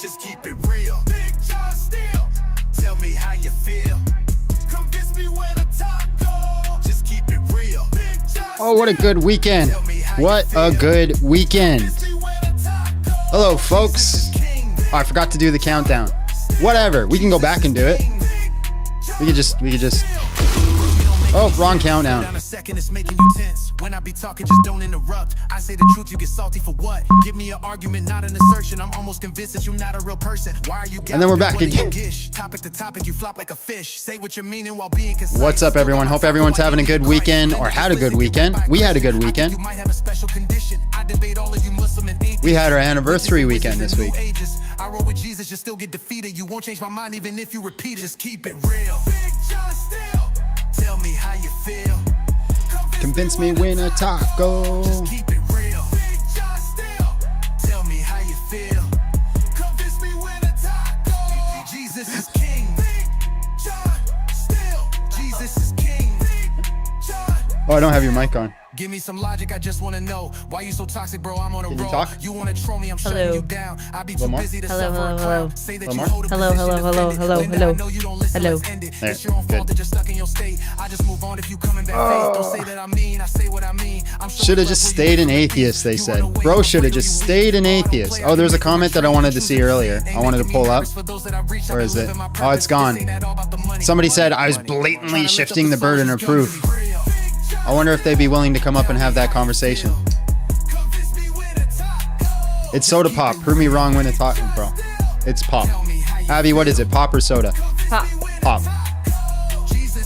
Just keep it real. Big John Steel. Tell me how you feel. Convince me where the top go. Just keep it real. Big John Oh, what a good weekend. What a good weekend. Hello, folks. Oh, I forgot to do the countdown. Whatever. We can go back and do it. We could just. Oh, wrong countdown. When I be talking, just don't interrupt. I say the truth, you get salty for what? Give me an argument, not an assertion. I'm almost convinced that you're not a real person. Why are you? And then we're back again. Topic to topic, you flop like a fish. Say what you're meaning while being concise. What's up, everyone? Hope everyone's having a good weekend or had a good weekend. We had a good weekend. You might have a special condition. I debate all of you Muslim and atheists. We had our anniversary weekend this week. I roll with Jesus, you still get defeated. You won't change my mind even if you repeat it. Just keep it real. Big John Steel. Tell me how you feel. Convince me when a taco. Just keep it real. Big John Steel. Tell me how you feel. Convince me when a taco. Jesus is king. Big John Steel. Jesus is king. Big John. Oh, I don't have your mic on. Give me some logic, I just wanna know why you so toxic, bro. I'm on a Can you roll. talk? You wanna troll me, I'm Hello. shutting you down. I be too more? busy to Hello, suffer a hello, clown. hello. Say that Hello, you more? hold a Hello, position hello, hello, offended. hello, Linda, hello. I know you don't listen, Hello. let's end it. There, It's your own good. fault that you're stuck in your state. I just move on if you come in bad faith. Don't say that I mean, I say what I mean. Should have just stayed an atheist, they said. Bro should have just stayed an atheist. Oh, there's a comment that I wanted to see earlier. I wanted to pull up. Where is it? Oh, it's gone. Somebody said I was blatantly shifting the burden of proof. I wonder if they'd be willing to come up and have that conversation. It's soda pop. Prove me wrong when it's hot, bro. It's pop. Abby, what is it? Pop or soda? Pop. Pop.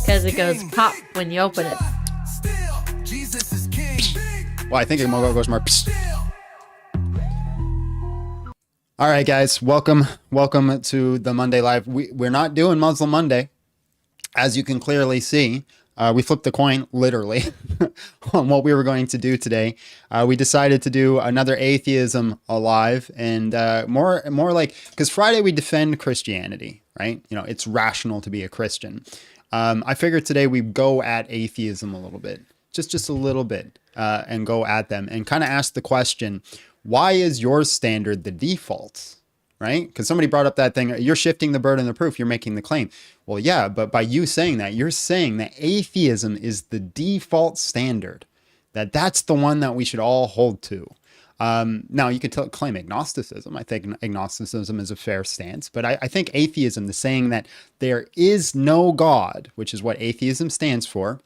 Because it goes pop when you open it. Well, I think it goes more. Psst. All right, guys. Welcome to the Monday Live. We're not doing Muslim Monday, as you can clearly see. We flipped the coin, literally, on what we were going to do today. We decided to do another Atheism Alive, and more like, because Friday we defend Christianity, right? You know, it's rational to be a Christian. I figured today we'd go at atheism a little bit, just a little bit, and go at them and kind of ask the question, why is your standard the default? Right? Because somebody brought up that thing, you're shifting the burden of proof, you're making the claim. Well, yeah, but by you saying that, you're saying that atheism is the default standard, that's the one that we should all hold to. Now, you could claim agnosticism. I think agnosticism is a fair stance, but I think atheism, the saying that there is no God, which is what atheism stands for,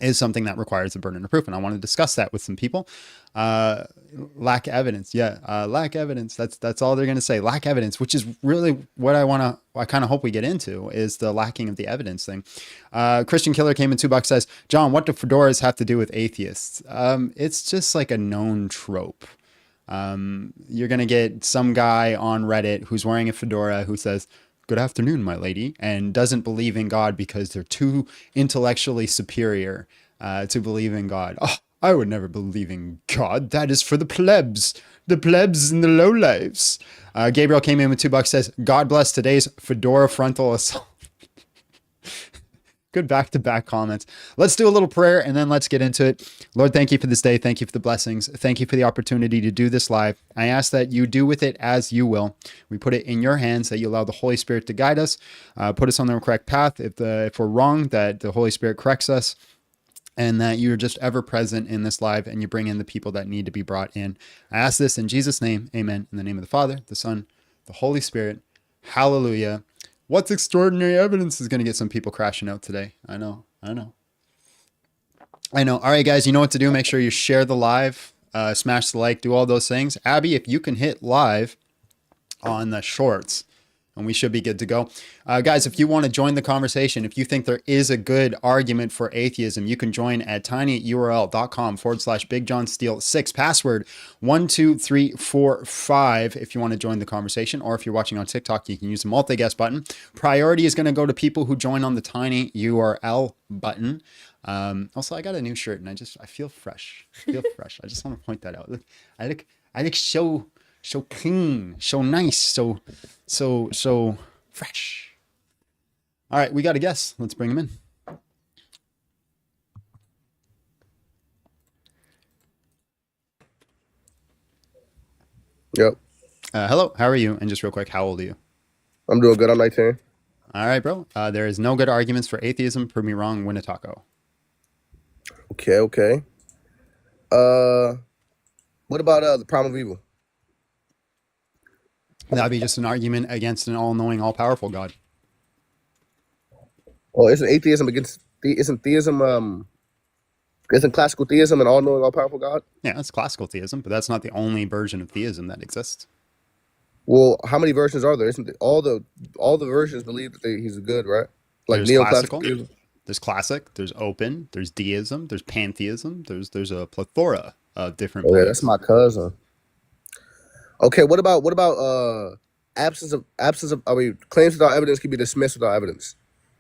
is something that requires a burden of proof. And I want to discuss that with some people. Lack evidence. Yeah. Lack evidence. That's all they're going to say. Lack evidence, which is really what I kind of hope we get into, is the lacking of the evidence thing. Christian Killer came in $2, says, John, what do fedoras have to do with atheists? It's just like a known trope. You're going to get some guy on Reddit who's wearing a fedora who says, good afternoon, my lady, and doesn't believe in God because they're too intellectually superior to believe in God. Oh, I would never believe in God. That is for the plebs and the lowlives. Gabriel came in with $2, says, God bless today's fedora frontal assault. Good back-to-back comments. Let's do a little prayer and then let's get into it. Lord, thank you for this day. Thank you for the blessings. Thank you for the opportunity to do this live. I ask that you do with it as you will. We put it in your hands, that you allow the Holy Spirit to guide us, put us on the correct path. If we're wrong, that the Holy Spirit corrects us, and that you're just ever present in this live and you bring in the people that need to be brought in. I ask this in Jesus' name. Amen. In the name of the Father, the Son, the Holy Spirit. Hallelujah. What's extraordinary evidence is going to get some people crashing out today. I know. All right, guys, you know what to do. Make sure you share the live, smash the like, do all those things. Abby, if you can hit live on the shorts, and we should be good to go. Guys, if you want to join the conversation, if you think there is a good argument for atheism, you can join at tinyurl.com/BigJohnSteele6, password 12345 if you want to join the conversation, or if you're watching on TikTok, you can use the multi-guest button. Priority is going to go to people who join on the Tiny URL button. Also, I got a new shirt and I feel fresh. I just want to point that out. Look, I look so clean, so nice, so fresh. All right, we got a guest. Let's bring him in. Yep. Hello, how are you? And just real quick, how old are you? I'm doing good. I'm 19. All right, bro. There is no good arguments for atheism. Prove me wrong. Win a taco. Okay, okay. Uh, what about the prime of evil? That'd be just an argument against an all-knowing, all-powerful God. Well, isn't atheism against isn't theism isn't classical theism an all-knowing, all-powerful God? Yeah, that's classical theism, but that's not the only version of theism that exists. Well, how many versions are there? Isn't it, all the versions believe that he's good, right? Like There's neoclassical classical, theism. there's classic, there's open, there's deism, there's pantheism, there's a plethora of different Oh yeah, that's beliefs. my cousin. Okay, what about absence of I mean claims without evidence can be dismissed without evidence.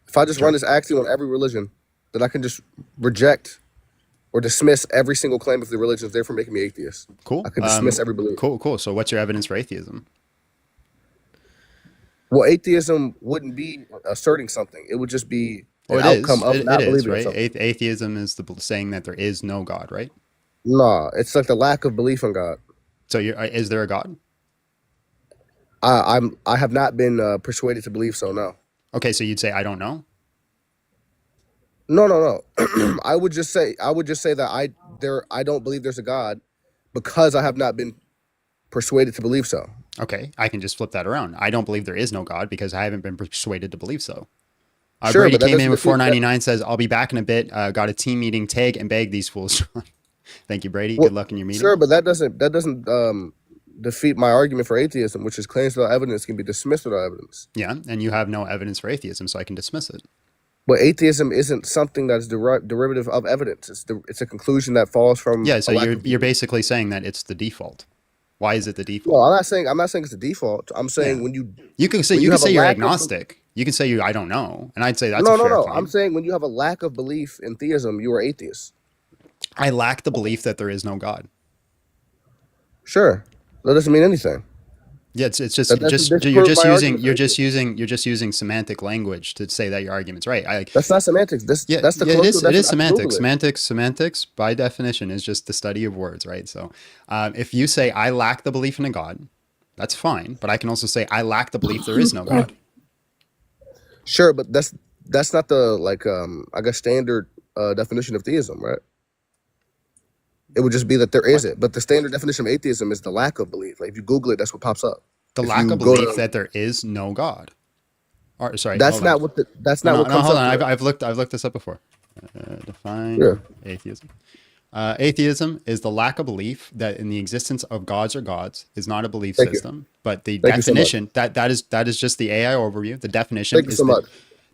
If I just Sure. run this axiom on every religion, then I can just reject or dismiss every single claim of the religions, therefore making me atheist. Cool. I can dismiss every belief. Cool. So what's your evidence for atheism? Well, atheism wouldn't be asserting something. It would just be Oh, an it is. outcome of It not is, believing in right? something. Atheism is the saying that there is no God, right? Nah, it's like the lack of belief in God. So is there a God? I have not been persuaded to believe so. No, Okay, so you'd say, I don't know. no. I would just say that I don't believe there's a God because I have not been persuaded to believe so. Okay, I can just flip that around. I don't believe there is no God because I haven't been persuaded to believe so. Sure, Brady but that came in doesn't with defeat that. 499, says, I'll be back in a bit. Got a team meeting, tag and bag these fools. Thank you, Brady. Well, Good luck in your meeting. sure, but that doesn't defeat my argument for atheism, which is claims without evidence can be dismissed without evidence. Yeah, and you have no evidence for atheism, so I can dismiss it. But atheism isn't something that's derivative of evidence. It's a conclusion that falls from Yeah, so a lack you're of you're belief. basically saying that it's the default. Why is it the No, default? I'm not saying it's the default. I'm saying Yeah. when you You can say when you have a you're lack of agnostic. You can say I don't know, and I'd say that's a no, no, fair no. I'm claim. saying when you have a lack of belief in theism, you are atheist. I lack the belief that there is no God. Sure, that doesn't mean anything. Yeah, it's just That doesn't you're disprove just my using argument for atheism. you're just using semantic language to say that your argument's right. That's not semantics. Yeah, That's the yeah, colloquial it is definition. I can Google semantics. it. Semantics, by definition, is just the study of words, right? So, if you say I lack the belief in a God, that's fine. But I can also say I lack the belief there is no God. Sure, but that's not the I guess standard definition of theism, right? It would just be that there What? isn't. But the standard definition of atheism is the lack of belief. Like if you Google it, that's what pops up. The If lack you of go belief to that there is no God. Or sorry, that's hold on. not what that's No, not no, what no, comes hold up on. there. I've looked this up before. Define Yeah. atheism. Atheism is the lack of belief that in the existence of gods or gods is not a belief Thank you. system, but the Thank you so much. definition that is just the AI overview. The definition Thank you is so much.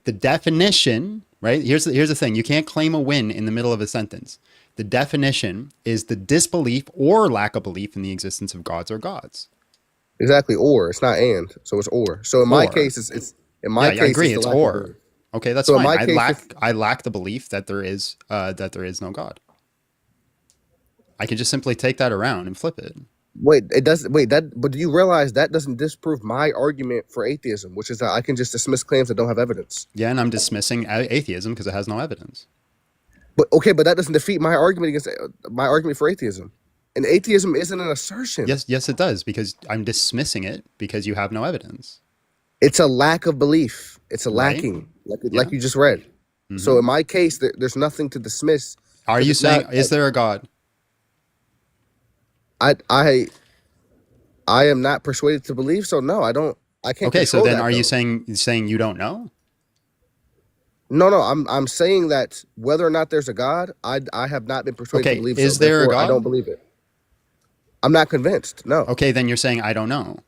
the definition, right? Here's the thing. You can't claim a win in the middle of a sentence. The definition is the disbelief or lack of belief in the existence of gods or gods. Exactly. Or it's not and. So it's or. So in my Or. case it's in Yeah, my I case agree. it's the It's lack of or. belief. Okay, that's So in fine. my case it's I lack the belief that there is no God. I can just simply take that around and flip it. but do you realize that doesn't disprove my argument for atheism, which is that I can just dismiss claims that don't have evidence. Yeah, and I'm dismissing atheism because it has no evidence. But that doesn't defeat my argument against my argument for atheism. And atheism isn't an assertion. Yes, it does because I'm dismissing it because you have no evidence, It's a lack of belief. It's a right? lacking, Yeah. like you just read. So hmm in my case, there's nothing to dismiss Are because you it's not. saying is there a God? I I I am not persuaded to believe. So no, I don't. I can't Okay, so control then that are you though. saying you don't know? No. I'm saying that whether or not there's a God, I have not been persuaded to Okay, believe so. is there a Therefore, I don't God? believe it. I'm not convinced. No. Okay, then you're saying I don't know.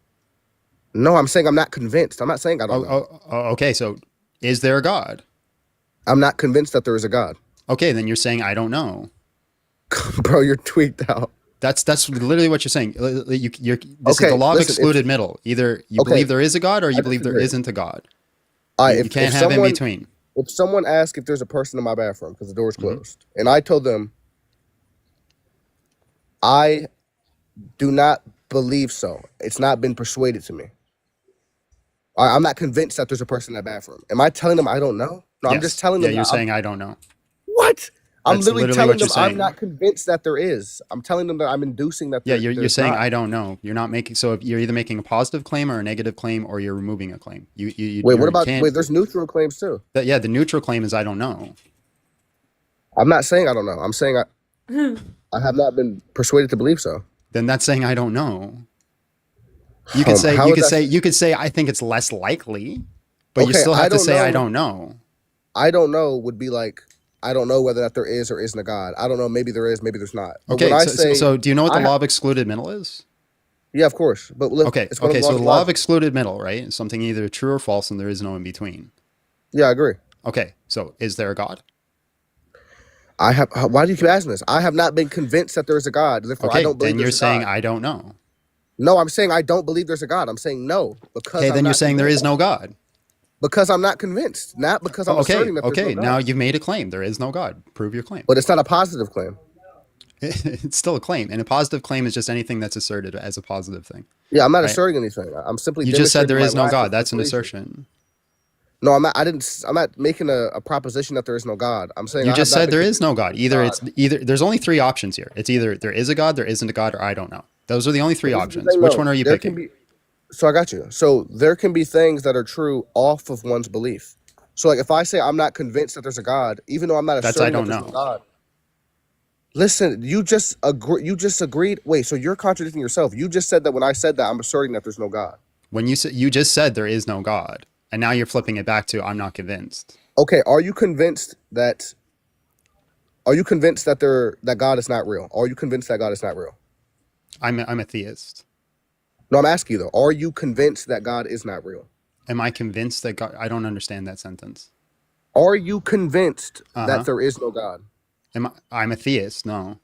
No, I'm saying I'm not convinced. I'm not saying I don't know. Okay, so is there a God? I'm not convinced that there is a God. Okay, then you're saying I don't know. Bro, you're tweaked out. That's literally what you're saying. This is the Okay, law of listen. excluded middle. Either you Okay, believe there is a God or I you believe there disagree. isn't a God. All right, You can't have in between. if someone asks if there's a person in my bathroom because the door is hmm closed, and I told them I do not believe so, it's not been persuaded to me. I'm not convinced that there's a person in that bathroom. Am I telling them I don't know? No, I'm just Yes. telling Yeah, them you're that I'm saying I don't know. what? I'm That's literally literally telling what you're them I'm saying. not convinced that there is. I'm telling them that I'm inducing that Yeah, you're there's saying not. I don't know. You're not making, so if you're either making a positive claim or a negative claim, or you're removing a claim. Wait, what You about can't. wait? There's neutral claims too. Yeah, the neutral claim is I don't know. I'm not saying I don't know. I'm saying I have not been persuaded to believe so. Then that's saying I don't know. You could say How you is could that? say you could say I think it's less likely, but you Okay, still I have to don't say I know. don't know. I don't know would be like I don't know whether that there is or isn't a God. I don't know. Maybe there is. Maybe there's not. But when Okay, I so, so, say so do you know what the I law of excluded middle is? yeah, of course. But it's going to Okay, so involve the law of logic. excluded middle, right? Is something either true or false, and there is no in between. Yeah, I agree. Okay, so is there a God? I have. Why do you keep asking this? I have not been convinced that there is a God. Therefore, I Okay, don't believe then you're there's a saying God. I don't know. No, I'm saying I don't believe there's a God. I'm saying no because Okay, I'm then you're not saying there is convinced. no God. Because I'm not convinced, not because I'm Okay, asserting that there's no okay, now God. you've made a claim. There is no God. Prove your claim. But it's not a positive claim. It's still a claim, and a positive claim is just anything that's asserted as a positive thing, Yeah, I'm not right? asserting anything. I'm simply You just said demonstrating there my is no lack God. of That's an persuasion. assertion. No, I'm not. I didn't. I'm not making a proposition that there is no God. I'm saying You I have just not said been there is convinced no that God. there's a God. Either there's only three options here. It's either there is a God, there isn't a God, or I don't know. Those are the only three But this is the options. thing, Which though. one are you There can picking? be. So I got you. So there can be things that are true off of one's belief. So like if I say I'm not convinced that there's a God, even though I'm not That's I asserting that don't there's no know. God. Listen, you just agree. You just agreed. Wait, so you're contradicting yourself. You just said that when I said that I'm asserting that there's no God. When you just said there is no God, and now you're flipping it back to I'm not convinced. Okay, are you convinced that? Are you convinced that that God is not real? Are you convinced that God is not real? I'm a theist. No, I'm asking you though. Are you convinced that God is not real? Am I convinced that God? I don't understand that sentence. Are you convinced Uh that huh. there is no God? I'm a theist. No.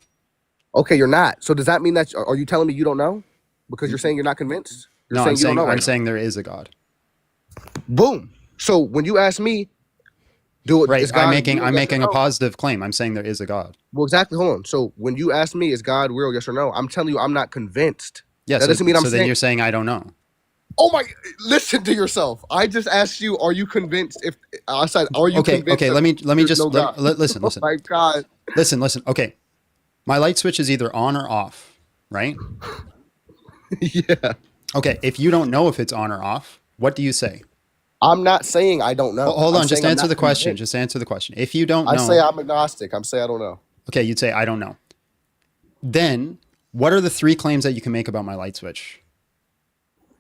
Okay, you're not. So does that mean that are you telling me you don't know? Because you're saying you're not convinced? You're No, I'm saying you don't saying know right I'm now. saying there is a God. Boom. So when you ask me, Right. is God real? I'm Yes or making a no? positive claim. I'm saying there is a God. Well, exactly. Hold on. So when you ask me, is God real? Yes or no? I'm telling you, I'm not convinced. Yeah. That So doesn't mean I'm so then saying. you're saying I don't know. Oh my! Listen to yourself. I just asked you, are you convinced? If I said, are you Okay. convinced Okay. that Let me there's just no God? listen. Oh my God! Listen. Okay. My light switch is either on or off. Right. Yeah. Okay. If you don't know if it's on or off, what do you say? I'm not saying I don't know. Hold I'm on. Just saying I'm answer not the question. convinced. Just answer the question. If you don't I say know, I'm agnostic. I'm saying I don't know. okay, you'd say I don't know. Then what are the three claims that you can make about my light switch?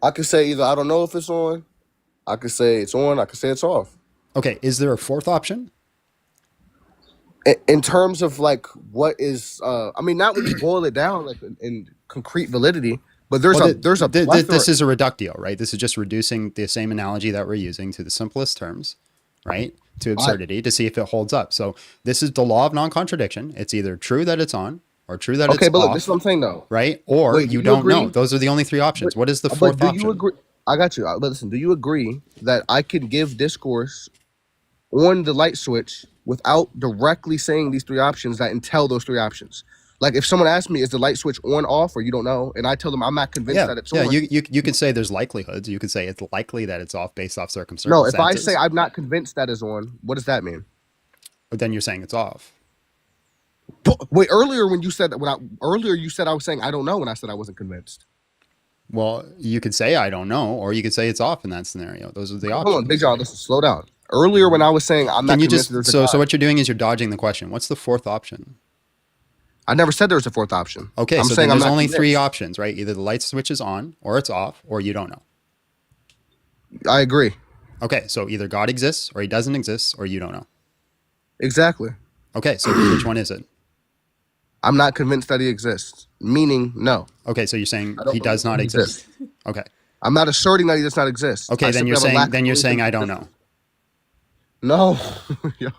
I could say either I don't know if it's on. I could say it's on. I could say it's off. Okay. Is there a fourth option? In terms of like what is, I mean, not when you boil it down like in concrete validity, but Well, there's a plethora. this is a reductio, right? This is just reducing the same analogy that we're using to the simplest terms, right? To I, absurdity to see if it holds up. So this is the law of non-contradiction. It's either true that it's on or true that okay, it's but look, this is what off, I'm saying though. right? Or Wait, do you you don't know. agree? Those are the only three But options. What is the but fourth do you option? agree? I got you. But listen, do you agree that I can give discourse on the light switch without directly saying these three options that entail those three options? Like if someone asks me, is the light switch on, off, or you don't know, and I tell them I'm not convinced Yeah, that it's yeah. on. You could say there's likelihoods. You could say it's likely that it's off based off No, if I say circumstances. I'm not convinced that is on, what does that mean? But then you're saying it's off. But wait, earlier when you said that, earlier you said I was saying I don't know when I said I wasn't convinced. Well, you could say I don't know, or you could say it's off in that scenario. Those are the Hold on, Big options. John, listen, slow down. Earlier when I was saying I'm Can not you convinced that just there's a so God, what you're doing is you're dodging the question. What's the fourth option? I never said there was a fourth option. Okay, I'm so saying then I'm there's not only three convinced. options, right? Either the light switch is on, or it's off, or you don't know. I agree. Okay, so either God exists, or he doesn't exist, or you don't know. Exactly. Okay, so which one is it? I'm not convinced that he exists. Meaning, no, Okay, so you're saying I he don't believe does that not he exist. exists. Okay. I'm not asserting that he does not exist. Okay, I simply have a lack of belief in I his don't existence. know. No, yo,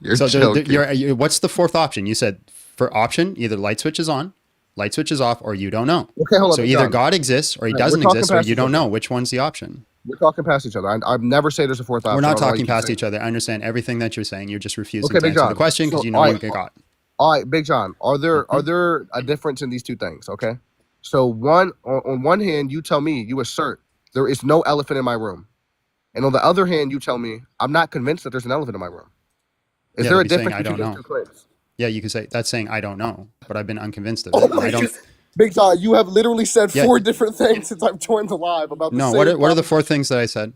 you're So joking. what's the fourth option? You said for option either light switch is on, light switch is off, or you don't know. Okay, hold on, So Big either John. God exists, or he All right, we're doesn't talking exist, or past you each don't other. know. Which one's the option? We're talking past each other. I've never say there's a fourth We're option. I not don't know why you talking keep past saying. each other. I understand everything that you're saying. You're just refusing Okay, to Big answer the John. question because So, you know you get got. all right, Big John. Mhm. Are there a difference in these two things? Okay. So on one hand, you tell me you assert there is no elephant in my room, and on the other hand, you tell me I'm not convinced that there's an elephant in my room. Is Yeah, there but a you're saying difference I between don't those know. two claims? Yeah, you could say that's saying I don't know, but I've been unconvinced of Oh it. And my I don't. god, Big John, you have literally said Yeah. 4 different things since I've joined the live about the No. same What are the topic. 4 things that I said?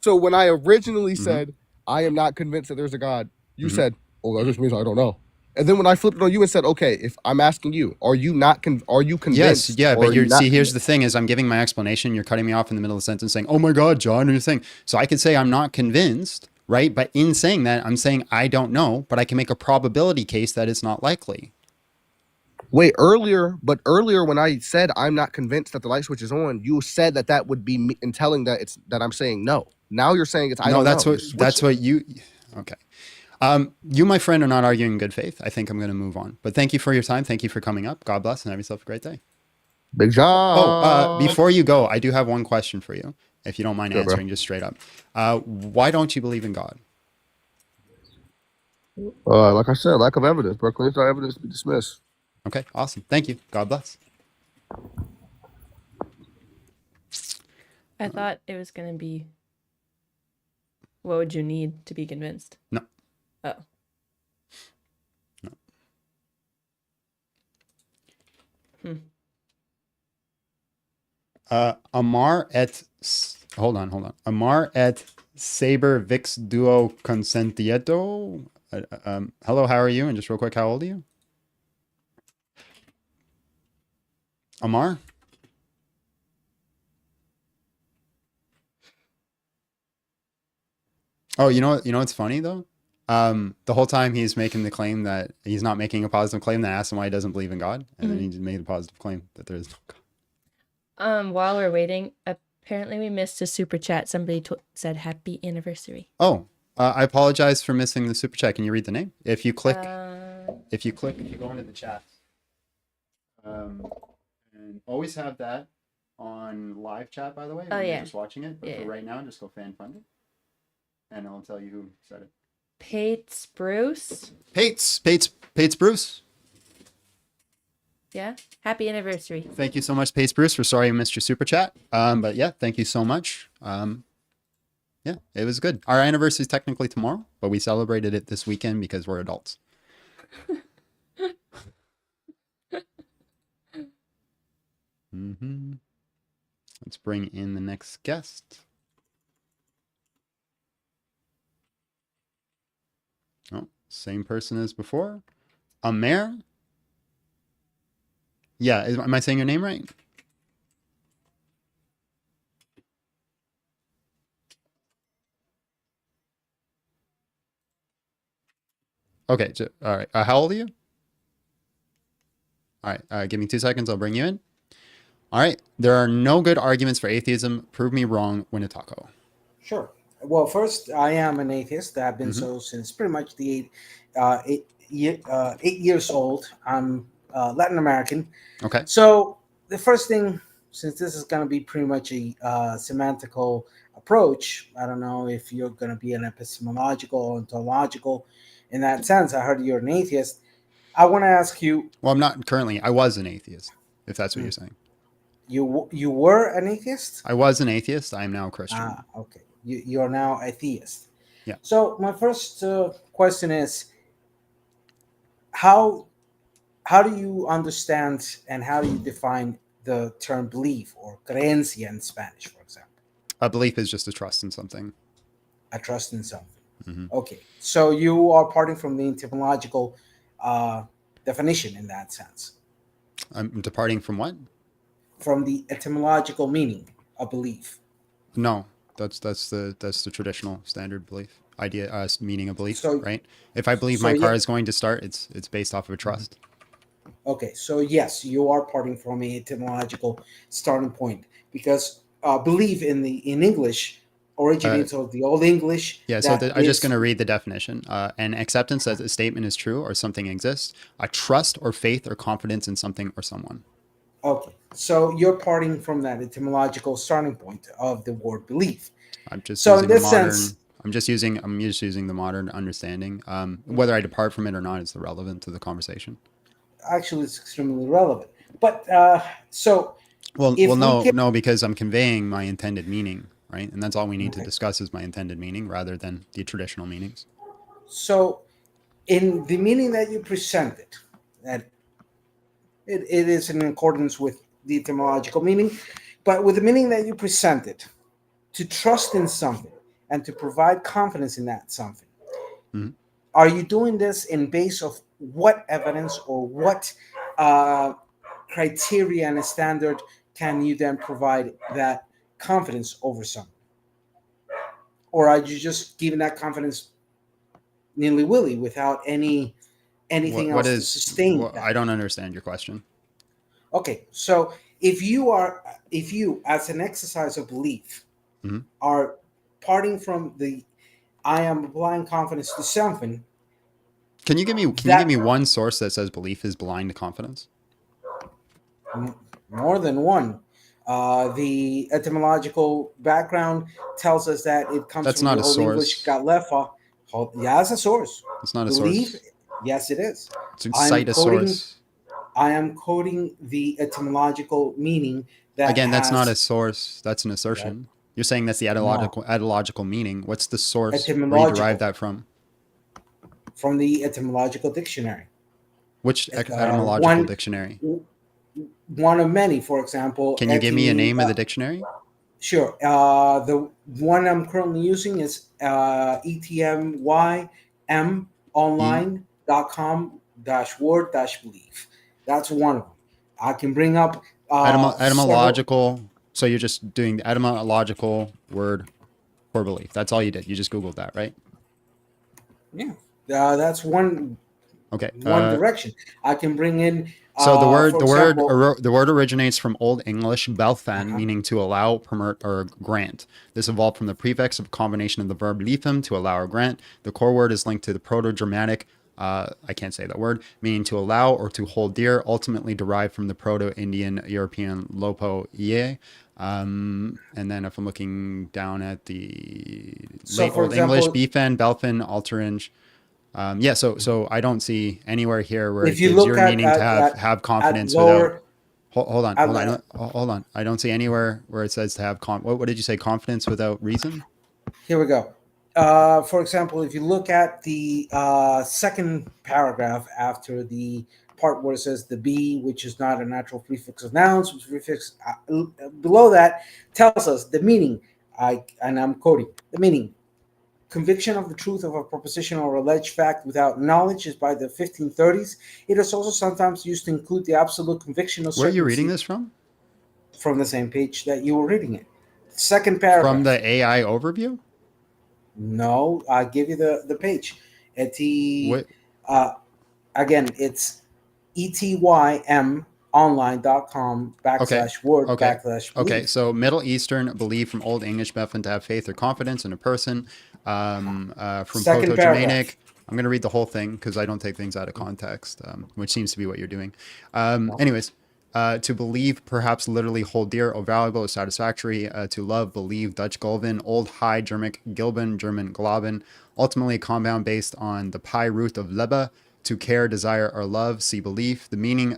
So when I originally Mhm. said I am not convinced that there's a God, you Mhm. said, "Oh, that just means I don't know." And then when I flipped it on you and said, "Okay, if I'm asking you, are you Yes, convinced, yeah, or but are you not here's the convinced?" thing: is I'm giving my explanation. You're cutting me off in the middle of the sentence, saying, "Oh my God, John, your thing." So I could say I'm not convinced, right? But in saying that, I'm saying I don't know, but I can make a probability case that it's not likely. Wait, earlier when I said I'm not convinced that the light switch is on, you said that that would be me in telling that I'm saying no. Now you're saying it's I No, don't know. You're that's switching. what you. Okay. You, my friend, are not arguing in good faith. I think I'm going to move on. But thank you for your time. Thank you for coming up. God bless and have yourself a great day. Big Oh, John. before you go, I do have one question for you, if you don't mind Sure, bro. answering just straight up. Why don't you believe in God? Like I said, lack of evidence, bro. Claims without evidence to be dismissed. Okay, awesome. Thank you. God bless. I thought it was gonna be. What would you need to be convinced? No. Oh. Amar et hold on. Amar et Saber Vix Duo Consentieto. Hello, how are you? And just real quick, how old are you? Amar? Oh, you know what's funny though? The whole time he's making the claim that he's not making a positive claim, then I asked him why he doesn't believe in God, and then he just made a positive claim that there is no God. While we're waiting, apparently we missed a super chat. Somebody said happy anniversary. Oh, I apologize for missing the super chat. Can you read the name? If you go into the chat, and always have that on live chat, by the way, when you're just watching it. But for right now, just go fan find it, and I'll tell you who said it. Pates Bruce. Pates Bruce. Yeah. Happy anniversary. Thank you so much, Pace Bruce. We're sorry I missed your super chat. But yeah, thank you so much. Yeah, it was good. Our anniversary is technically tomorrow, but we celebrated it this weekend because we're adults. Let's bring in the next guest. Oh, same person as before. Amer. Yeah, am I saying your name right? Okay, all right. How old are you? All right, give me 2 seconds. I'll bring you in. All right. There are no good arguments for atheism. Prove me wrong, win a taco. Sure. Well, first, I am an atheist. I've been so since pretty much the 8 years old. I'm Latin American. Okay. So the first thing, since this is going to be pretty much a semantical approach, I don't know if you're going to be an epistemological or ontological in that sense. I heard you're an atheist. I want to ask you. Well, I'm not currently. I was an atheist, if that's what you're saying. You were an atheist? I was an atheist. I am now a Christian. Ah, okay. You're now a theist. Yeah. So my first question is, how do you understand and how do you define the term belief or creencia in Spanish, for example? A belief is just a trust in something. A trust in something. Okay. So you are parting from the etymological definition in that sense. I'm departing from what? From the etymological meaning of belief. No, that's the traditional standard belief idea, meaning of belief, right? If I believe my car is going to start, it's based off of a trust. Okay, so yes, you are parting from a etymological starting point because belief in English originates of the Old English. Yeah, so I'm just going to read the definition. An acceptance that a statement is true or something exists, a trust or faith or confidence in something or someone. Okay, so you're parting from that etymological starting point of the word belief. I'm just so using in this modern. sense, I'm just using the modern understanding. Whether I depart from it or not is irrelevant to the conversation. Actually, it's extremely relevant. But so, no, because I'm conveying my intended meaning, right? And that's all we need to discuss is my intended meaning rather than the traditional meanings. So, in the meaning that you presented, that it is in accordance with the etymological meaning, but with the meaning that you presented, to trust in something and to provide confidence in that something. Mhm. Are you doing this in base of what evidence or what criteria and a standard can you then provide that confidence over something? Or are you just giving that confidence nilly willy without anything What else to is, sustain what, I that? don't understand your question. Okay, so if you as an exercise of belief Mhm. are parting from the I am applying confidence to something Can you give that me one source that says belief is blind confidence? more than one. The etymological background tells us that it comes That's from the not a Old English source. "galefa." Yeah, as a source. It's not a Belief, source. yes, it is. To I'm cite a quoting. source. I am quoting the etymological meaning that Again, that's not a has source. That's an that assertion. You're saying that's the no etymological meaning. What's the source where you derive etymological that from? from the etymological dictionary. Which Uh, etymological one dictionary? one of many, for example, Can you give me a name of the dictionary? sure. The one I'm currently using is E etymymonline.com word belief. That's one of them. I can bring up several. etymological. So you're just doing the etymological word for belief. That's all you did. You just Googled that, right? Yeah, that's Okay. one direction. I can bring in, So for example, the word originates from Old English belfan, uh-huh. meaning to allow, permit, or grant. This evolved from the prefix of combination of the verb leafem, to allow or grant. The core word is linked to the Proto-Germanic, I can't say that word, meaning to allow or to hold dear, ultimately derived from the Proto-Indian European lopo ye. And then if I'm looking down at the So late for Old English, example, beefan, belfin, alterange, yeah, so I don't see anywhere here where if it you gives look your meaning to have at confidence without. lower Hold on, at, hold on, hold on. I don't see anywhere where it says to have what did you say? Confidence without reason? here we go. For example, if you look at the second paragraph after the part where it says the be, which is not a natural prefix of nouns, which prefix below that tells us the meaning. And I'm quoting the meaning. Conviction of the truth of a proposition or alleged fact without knowledge is by the 1530s. It is also sometimes used to include the absolute conviction or Where are you reading certainty this from? from the same page that you were reading it. Second From paragraph. the AI overview? No, I give you the page. At the What? again, it's etymonline.com Okay. /word Okay. Okay. belief. So Middle Eastern belief from Old English Bethlehem to have faith or confidence in a person. From Second paragraph. Proto-Germanic. I'm going to read the whole thing because I don't take things out of context, which seems to be what you're doing. No. Anyways, to believe, perhaps literally hold dear or valuable or satisfactory. To love, believe, Dutch Gulven, Old High German Gilben, German Glauben. Ultimately, a compound based on the pi root of lebe. To care, desire, or love, see belief. The meaning,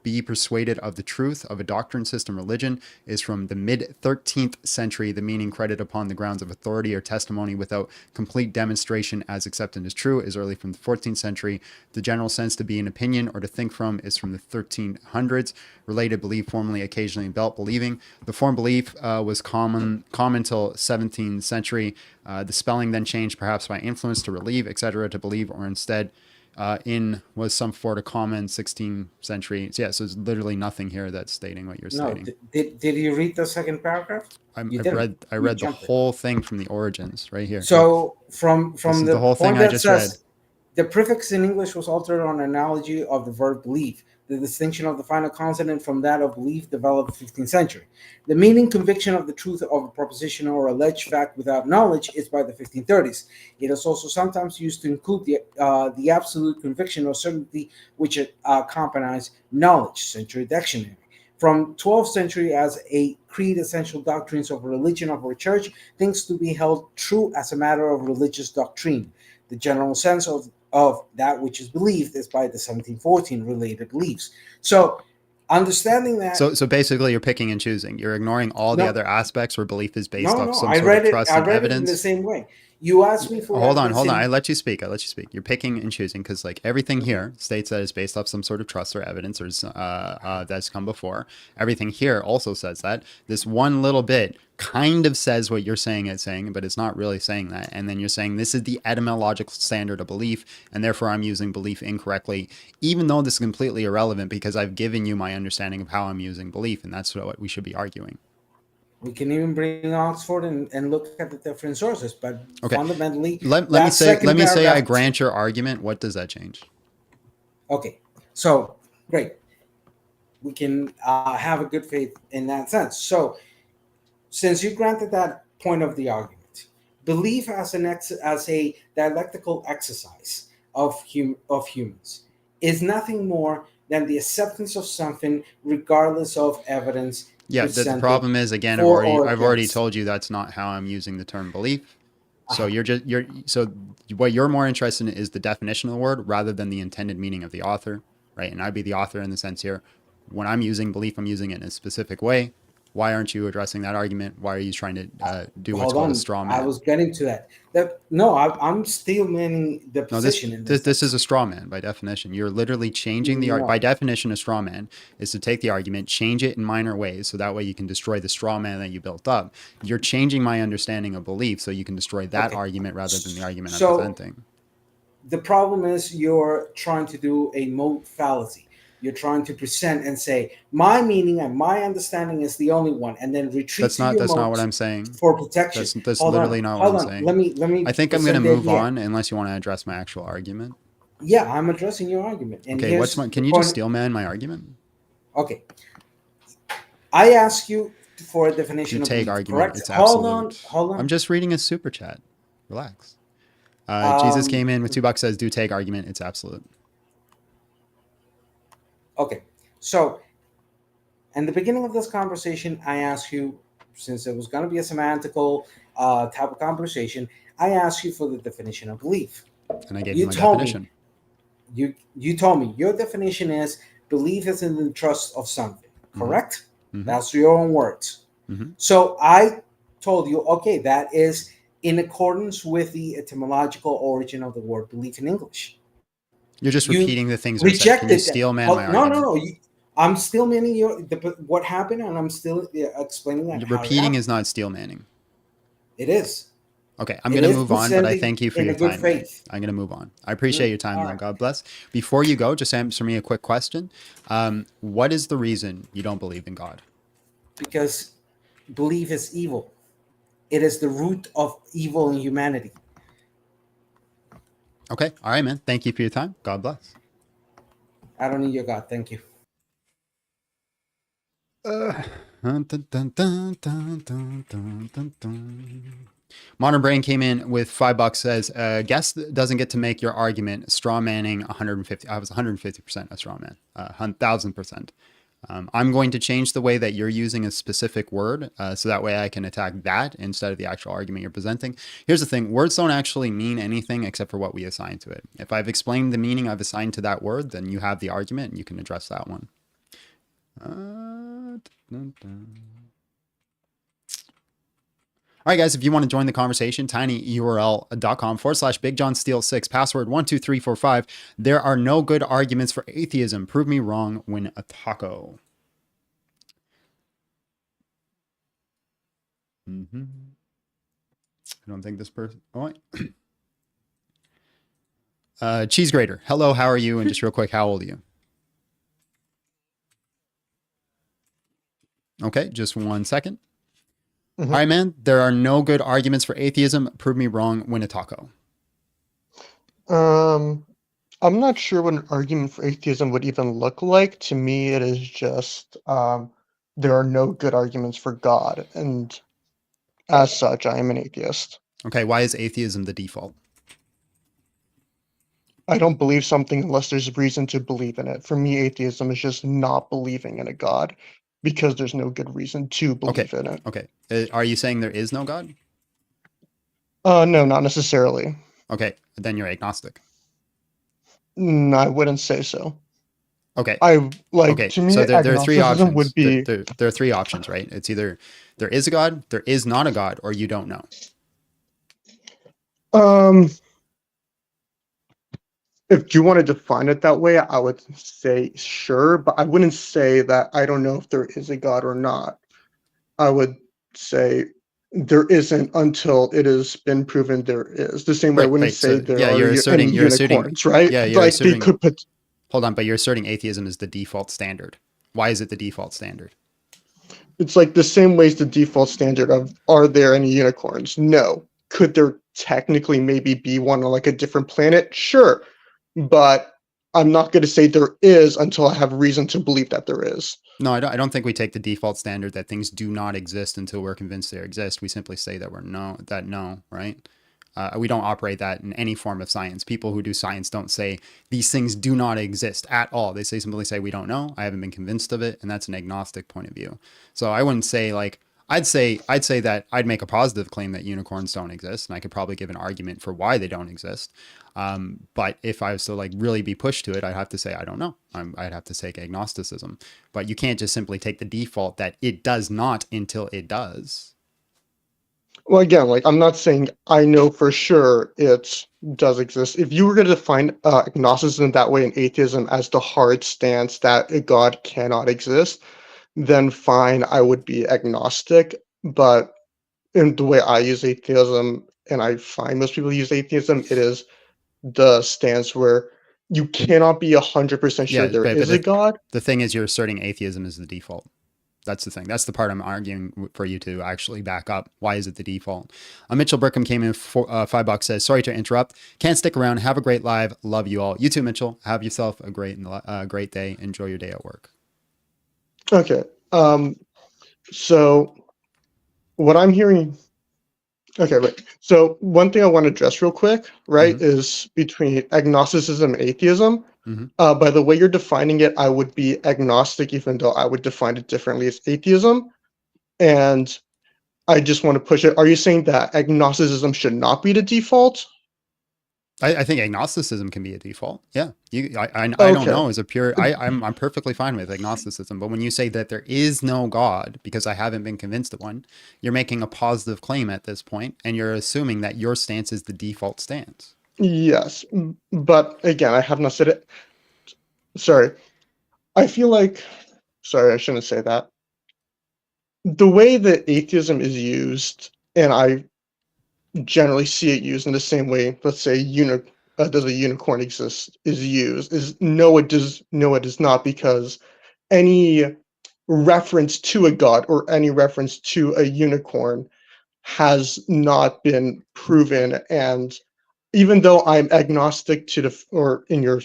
be persuaded of the truth of a doctrine, system, religion, is from the mid 13th century. The meaning credit upon the grounds of authority or testimony without complete demonstration as accepted as true is early from the 14th century. The general sense to be an opinion or to think from is from the 1300s. Related belief, formerly occasionally belt believing. The form belief was common till 17th century. The spelling then changed perhaps by influence to relieve, etc., to believe, or instead in was some sort of common 16th century. So yeah, so there's literally nothing here that's stating what you're No. stating. Did you read the second paragraph? You I've didn't. read I You read the jumped it. whole thing from the origins right here. Look, So this from is the the whole thing point I that just read. says the prefix in English was altered on analogy of the verb believe. The distinction of the final consonant from that of belief developed 15th century. The meaning conviction of the truth of a proposition or alleged fact without knowledge is by the 1530s. It is also sometimes used to include the absolute conviction or certainty which accompanies knowledge. Century Dictionary. From 12th century as a creed, essential doctrines of religion of a church, things to be held true as a matter of religious doctrine. The general sense of that which is believed is by the 1714 related beliefs. So, understanding that, So basically you're picking and choosing. You're ignoring all the no, other aspects where belief is based no, off no, some sort of trust I and read it in the evidence. same way. You asked me for Hold on, evidence hold on. in- I let you speak. You're picking and choosing because like everything here states that it's based off some sort of trust or evidence or that's come before. Everything here also says that. This one little bit kind of says what you're saying it's saying, but it's not really saying that. And then you're saying this is the etymological standard of belief, and therefore I'm using belief incorrectly, even though this is completely irrelevant because I've given you my understanding of how I'm using belief, and that's what we should be arguing. We can even bring Oxford and look at the different sources, but Okay. fundamentally, Let me that say second I paragraph- grant your argument. What does that change? Okay, so great. We can have a good faith in that sense. So, since you granted that point of the argument, belief as a dialectical exercise of humans is nothing more than the acceptance of something, regardless of evidence. Yeah, the presented problem is again, for or I've already against. told you that's not how I'm using the term belief. So so what you're more interested in is the definition of the word rather than the intended meaning of the author, right? And I'd be the author in the sense here. When I'm using belief, I'm using it in a specific way. Why aren't you addressing that argument? Why are you trying to do what's called a straw man? I was getting to that. I'm still manning the No, this position in this is a straw man by definition. You're literally changing the No. by definition. A straw man is to take the argument, change it in minor ways, so that way you can destroy the straw man that you built up. You're changing my understanding of belief, so you can destroy that Okay. argument rather than the argument I'm So- presenting. The problem is you're trying to do a mode fallacy. You're trying to present and say my meaning and my understanding is the only one, and then retreat That's to not your that's not modes what I'm saying. for protection. That's Hold literally on, not hold what I'm on. saying. Let me. I think I'm going to present the move idea. on unless you want to address my actual argument. Yeah, I'm addressing your argument. And Okay, here's can the you just point- steel man my argument? Okay. I ask you for a definition You of take belief, argument. correct? It's Hold absolute. on, hold on. I'm just reading a super chat. Relax. Jesus came in with $2, says, do take argument. It's absolute. Okay, so in the beginning of this conversation, I asked you, since it was going to be a semantical type of conversation, I asked you for the definition of belief. And I gave You you my told me. definition. You told me your definition is belief is in the trust of something, correct? Mhm. That's your own words. Mhm. So I told you, okay, that is in accordance with the etymological origin of the word belief in English. You're just You repeating the things I said. Can you Rejected steel them. man my No, argument? no, no. I'm still meaning what happened, and I'm still explaining that. how it Repeating happened. is not steel manning. It is. Okay, I'm It going to is move on, but I presented thank you for in your a good time. man. faith. I'm going to move on. I appreciate your time, All though. right. God bless. Before you go, just answer me a quick question. What is the reason you don't believe in God? Because belief is evil. It is the root of evil in humanity. Okay, all right, man. Thank you for your time. God bless. I don't need your God. Thank you. Dun, dun, dun, dun, dun, dun, dun, dun, dun. Modern Brain came in with $5, says, guest doesn't get to make your argument. Straw manning 150. I was 150% a straw man, 1,000%. I'm going to change the way that you're using a specific word so that way I can attack that instead of the actual argument you're presenting. Here's the thing. Words don't actually mean anything except for what we assign to it. If I've explained the meaning I've assigned to that word, then you have the argument and you can address that one. Dun, dun. All right, guys, if you want to join the conversation, tinyurl.com/BigJohnSteel6, password 12345. There are no good arguments for atheism. Prove me wrong, win a taco. I don't think this person. Oh, wait. Cheese grater. Hello, how are you? And just real quick, how old are you? Okay, just 1 second. All right, man. There are no good arguments for atheism. Prove me wrong, win a taco. I'm not sure what an argument for atheism would even look like. To me, it is just there are no good arguments for God, and as such, I am an atheist. Okay, why is atheism the default? I don't believe something unless there's reason to believe in it. For me, atheism is just not believing in a God because there's no good reason to believe in it. Okay. Are you saying there is no God? No, not necessarily. Okay, then you're agnostic. I wouldn't say so. Okay. To me, so there are three agnosticism options. would be There are three options, right? It's either there is a God, there is not a God, or you don't know. If you want to define it that way, I would say sure, but I wouldn't say that I don't know if there is a God or not. I would say there isn't until it has been proven there is. The same way I Right, wouldn't right. say So there yeah, are any unicorns, right? you're Like they asserting, could put. hold on, but you're asserting atheism is the default standard. Why is it the default standard? It's like the same way as the default standard of are there any unicorns? No. Could there technically maybe be one on like a different planet? Sure. But I'm not going to say there is until I have reason to believe that there is. No, I don't think we take the default standard that things do not exist until we're convinced they exist. We simply say that no, right? We don't operate that in any form of science. People who do science don't say these things do not exist at all. They simply say we don't know. I haven't been convinced of it, and that's an agnostic point of view. So I wouldn't say like I'd say that I'd make a positive claim that unicorns don't exist, and I could probably give an argument for why they don't exist. But if I was to like really be pushed to it, I'd have to say I don't know. I'd have to take agnosticism. But you can't just simply take the default that it does not until it does. Well, again, like I'm not saying I know for sure it does exist. If you were going to define agnosticism that way and atheism as the hard stance that a God cannot exist, then fine, I would be agnostic. But in the way I use atheism, and I find most people use atheism, it is the stance where you cannot be 100% sure Yeah, there but is a God. the thing is, you're asserting atheism is the default. That's the thing. That's the part I'm arguing for you to actually back up. Why is it the default? Mitchell Brickham came in for $5. Says, sorry to interrupt. Can't stick around. Have a great live. Love you all. You too, Mitchell. Have yourself a great day. Enjoy your day at work. Okay. So what I'm hearing. Okay, right. So one thing I want to address real quick, right, is between agnosticism and atheism. By the way you're defining it, I would be agnostic, even though I would define it differently as atheism. And I just want to push it. Are you saying that agnosticism should not be the default? I think agnosticism can be a default. Yeah, I Okay. don't know. As a pure, I'm perfectly fine with agnosticism. But when you say that there is no God because I haven't been convinced of one, you're making a positive claim at this point, and you're assuming that your stance is the default stance. Yes, but again, I have not said it. Sorry. I feel like, sorry, I shouldn't say that. The way that atheism is used, and I generally see it used in the same way, let's say, does a unicorn exist, is used, is no, it does not, because any reference to a god or any reference to a unicorn has not been proven. And even though I'm agnostic to the, or in your,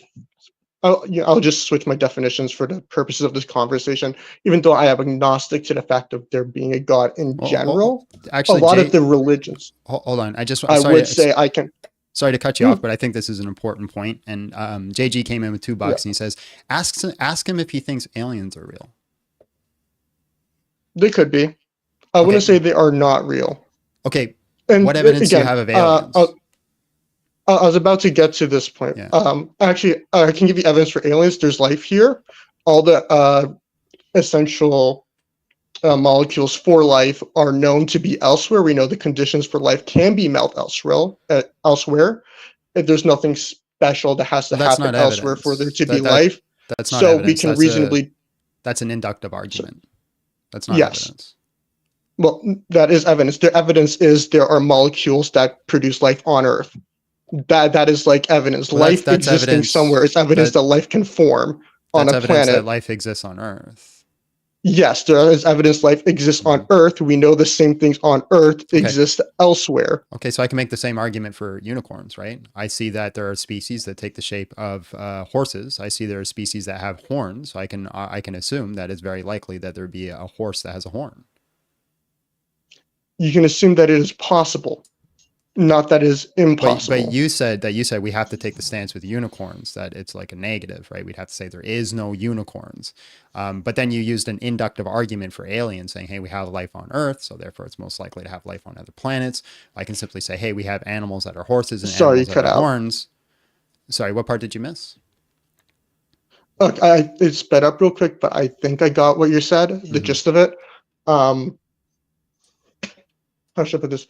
I'll just switch my definitions for the purposes of this conversation. Even though I am agnostic to the fact of there being a God in general, actually, a lot of the religions. Hold on, I would say I can. Sorry to cut you off, but I think this is an important point. And JG came in with $2, and he says, ask him if he thinks aliens are real. They could be. I wouldn't say they are not real. Okay. And what evidence do you have of aliens? I was about to get to this point. Yeah. Actually, I can give you evidence for aliens. There's life here. All the essential molecules for life are known to be elsewhere. We know the conditions for life can be met elsewhere. If there's nothing special that has to happen elsewhere for there to be life. That's not so evidence. We can reasonably. That's an inductive argument. That's not evidence. Well, that is evidence. The evidence is there are molecules that produce life on Earth. That is like evidence. Well, life that's existing evidence, somewhere is evidence that life can form on a planet. That life exists on Earth. Yes, there is evidence life exists on Earth. We know the same things on Earth exist elsewhere. Okay, so I can make the same argument for unicorns, right? I see that there are species that take the shape of horses. I see there are species that have horns. So I can assume that it's very likely that there would be a horse that has a horn. You can assume that it is possible. Not that is impossible. But you said we have to take the stance with unicorns that it's like a negative, right? We'd have to say there is no unicorns. But then you used an inductive argument for aliens, saying, hey, we have life on Earth, so therefore it's most likely to have life on other planets. I can simply say, hey, we have animals that are horses and animals that are horns. Sorry, what part did you miss? Okay, it sped up real quick, but I think I got what you said, the gist of it. How should I put this?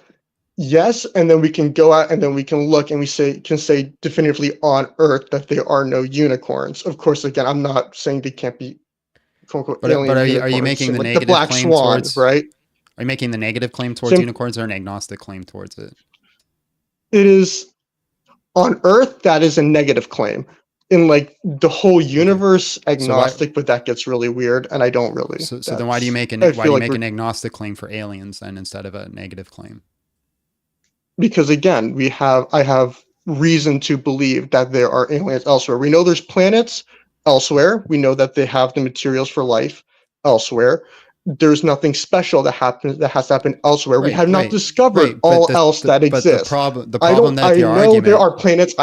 yes, and then we can go out and then we can look and can say definitively on Earth that there are no unicorns. Of course, again, I'm not saying they can't be quote unquote But alien are unicorns, you making the like the negative black claim swan, towards? right? Are you making the negative claim towards Sim- unicorns or an agnostic claim towards it? It is on Earth that is a negative claim. In like the whole universe, agnostic, but that gets really weird, and I don't really. So then why do you make an agnostic claim for aliens then instead of a negative claim? Because again, I have reason to believe that there are aliens elsewhere. We know there's planets elsewhere. We know that they have the materials for life elsewhere. There's nothing special that has happened elsewhere. We have not discovered all else that exists. But the problem that your I know argument, there are planets.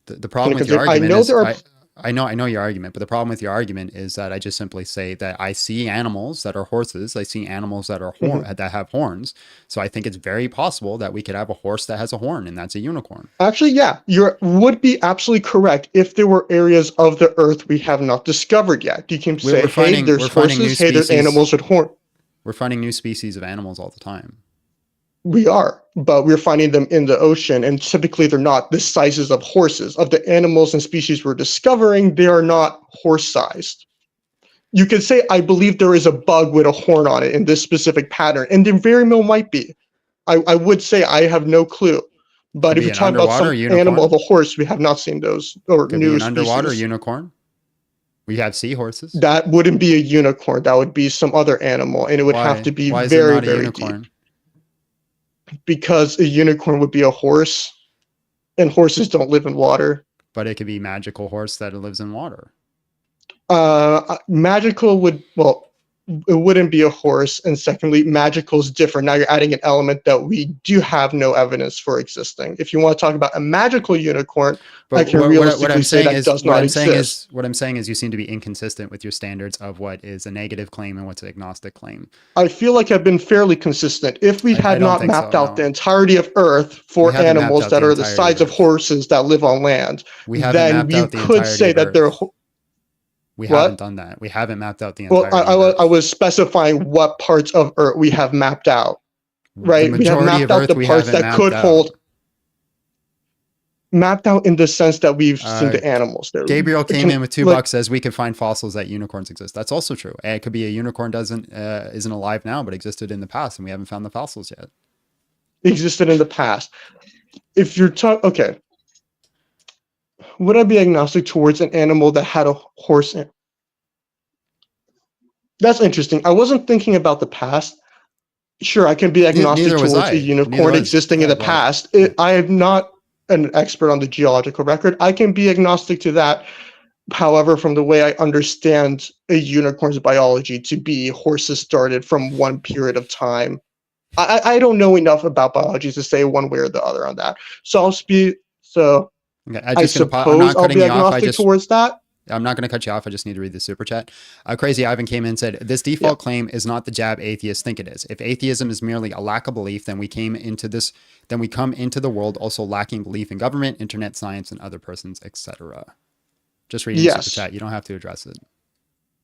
the problem with your argument is I know your argument, but the problem with your argument is that I just simply say that I see animals that are horses. I see animals that are that have horns. So I think it's very possible that we could have a horse that has a horn, and that's a unicorn. Actually, yeah, you would be absolutely correct if there were areas of the Earth we have not discovered yet. You can say, hey, there's horses, hey, there's animals with horns. We're finding new species of animals all the time. We are, but we're finding them in the ocean, and typically they're not the sizes of horses. Of the animals and species we're discovering, they are not horse-sized. You could say, I believe there is a bug with a horn on it in this specific pattern, and there very well might be. I would say I have no clue. But if you're talking about some animal of a horse, we have not seen those, or could new be an species. Underwater unicorn. We have seahorses. That wouldn't be a unicorn. That would be some other animal, and it would have to be very, very deep. Because a unicorn would be a horse, and horses don't live in water. But it could be magical horse that lives in water. Magical would, well, it wouldn't be a horse, and secondly, magical is different. Now you're adding an element that we do have no evidence for existing. If you want to talk about a magical unicorn, I can realistically say that does not exist. What I'm saying is you seem to be inconsistent with your standards of what is a negative claim and what's an agnostic claim. I feel like I've been fairly consistent. If we had not mapped out the entirety of Earth for animals that are the size of horses that live on land, then you could say that they're... We haven't done that. We haven't mapped out the entire Well, I was specifying what parts of Earth we have mapped out, right? We have mapped out the parts that could hold... Mapped out in the sense that we've seen the animals there. Gabriel came in with $2, says we could find fossils that unicorns exist. That's also true. It could be a unicorn isn't alive now, but existed in the past, and we haven't found the fossils yet. Existed in the past. If you're talking... Okay. Would I be agnostic towards an animal that had a horse in? That's interesting. I wasn't thinking about the past. Sure, I can be agnostic towards a unicorn existing in the past. I am not an expert on the geological record. I can be agnostic to that. However, from the way I understand a unicorn's biology to be, horses started from one period of time. I don't know enough about biology to say one way or the other on that. So I'll speak. So. Okay, I suppose I'll be agnostic towards that. I'm not going to cut you off. I just need to read the super chat. Crazy Ivan came in and said, this default claim is not the jab atheists think it is. If atheism is merely a lack of belief, then we come into the world also lacking belief in government, internet, science, and other persons, etc. Just reading the super chat. You don't have to address it.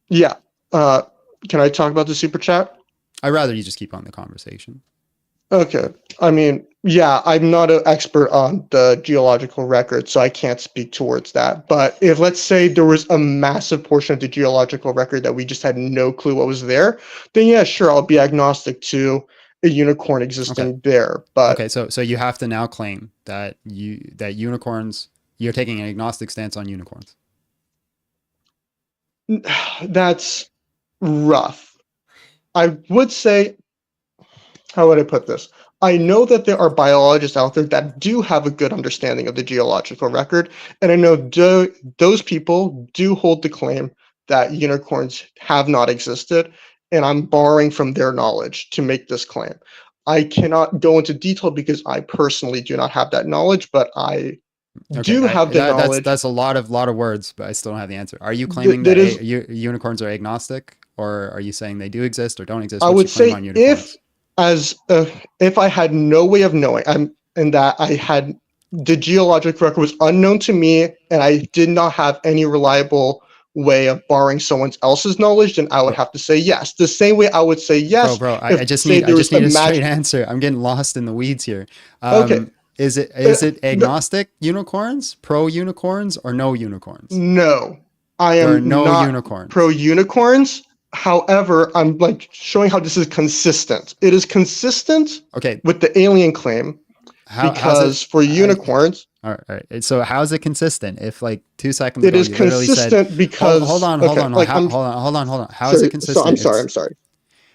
Yeah. Can I talk about the super chat? I'd rather you just keep on the conversation. Okay. I mean, yeah, I'm not an expert on the geological record, so I can't speak towards that. But if, let's say, there was a massive portion of the geological record that we just had no clue what was there, then yeah, sure, I'll be agnostic to a unicorn existing there. But okay, so you have to now claim that unicorns, you're taking an agnostic stance on unicorns. That's rough. I would say, how would I put this? I know that there are biologists out there that do have a good understanding of the geological record, and I know those people do hold the claim that unicorns have not existed, and I'm borrowing from their knowledge to make this claim. I cannot go into detail because I personally do not have that knowledge, but I do have the knowledge. That's a lot of words, but I still don't have the answer. Are you claiming that unicorns are agnostic, or are you saying they do exist or don't exist? I would say if I had no way of knowing, and that I had the geologic record was unknown to me, and I did not have any reliable way of borrowing someone else's knowledge, then I would have to say yes. The same way I would say yes. Bro, if, I just say, need there was a match- straight answer. I'm getting lost in the weeds here. Okay. Is it agnostic unicorns, pro unicorns, or no unicorns? No, I There are am no not unicorns. pro unicorns. However, I'm like showing how this is consistent. It is consistent Okay, with the alien claim how's because it? for unicorns, All right. So how is it consistent? If like 2 seconds it ago is you literally said, consistent because hold on, okay, like hold on. How is sorry, it consistent? I'm sorry.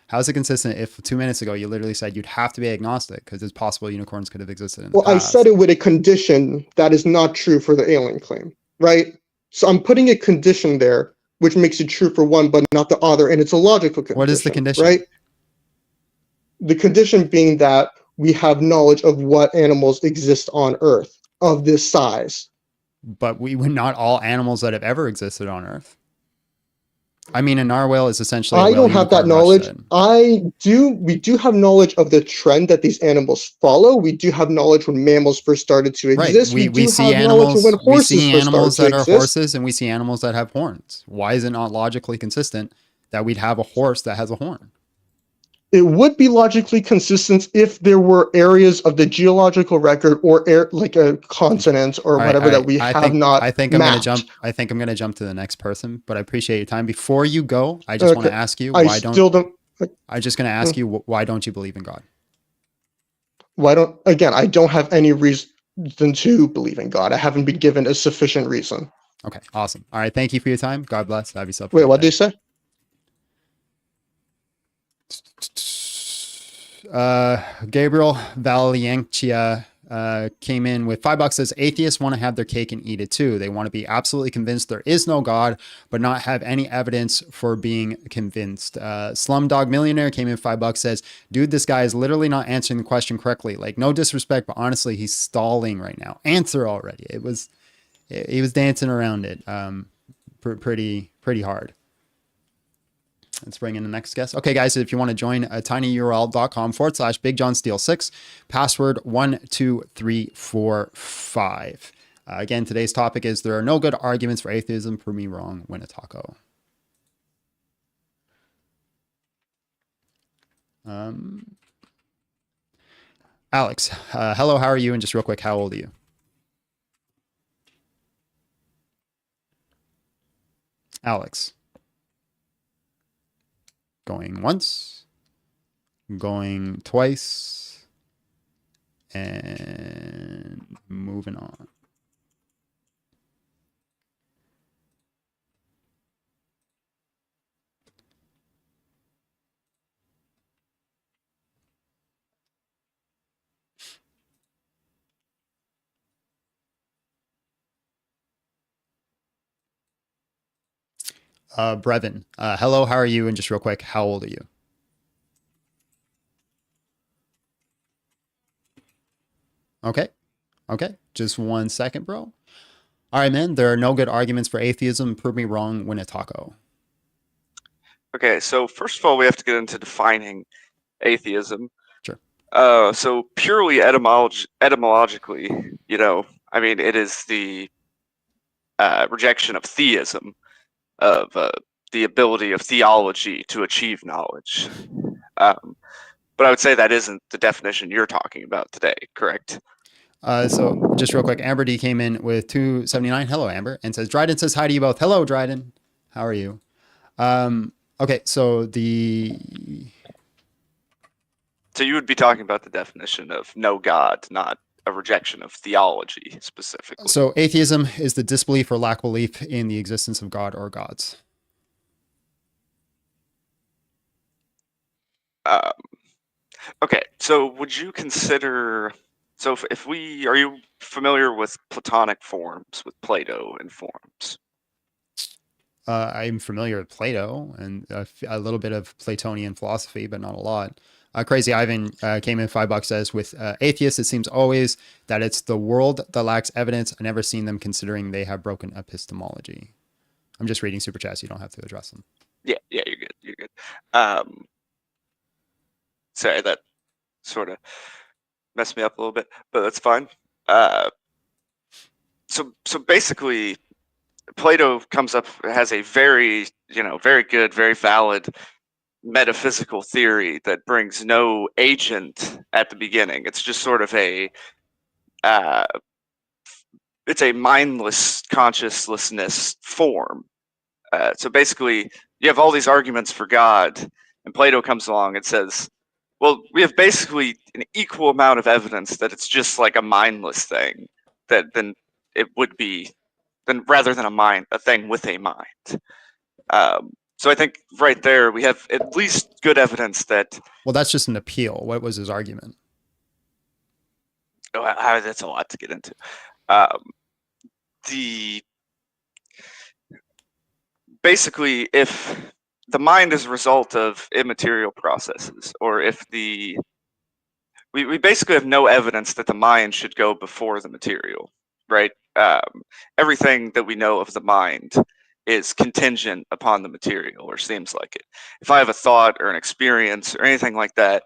How is it consistent if 2 minutes ago you literally said you'd have to be agnostic because it's possible unicorns could have existed in the Well, I past? said it with a condition that is not true for the alien claim, right? So I'm putting a condition there, which makes it true for one but not the other, and it's a logical condition. What is the condition? Right? The condition being that we have knowledge of what animals exist on Earth of this size. But we were not all animals that have ever existed on Earth. I mean, a narwhal is essentially a I whale don't have that unicorn knowledge. rusted. We do have knowledge of the trend that these animals follow. We do have knowledge when mammals first started to Right. exist. We see have knowledge of animals. when We horses see first animals started that to are exist. horses, and we see animals that have horns. Why is it not logically consistent that we'd have a horse that has a horn? It would be logically consistent if there were areas of the geological record or like a continent or whatever that we have not I think mapped. I think I'm gonna jump to the next person, but I appreciate your time. Before you go, I just want to ask you I still don't. I'm just gonna ask you why don't you believe in God? I don't have any reason to believe in God. I haven't been given a sufficient reason. Okay, awesome. All right, thank you for your time. God bless. Have yourself. Wait, what did you say? Gabriel Valientia came in with $5, says atheists want to have their cake and eat it too. They want to be absolutely convinced there is no God, but not have any evidence for being convinced. Slumdog Millionaire came in $5, says, dude, this guy is literally not answering the question correctly. Like, no disrespect, but honestly, he's stalling right now. Answer already. He was dancing around it pretty hard. Let's bring in the next guest. Okay, guys, if you want to join, tinyurl.com/BigJohnSteel6, password 12345. Again, today's topic is there are no good arguments for atheism. Prove me wrong. Win a taco. Alex, hello, how are you? And just real quick, how old are you? Alex. Going once, going twice, and moving on. Brevin, hello, how are you? And just real quick, how old are you? Okay. Just 1 second, bro. All right, man. There are no good arguments for atheism. Prove me wrong. Win a taco. Okay, so first of all, we have to get into defining atheism. Sure. So purely etymologically, I mean, it is the rejection of theism, of the ability of theology to achieve knowledge. But I would say that isn't the definition you're talking about today, correct? So just real quick, Amber D came in with 279. Hello, Amber, and says Dryden says hi to you both. Hello, Dryden. How are you? Okay, so you would be talking about the definition of no God, not a rejection of theology specifically. So atheism is the disbelief or lack of belief in the existence of God or gods. Okay, so would you consider... So are you familiar with Platonic forms, with Plato and forms? I'm familiar with Plato and a little bit of Platonian philosophy, but not a lot. Crazy Ivan came in $5, says, with atheists, it seems always that it's the world that lacks evidence. I've never seen them considering they have broken epistemology. I'm just reading super chats. You don't have to address them. Yeah, you're good. Sorry, that sort of messed me up a little bit, but that's fine. So basically, Plato has a very, very good, very valid metaphysical theory that brings no agent at the beginning. It's just sort of uh, it's a mindless consciousness form. So basically, you have all these arguments for God, and Plato comes along and says, well, we have basically an equal amount of evidence that it's just like a mindless thing, than it would be, rather than a thing with a mind. So I think right there we have at least good evidence that. Well, that's just an appeal. What was his argument? That's a lot to get into. The basically, if the mind is a result of immaterial processes, or if we basically have no evidence that the mind should go before the material, right? Everything that we know of the mind is contingent upon the material, or seems like it. If I have a thought or an experience or anything like that,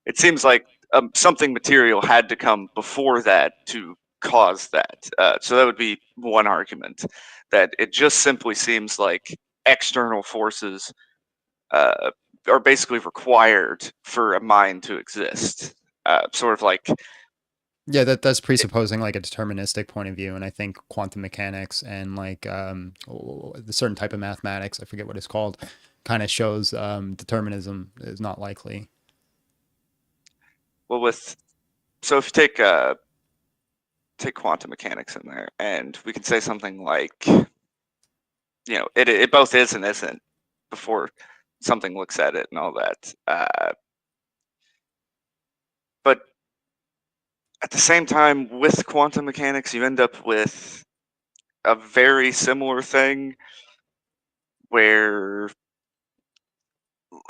it seems like something material had to come before that to cause that. So that would be one argument, that it just simply seems like external forces are basically required for a mind to exist. Sort of like, Yeah, that's presupposing like a deterministic point of view, and I think quantum mechanics and like the certain type of mathematics, I forget what it's called, kind of shows determinism is not likely. well, so if you take quantum mechanics in there, and we can say something like, it both is and isn't before something looks at it and all that. But at the same time, with quantum mechanics, you end up with a very similar thing where,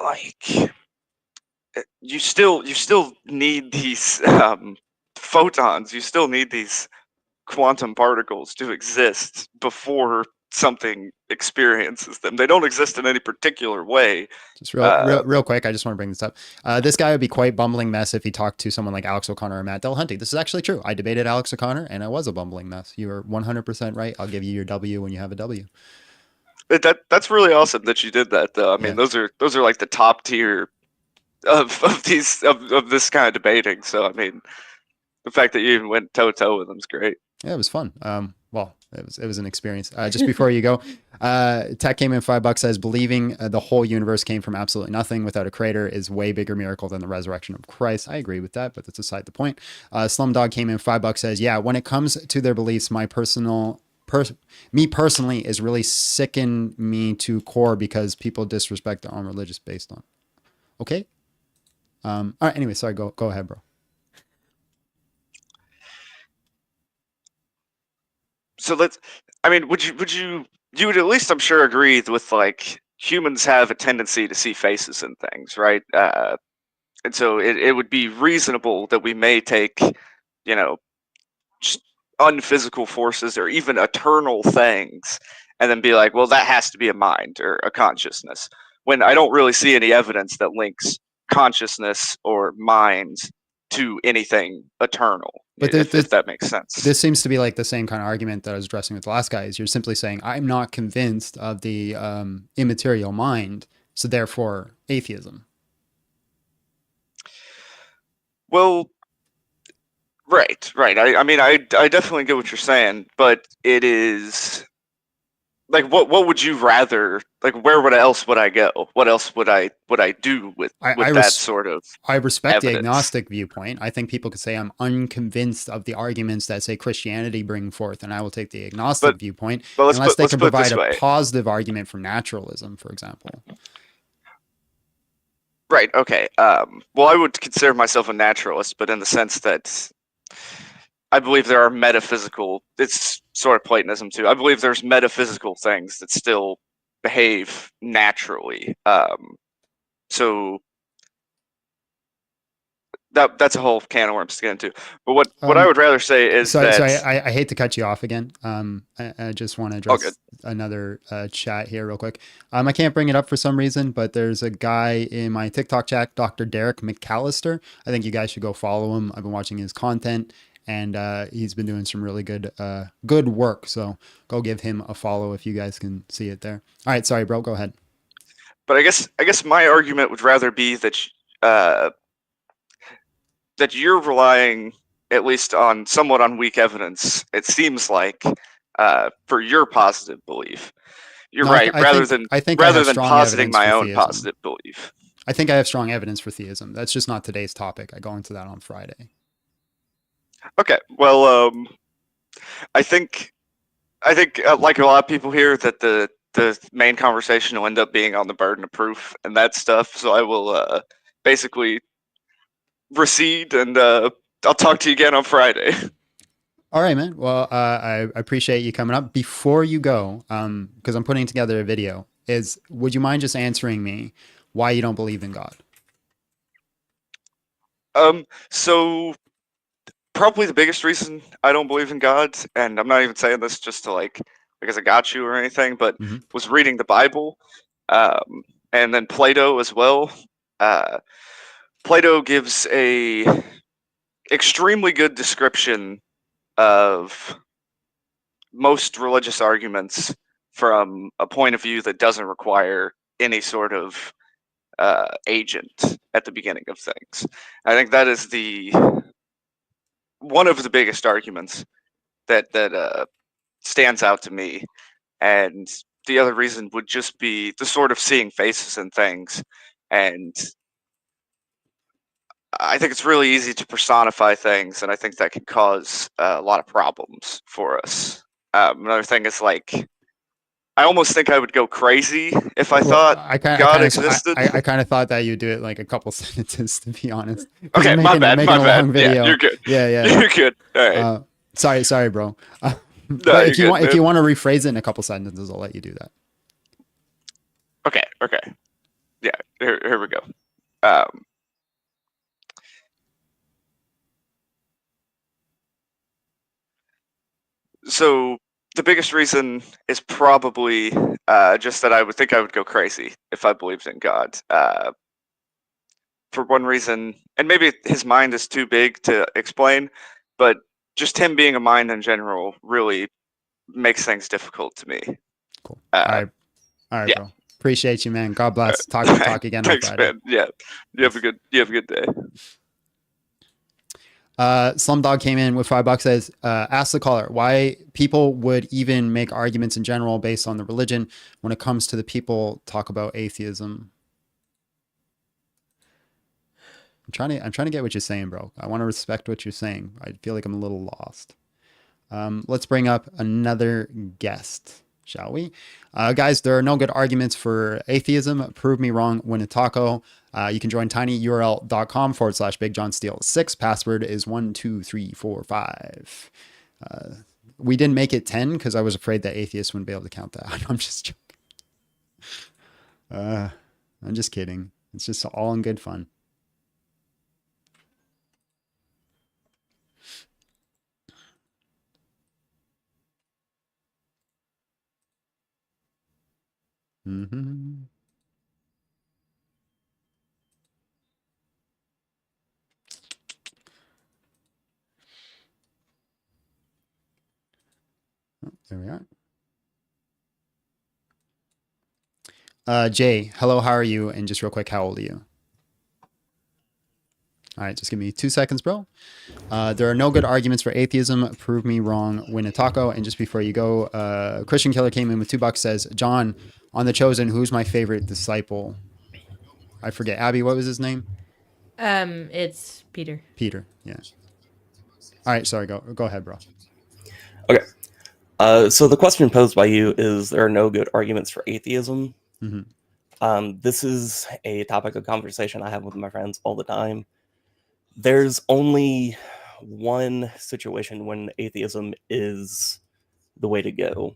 like, you still need these photons. You still need these quantum particles to exist before something experiences them. They don't exist in any particular way. Just real quick, I just want to bring this up. This guy would be quite bumbling mess if he talked to someone like Alex O'Connor or Matt Dillahunty. This is actually true. I debated Alex O'Connor, and I was a bumbling mess. You are 100% right. I'll give you your W when you have a W. That's really awesome that you did that, though. I mean, Yeah. those are like the top tier of this kind of debating. So I mean, the fact that you even went toe to toe with them is great. Yeah, it was fun. Well, it was an experience. Just before you go, Tech came in $5, says believing the whole universe came from absolutely nothing without a creator is way bigger miracle than the resurrection of Christ. I agree with that, but that's aside the point. Slumdog came in $5, says, yeah, when it comes to their beliefs, me personally is really sicken me to core because people disrespect their own religious based on. Okay. All right. Anyway, sorry. Go ahead, bro. So you would at least, I'm sure, agree with, like, humans have a tendency to see faces in things, right? And so it would be reasonable that we may take, just unphysical forces or even eternal things and then be like, well, that has to be a mind or a consciousness, when I don't really see any evidence that links consciousness or mind to anything eternal. But if that makes sense. This seems to be like the same kind of argument that I was addressing with the last guy. Is you're simply saying I'm not convinced of the immaterial mind, so therefore atheism. Well, right. I mean, I definitely get what you're saying, but it is like, what would you rather, like, where else would I go? What else would I do with that sort of I respect evidence? the agnostic viewpoint. I think people could say I'm unconvinced of the arguments that say Christianity bring forth, and I will take the agnostic viewpoint unless they can provide a positive argument for naturalism, for example. Right. Okay. Well, I would consider myself a naturalist, but in the sense that I believe there are metaphysical. It's sort of Platonism too. I believe there's metaphysical things that still behave naturally. So that's a whole can of worms to get into. But what I would rather say is that. So I hate to cut you off again. I just want to address another chat here real quick. I can't bring it up for some reason, but there's a guy in my TikTok chat, Dr. Derek McAllister. I think you guys should go follow him. I've been watching his content, and he's been doing some really good work. So go give him a follow if you guys can see it there. All right, sorry, bro. Go ahead. But I guess my argument would rather be that that you're relying at least on somewhat on weak evidence. It seems like for your positive belief. You're No, right. I think I have Than strong positing evidence my for own theism. positive belief. I think I have strong evidence for theism. That's just not today's topic. I go into that on Friday. Okay. Well, I think like a lot of people here that the main conversation will end up being on the burden of proof and that stuff. So I will basically recede, and I'll talk to you again on Friday. All right, man. Well, I appreciate you coming up. Before you go, because I'm putting together a video, would you mind just answering me why you don't believe in God? So probably the biggest reason I don't believe in God, and I'm not even saying this just to because I got you or anything, but was reading the Bible, and then Plato as well. Plato gives a extremely good description of most religious arguments from a point of view that doesn't require any sort of agent at the beginning of things. I think that is one of the biggest arguments that stands out to me, and the other reason would just be the sort of seeing faces and things, and I think it's really easy to personify things, and I think that can cause a lot of problems for us. Another thing is I almost think I would go crazy if I thought God existed. I kind of thought that you'd do it like a couple sentences, to be honest. Okay, my bad. Making a long video. Yeah, you're good. Yeah. You're good. All right. Sorry, bro. No, but if you good, want, if you want to rephrase it in a couple sentences, I'll let you do that. Okay. Yeah. Here we go. So the biggest reason is probably just that I would think I would go crazy if I believed in God. For one reason, and maybe his mind is too big to explain, but just him being a mind in general really makes things difficult to me. Cool. All right, yeah. Bro. Appreciate you, man. God bless. Talk again on Friday. Man. Yeah. You have a good day. Slumdog came in with $5. Says, ask the caller why people would even make arguments in general based on the religion when it comes to the people talk about atheism. I'm trying to get what you're saying, bro. I want to respect what you're saying. I feel like I'm a little lost. Let's bring up another guest, shall we? Guys, there are no good arguments for atheism. Prove me wrong. Win a taco. You can join tinyurl.com/BigJohnSteele6. Password is 12345. We didn't make it 10 because I was afraid that atheists wouldn't be able to count that. I'm just joking. I'm just kidding. It's just all in good fun. Mm-hmm. Oh, there we are. Jay, hello, how are you? And just real quick, how old are you? All right, just give me 2 seconds, bro. There are no good arguments for atheism. Prove me wrong. Win a taco. And just before you go, Christian Killer came in with $2. Says, John, on The Chosen, who's my favorite disciple? I forget. Abby, what was his name? It's Peter. Peter, yeah. All right, sorry. Go ahead, bro. Okay. So the question posed by you is, there are no good arguments for atheism. Mm-hmm. This is a topic of conversation I have with my friends all the time. There's only one situation when atheism is the way to go.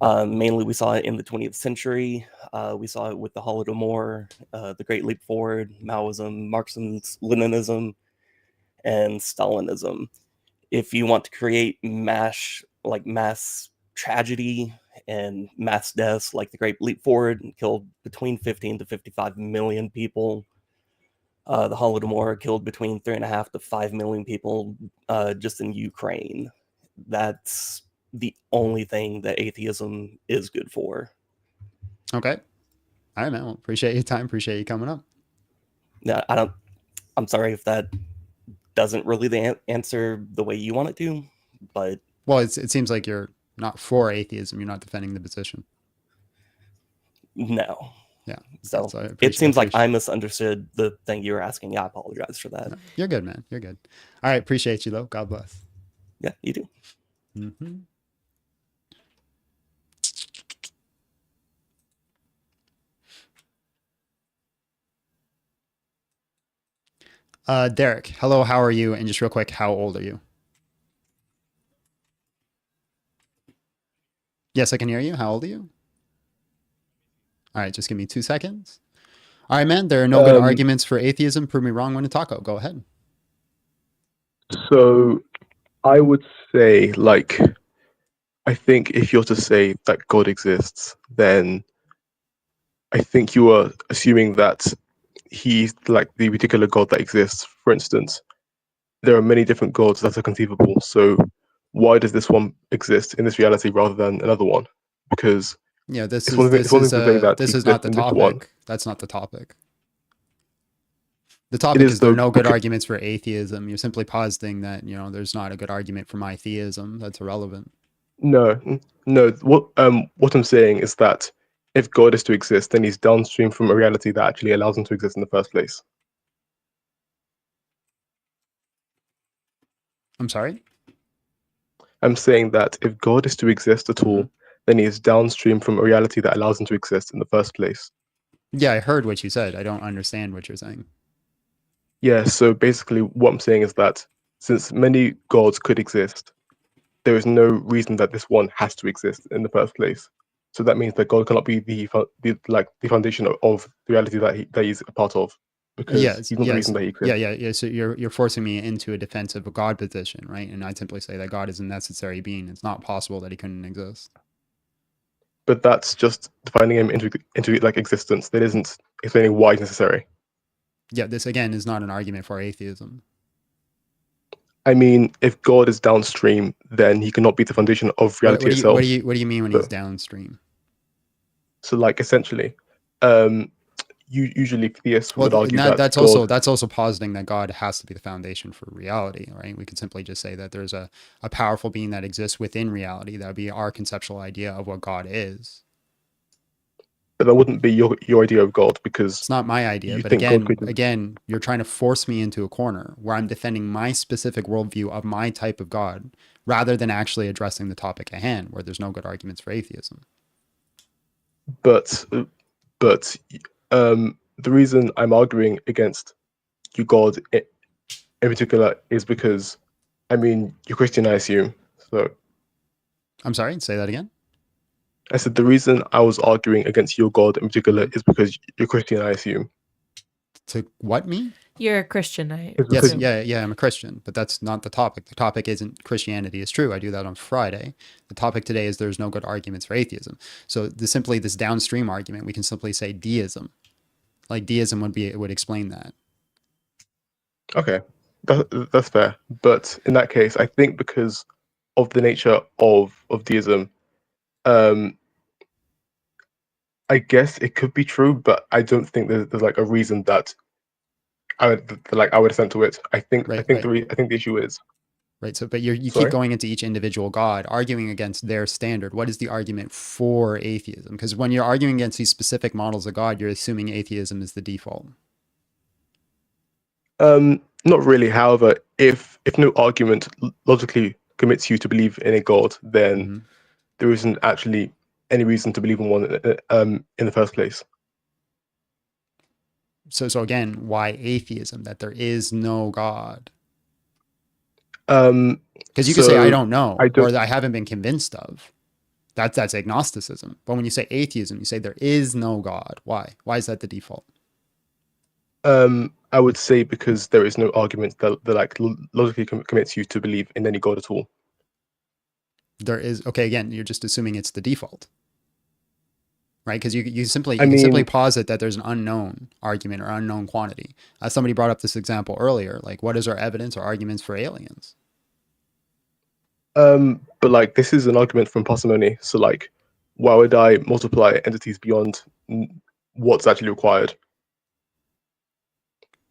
Mainly, we saw it in the 20th century. We saw it with the Holodomor, the Great Leap Forward, Maoism, Marxism, Leninism, and Stalinism. If you want to create mass tragedy and mass deaths like the Great Leap Forward, killed between 15 to 55 million people, The Holodomor killed between 3.5 to 5 million people just in Ukraine. That's the only thing that atheism is good for. Okay. All right, man. Well, appreciate your time. Appreciate you coming up. Yeah, I'm sorry if that doesn't really answer the way you want it to, but Well, it seems like you're not for atheism. You're not defending the position. no. Yeah. So I it seems like appreciate- I misunderstood the thing you were asking. Yeah, I apologize for that. No, you're good, man. You're good. All right. Appreciate you, though. God bless. Yeah, you do. Mm-hmm. Derek, hello. How are you? And just real quick, how old are you? Yes, I can hear you. How old are you? All right. Just give me 2 seconds. All right, man. There are no good arguments for atheism. Prove me wrong when to taco. Go ahead. So I would say, like, I think if you're to say that God exists, then I think you are assuming that he's like the particular God that exists. For instance, there are many different gods that are conceivable. So why does this one exist in this reality rather than another one? Because Yeah, this it's is one thing to say that this he is not exists the in this one. topic. That's not the topic. The It topic is is there are the no good okay. arguments for atheism. You're simply positing that, there's not a good argument for my theism. That's irrelevant. No. What I'm saying is that if God is to exist, then he's downstream from a reality that actually allows him to exist in the first place. I'm sorry? I'm saying that if God is to exist at all, then he is downstream from a reality that allows him to exist in the first place. Yeah, I heard what you said. I don't understand what you're saying. Yeah, so basically what I'm saying is that since many gods could exist, there is no reason that this one has to exist in the first place. So that means that God cannot be the foundation of the reality that he's a part of, because Yes, he's not the reason that he exists. yeah. So you're forcing me into a defense of a God position, right? And I simply say that God is a necessary being. It's not possible that he couldn't exist. But that's just defining him into like existence. That isn't explaining why it's necessary. Yeah, this again is not an argument for atheism. I mean, if God is downstream, then he cannot be the foundation of reality itself. What do you mean when he's downstream? So, like, essentially, usually theists would argue that's God, also positing that God has to be the foundation for reality, right? We could simply just say that there's a powerful being that exists within reality. That would be our conceptual idea of what God is. but that wouldn't be your idea of God, because it's not my idea. you But think again, you're trying to force me into a corner where I'm defending my specific worldview of my type of God, rather than actually addressing the topic at hand, where there's no good arguments for atheism. But the reason I'm arguing against you God in particular is because, I mean, you're Christian, I assume. So I'm sorry, say that again. I said the reason I was arguing against your God in particular is because you're Christian, I assume. To what me? You're a Christian, Yes, yeah, I'm a Christian, but that's not the topic. The topic isn't Christianity is true. I do that on Friday. The topic today is there's no good arguments for atheism. So simply this downstream argument, we can simply say deism. Like deism would explain that. Okay, that's fair. But in that case, I think because of the nature of deism, I guess it could be true, but I don't think there's like a reason that I would assent to it. I think the issue is right. So, but you keep going into each individual God, arguing against their standard. What is the argument for atheism? Because when you're arguing against these specific models of God, you're assuming atheism is the default. Not really. However, if no argument logically commits you to believe in a God, then there isn't actually any reason to believe in one in the first place. So again, why atheism? That there is no God. Because you can say I don't know, or I haven't been convinced of. That's agnosticism. But when you say atheism, you say there is no God. Why? Why is that the default? I would say because there is no argument that like logically commits you to believe in any God at all. There is. Okay, again, you're just assuming it's the default. right? Because you simply I can simply mean, posit that there's an unknown argument or unknown quantity. Somebody brought up this example earlier, like what is our evidence or arguments for aliens? but like this is an argument from parsimony. So like, why would I multiply entities beyond what's actually required?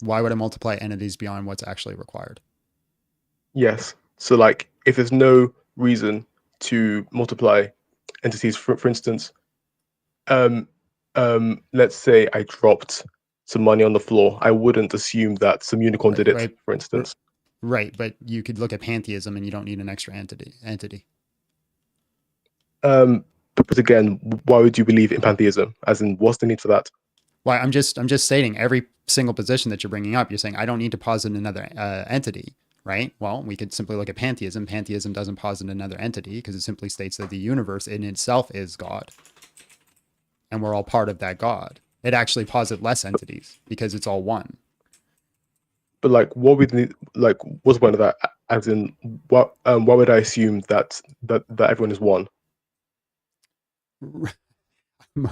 Why would I multiply entities beyond what's actually required? Yes. So like, if there's no reason to multiply entities, for instance, um, let's say I dropped some money on the floor, I wouldn't assume that some unicorn did it, Right, for instance. right. But you could look at pantheism and you don't need an extra entity. But again, why would you believe in pantheism? As in, what's the need for that? Why I'm just stating every single position that you're bringing up. You're saying I don't need to posit another entity, right? Well, we could simply look at pantheism. Pantheism doesn't posit another entity because it simply states that the universe in itself is God, and we're all part of that God. It actually posits less entities because it's all one. But like, what would need, like, what's the point of that? As in, what? Why would I assume that everyone is one?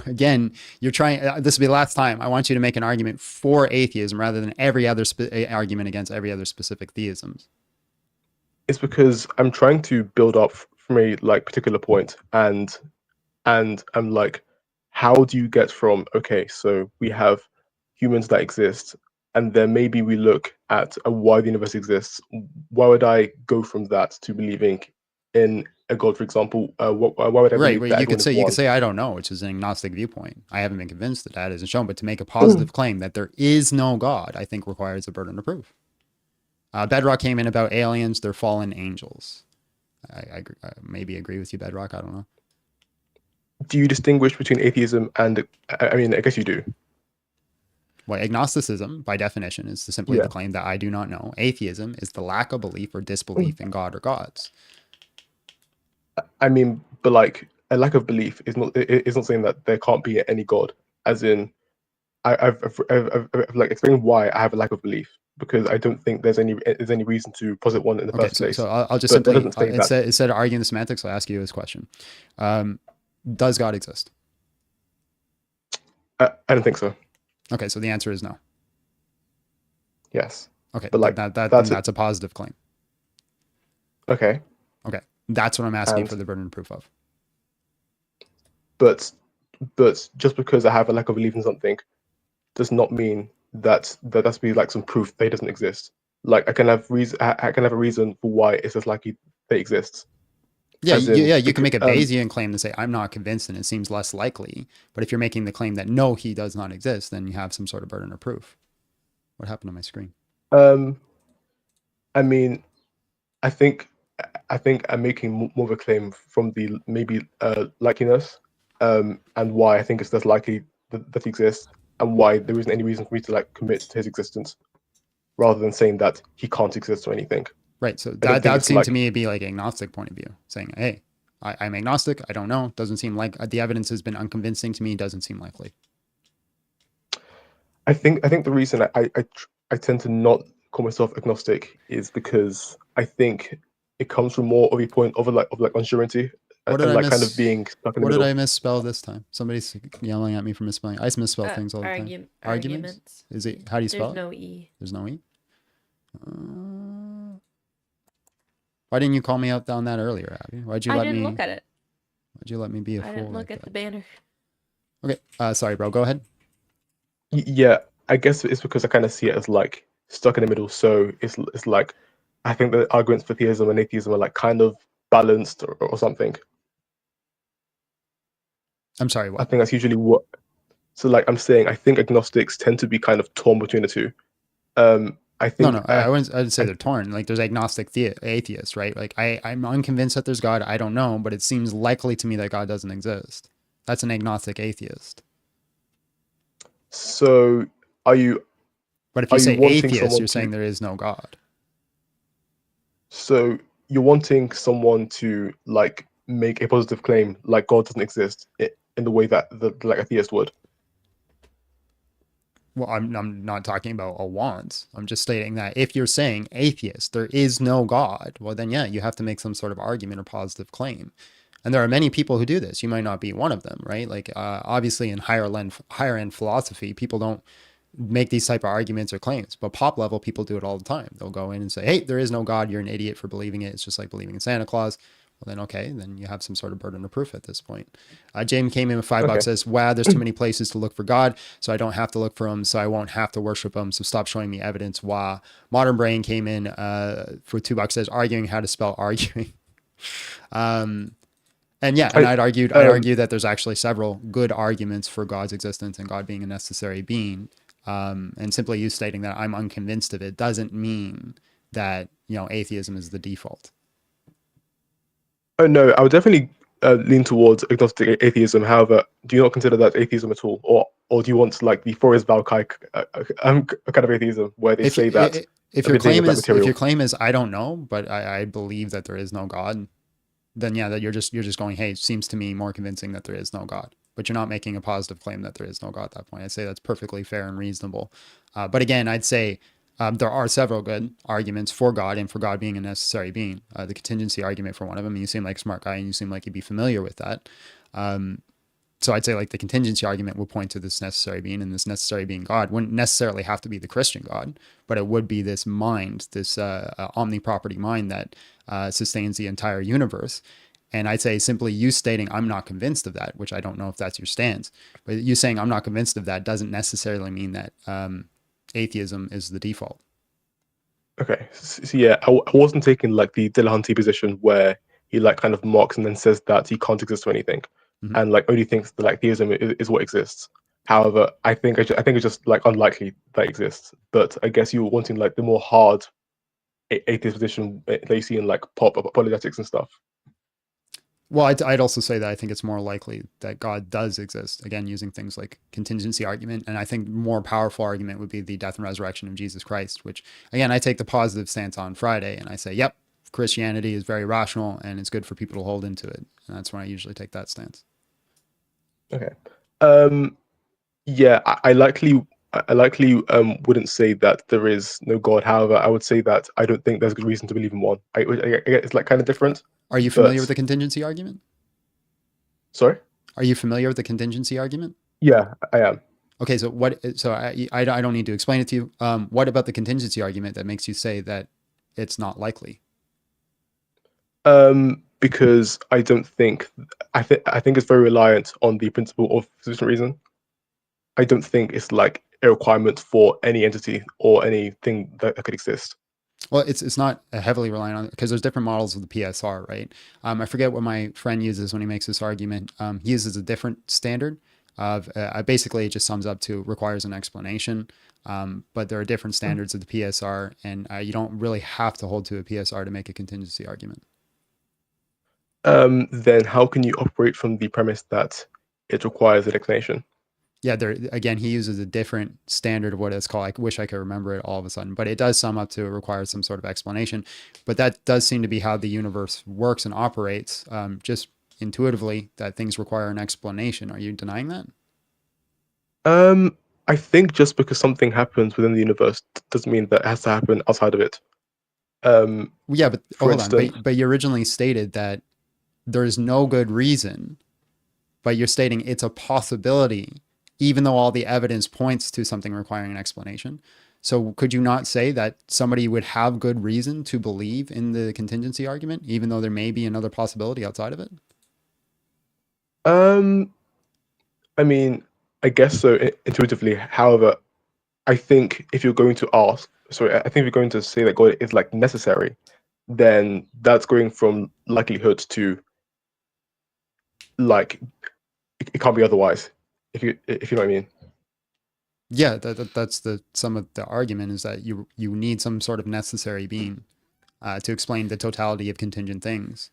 Again, you're trying. This will be the last time. I want you to make an argument for atheism rather than every other argument against every other specific theisms. It's because I'm trying to build up from a like particular point, and I'm like, how do you get from okay, so we have humans that exist, and then maybe we look at why the universe exists. Why would I go from that to believing in a god, for example? Why would I Right. believe Well, that you everyone could is say one? I don't know, which is an agnostic viewpoint. I haven't been convinced that that isn't shown, but to make a positive claim that there is no God, I think requires a burden of proof. Bedrock came in about aliens; they're fallen angels. I maybe agree with you, Bedrock. I don't know. Do you distinguish between atheism and? I mean, I guess you do. Well, agnosticism, by definition, is simply Yeah. the claim that I do not know. Atheism is the lack of belief or disbelief in God or gods. I mean, but like a lack of belief is not saying that there can't be any god. As in, I've like explained why I have a lack of belief because I don't think there's any reason to posit one in the Okay, first place. so I'll just But that simply doesn't say that. instead of arguing the semantics, I'll ask you this question: does God exist? I don't think so. Okay, so the answer is no. Yes. Okay, But like that's a positive claim. Okay. Okay, that's what I'm asking And for the burden of proof of. but just because I have a lack of belief in something does not mean that has to be like some proof that it doesn't exist. Like I can have reason. I can have a reason for why it's as likely that it exists. Yeah, As in, you can make a Bayesian claim to say I'm not convinced and it seems less likely. But if you're making the claim that no, he does not exist, then you have some sort of burden of proof. What happened to my screen? I mean, I think I'm making more of a claim from the maybe likeliness, and why I think it's less likely that he exists, and why there isn't any reason for me to like commit to his existence, rather than saying that he can't exist or anything. Right. So I don't that think would it's seem like to me to be like an agnostic point of view, saying, hey, I'm agnostic. I don't know. Doesn't seem like the evidence has been unconvincing to me. Doesn't seem likely. I think the reason I tend to not call myself agnostic is because I think it comes from more of a point of like uncertainty What did and I like kind of miss? being stuck in the What did middle. I misspell this time? Somebody's yelling at me for misspelling. I misspell things all the time. Arguments? Is it? How do you spell There's it? no E. There's no E. Why didn't you call me out on that earlier, Abby? Why'd you I let didn't me? look at it. Why'd you let me be a I fool didn't like look at the that? banner. Okay. Sorry, bro. Go ahead. Yeah, I guess it's because I kind of see it as like stuck in the middle. So it's like I think the arguments for theism and atheism are like kind of balanced or something. I'm sorry. I What? think that's usually what. So like I'm saying, I think agnostics tend to be kind of torn between the two. I No, think no. I wouldn't say they're torn. Like there's agnostic atheists, right? Like I'm unconvinced that there's God. I don't know, but it seems likely to me that God doesn't exist. That's an agnostic atheist. so. Are you But if you say wanting atheist, someone you're to? saying there is no God. So you're wanting someone to like make a positive claim, like God doesn't exist, in the way that like a theist would. Well, I'm not talking about a want. I'm just stating that if you're saying atheist, there is no God, well, then yeah, you have to make some sort of argument or positive claim. And there are many people who do this. You might not be one of them, right? Like obviously in higher end philosophy, people don't make these type of arguments or claims, but pop level people do it all the time. They'll go in and say, hey, there is no God, you're an idiot for believing it, it's just like believing in Santa Claus. Well then, okay, then you have some sort of burden of proof at this point. James came in with $5, says, wow, there's too many places to look for God, so I don't have to look for him, so I won't have to worship him, so stop showing me evidence. Wow. Modern Brain came in for $2, says, arguing how to spell arguing. And yeah, and I'd argue that there's actually several good arguments for God's existence and God being a necessary being. And simply you stating that I'm unconvinced of it doesn't mean that, atheism is the default. Oh no, I would definitely lean towards agnostic atheism. However, do you not consider that atheism at all, or do you want like the Forrest Valkai kind of atheism where they say that if your claim is I don't know, but I believe that there is no God, then yeah, that you're just going, hey, it seems to me more convincing that there is no God, but you're not making a positive claim that there is no God at that point. I'd say that's perfectly fair and reasonable. But again, I'd say there are several good arguments for God and for God being a necessary being. The contingency argument for one of them, and you seem like a smart guy and you seem like you'd be familiar with that. So I'd say like the contingency argument would point to this necessary being, and this necessary being God wouldn't necessarily have to be the Christian God, but it would be this mind, this omniproperty mind that sustains the entire universe. And I'd say simply you stating I'm not convinced of that, which I don't know if that's your stance, but you saying I'm not convinced of that doesn't necessarily mean that atheism is the default. Okay, so yeah, I wasn't taking like the Dillahunty position where he like kind of mocks and then says that he can't exist to anything, and like only thinks that like theism is what exists. However, I think it's just like unlikely that exists. But I guess you were wanting like the more hard atheist position that you see in like pop apologetics and stuff. Well, I'd also say that I think it's more likely that God does exist, again, using things like contingency argument. And I think more powerful argument would be the death and resurrection of Jesus Christ, which, again, I take the positive stance on Friday. And I say, yep, Christianity is very rational and it's good for people to hold into it. And that's when I usually take that stance. Okay. Yeah, I likely wouldn't say that there is no God. However, I would say that I don't think there's good reason to believe in one. I it's like kind of different. Are you familiar with the contingency argument? Sorry? Are you familiar with the contingency argument? Yeah, I am. Okay, so what? So I don't need to explain it to you. What about the contingency argument that makes you say that it's not likely? Because I don't think I think it's very reliant on the principle of sufficient reason. I don't think it's like a requirement for any entity or anything that could exist. Well, it's not heavily reliant on, because there's different models of the PSR, right? I forget what my friend uses when he makes this argument. He uses a different standard of basically it just sums up to requires an explanation. But there are different standards of the PSR, and you don't really have to hold to a PSR to make a contingency argument. Then how can you operate from the premise that it requires an explanation? Yeah, there again, he uses a different standard of what it's called. I wish I could remember it all of a sudden, but it does sum up to require some sort of explanation. But that does seem to be how the universe works and operates, just intuitively, that things require an explanation. Are you denying that? I think just because something happens within the universe doesn't mean that it has to happen outside of it. Yeah, but hold instance, on. But you originally stated that there is no good reason, but you're stating it's a possibility, even though all the evidence points to something requiring an explanation. So could you not say that somebody would have good reason to believe in the contingency argument, even though there may be another possibility outside of it? I mean, I guess so intuitively. However, I think if you're going to I think if you're going to say that God is like necessary, then that's going from likelihood to like it can't be otherwise. If you know what I mean. Yeah, that's some of the argument is that you need some sort of necessary being to explain the totality of contingent things.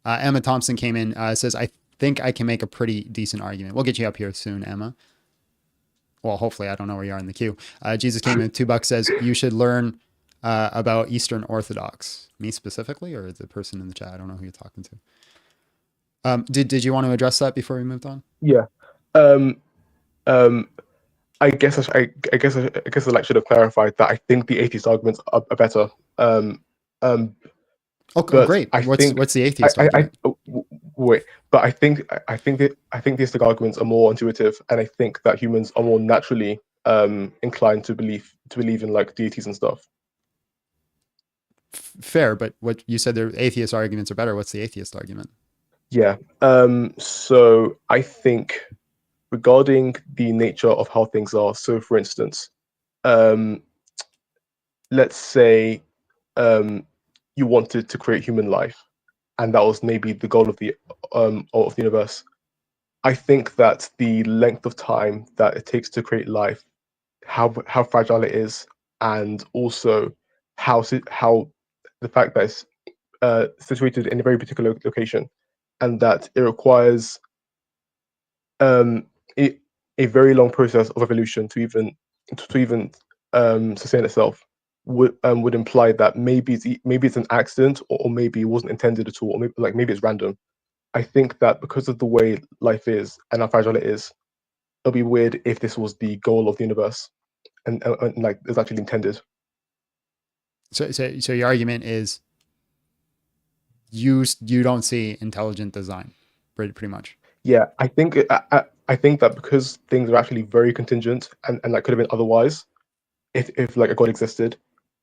Emma Thompson came in, says, I think I can make a pretty decent argument. We'll get you up here soon, Emma. Well, hopefully, I don't know where you are in the queue. Jesus came in, $2, says, you should learn about Eastern Orthodox. Me specifically, or the person in the chat? I don't know who you're talking to. Did you want to address that before we moved on? Yeah. I guess I like should have clarified that I think the atheist arguments are better. Okay, great. What's the atheist argument? Wait, but I think theistic arguments are more intuitive, and I think that humans are more naturally inclined to believe in like deities and stuff. Fair, but what you said, the atheist arguments are better. What's the atheist argument? Yeah. So I think regarding the nature of how things are. So, for instance, um, let's say you wanted to create human life, and that was maybe the goal of the universe. I think that the length of time that it takes to create life, how fragile it is, and also how the fact that it's situated in a very particular location, and that it requires um, a, a very long process of evolution to even sustain itself would imply that maybe it's an accident, or maybe it wasn't intended at all, or maybe it's random. I think that because of the way life is and how fragile it is, it'll be weird if this was the goal of the universe and like it's actually intended. So your argument is you don't see intelligent design, pretty much. Yeah, I think that because things are actually very contingent and like could have been otherwise, if like a god existed,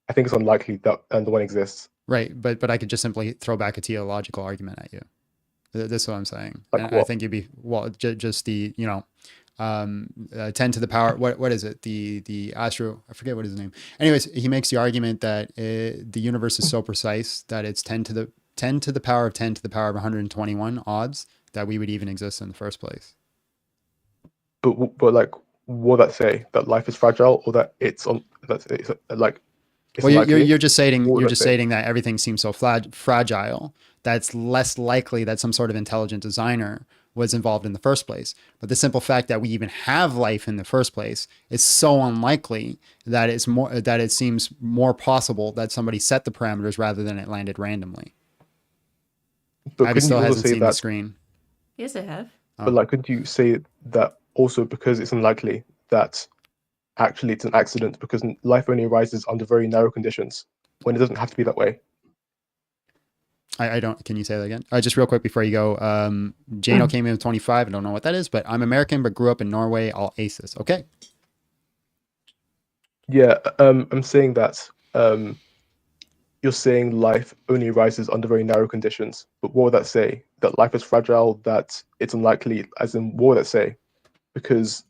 I think it's unlikely that the one exists. Right, but I could just simply throw back a teleological argument at you. This is what I'm saying. Like And I what? think you'd be, well, just the, 10 to the power, what is it? The astro, I forget what his name. Anyways, he makes the argument that the universe is so precise that it's 10 to the power of 10 to the power of 121 odds that we would even exist in the first place. But like, what would that say? That life is fragile, or that it's on that it's like it's Well, unlikely? you're just stating What would you're that just say? stating that everything seems so fragile that's less likely that some sort of intelligent designer was involved in the first place. But the simple fact that we even have life in the first place is so unlikely that it seems more possible that somebody set the parameters rather than it landed randomly. But Abby couldn't you still also hasn't say seen the that? screen. Yes, I have. But like, couldn't you say that also because it's unlikely that actually it's an accident because life only arises under very narrow conditions when it doesn't have to be that way? I don't. Can you say that again? Just real quick before you go. Jano came in with 25. I don't know what that is, but I'm American, but grew up in Norway. All aces. Okay. Yeah, I'm saying that you're saying life only arises under very narrow conditions. But what would that say? That life is fragile, that it's unlikely, as in what would that say? Because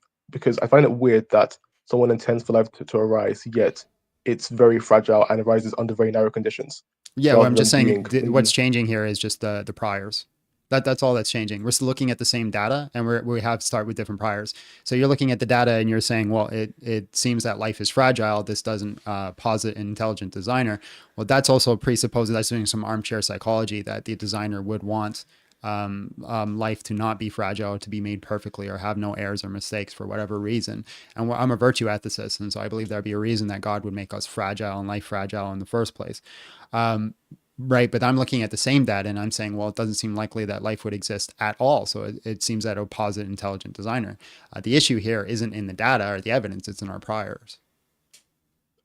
I find it weird that someone intends for life to arise, yet it's very fragile and arises under very narrow conditions, Yeah, well, rather I'm than just saying being maybe what's changing here is just the priors. That's all that's changing. We're still looking at the same data, and we have to start with different priors. So you're looking at the data, and you're saying, well, it seems that life is fragile. This doesn't posit an intelligent designer. Well, that's also presupposing that's doing some armchair psychology that the designer would want life to not be fragile, to be made perfectly, or have no errors or mistakes for whatever reason. And I'm a virtue ethicist, and so I believe there'd be a reason that God would make us fragile and life fragile in the first place. Right. But I'm looking at the same data and I'm saying, well, it doesn't seem likely that life would exist at all. So it seems that it would posit an intelligent designer. The issue here isn't in the data or the evidence, it's in our priors.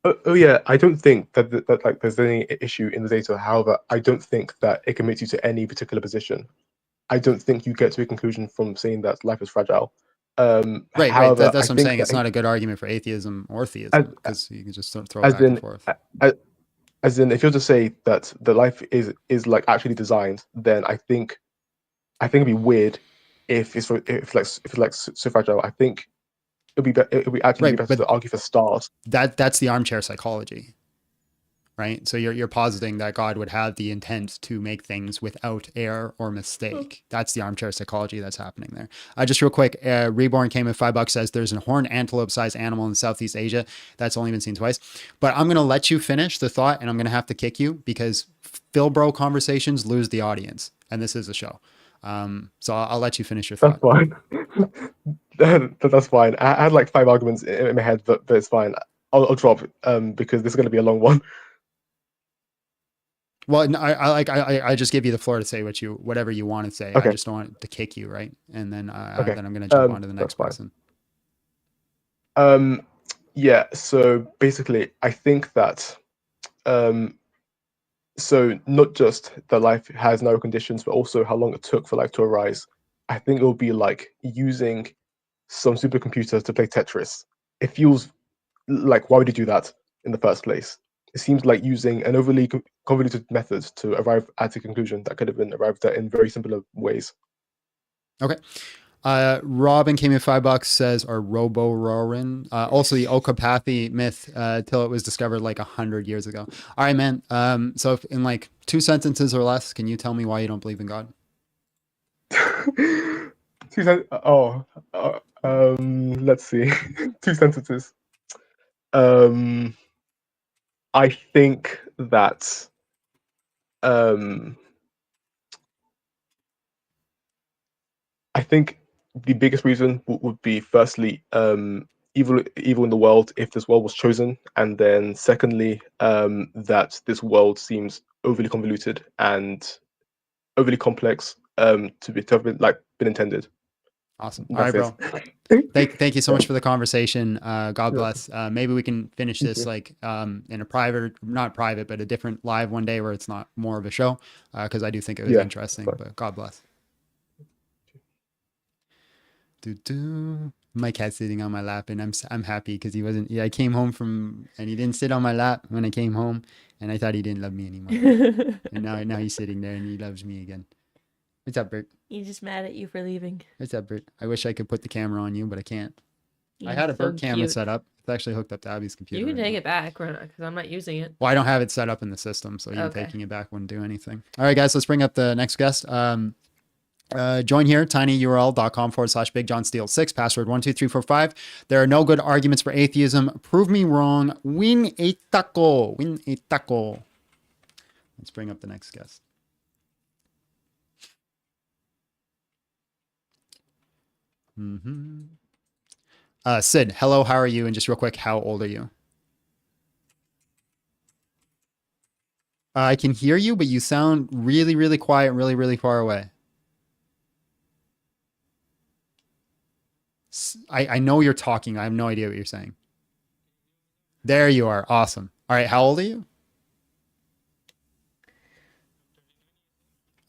Oh yeah, I don't think that like there's any issue in the data. However, I don't think that it commits you to any particular position. I don't think you get to a conclusion from saying that life is fragile. Right. However, That's I what I'm think saying. that It's not a good argument for atheism or as, theism because you can just sort of throw it as back and in forth. as in if you're to say that the life is like actually designed, then I think it'd be weird if it's like so fragile. I think it would actually be Right. better But to argue for stars. that's the armchair psychology. Right. So you're positing that God would have the intent to make things without error or mistake. That's the armchair psychology that's happening there. Just real quick, Reborn came at $5, says there's a horned antelope sized animal in Southeast Asia that's only been seen twice. But I'm going to let you finish the thought and I'm going to have to kick you because Phil Bro conversations lose the audience. And this is a show. So I'll let you finish your That's thought. fine. That's fine. I had like 5 arguments in my head, but it's fine. I'll drop because this is going to be a long one. Well, no, I just give you the floor to say whatever you want to say. I Okay. just don't want to kick you, right? And then Okay. then I'm going to jump on to the That's next fine. person. Yeah. So basically, I think that so not just that life has no conditions, but also how long it took for life to arise. I think it will be like using some supercomputer to play Tetris. It feels like, why would you do that in the first place? It seems like using an overly convoluted method to arrive at a conclusion that could have been arrived at in very simpler ways. Okay. Robin came in $5, says, or Robo Rorin. Also the Okapathy myth, till it was discovered like 100 years ago. All right, man. So if in like 2 sentences or less, can you tell me why you don't believe in God? Let's see. 2 sentences. I think that I think the biggest reason would be firstly evil in the world if this world was chosen, and then secondly that this world seems overly convoluted and overly complex to have been intended. Awesome. All right, That's bro. it. Thank you so much for the conversation. God Yeah. bless. Maybe we can finish Thank this you. like in a private, not private, but a different live one day where it's not more of a show, because I do think it was Yeah, interesting. fine. But God bless. Doo-doo. My cat's sitting on my lap, and I'm happy because he wasn't. Yeah, I came home from, and he didn't sit on my lap when I came home, and I thought he didn't love me anymore. And now he's sitting there and he loves me again. What's up, Bert? He's just mad at you for leaving. What's up, Bert? I wish I could put the camera on you, but I can't. I He's had a so Bert camera cute. set up. It's actually hooked up to Abby's computer. You can right take now. it back because I'm not using it. Well, I don't have it set up in the system, so even Okay. taking it back wouldn't do anything. All right, guys, let's bring up the next guest. Join here, tinyurl.com/Big John Steele 6, password 12345. There are no good arguments for atheism. Prove me wrong. Win a taco. Win a taco. Let's bring up the next guest. Sid, hello, how are you? And just real quick, how old are you? I can hear you, but you sound really, really quiet, really, really far away. I know you're talking. I have no idea what you're saying. There you are. Awesome. All right. How old are you?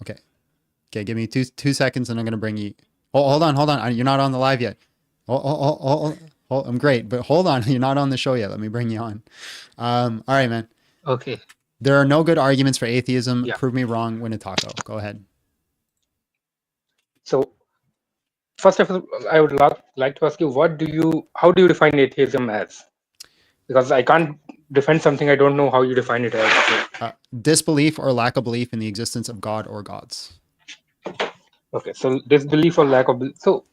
Okay. Okay. Give me two seconds and I'm going to bring you. Oh, hold on. Hold on. You're not on the live yet. I'm great, but hold on. You're not on the show yet. Let me bring you on. All right, man. Okay. There are no good arguments for atheism. Yeah. Prove me wrong. Win a taco. Go ahead. So first of all, I would like to ask you, how do you define atheism as? Because I can't defend something I don't know how you define it as. Disbelief or lack of belief in the existence of God or gods. Okay, so disbelief or lack of so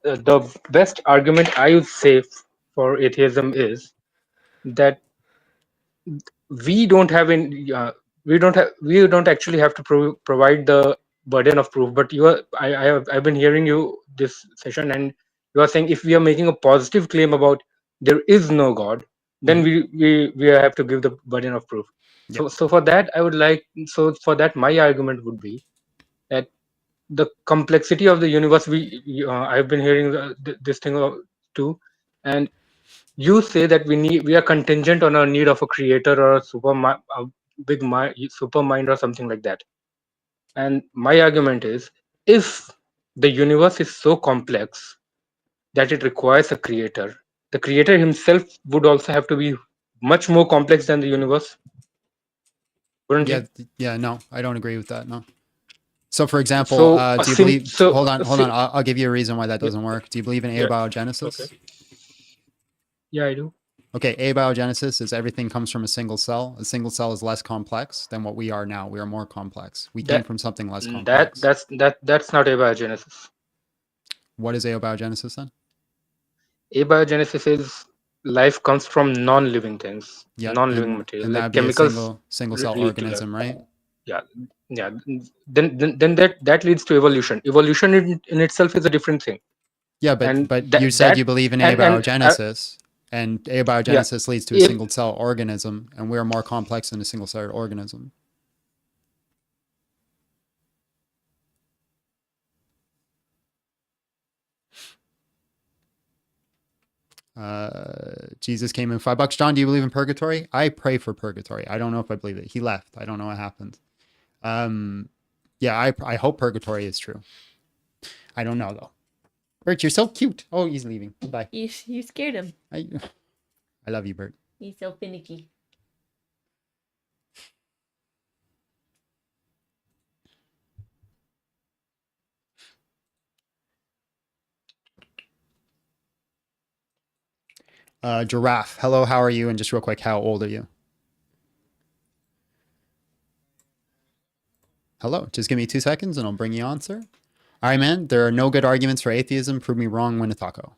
the best argument I would say for atheism is that we don't have any we don't actually have to provide the burden of proof. But I've been hearing you this session, and you are saying if we are making a positive claim about there is no God, then we have to give the burden of proof. Yep. So for that for that my argument would be that the complexity of the universe I've been hearing this thing too, and you say that we are contingent on our need of a creator or a big mind, super mind or something like that. And my argument is, if the universe is so complex that it requires a creator, the creator himself would also have to be much more complex than the universe, wouldn't Yeah. he? Yeah. No, I don't agree with that. No. So, for example, So do you believe? Hold on, hold on. sim- I'll give you a reason why that yeah, doesn't work. Do you believe in yeah, okay, abiogenesis? yeah, I do. Okay, abiogenesis is everything comes from a single cell. A single cell is less complex than what we are now. We are more complex. We came That from something less that complex. that's not abiogenesis. What is abiogenesis then? Abiogenesis is life comes from non-living things, Yeah, non-living material and like that'd be a chemicals single cell lead to life. organism, right? Yeah, yeah. Then that leads to evolution. Evolution in itself is a different thing, Yeah, and but you said that you believe in and abiogenesis, and yeah, abiogenesis leads to a if, single cell organism, and we're more complex than a single cell organism. Jesus came in $5. John, do you believe in purgatory? I pray for purgatory. I don't know if I believe it. He left. I don't know what happened. Yeah, I hope purgatory is true. I don't know though. Bert, you're so cute. Oh, he's leaving. Bye. You scared him. I love you, Bert. He's so finicky. Giraffe. Hello, how are you? And just real quick, how old are you? Hello. Just give me 2 seconds and I'll bring you on, sir. All right, man. There are no good arguments for atheism. Prove me wrong. Win a taco.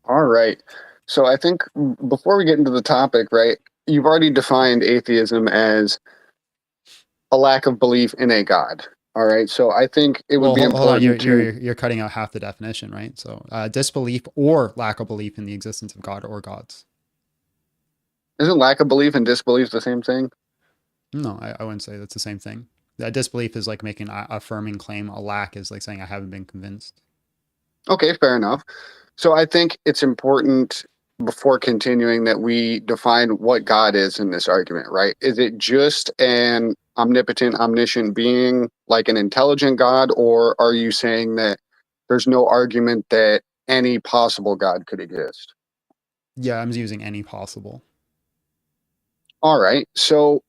All right. So I think before we get into the topic, right, you've already defined atheism as a lack of belief in a God. All right. So I think it would be hold on. important You're cutting out half the definition, right? So disbelief or lack of belief in the existence of God or gods. Isn't lack of belief and disbelief the same thing? No, I wouldn't say that's the same thing. That disbelief is like making an affirming claim. A lack is like saying I haven't been convinced. Okay, fair enough. So I think it's important before continuing that we define what God is in this argument, right? Is it just an omnipotent, omniscient being, like an intelligent God, or are you saying that there's no argument that any possible God could exist? Yeah, I'm using any possible. All right. So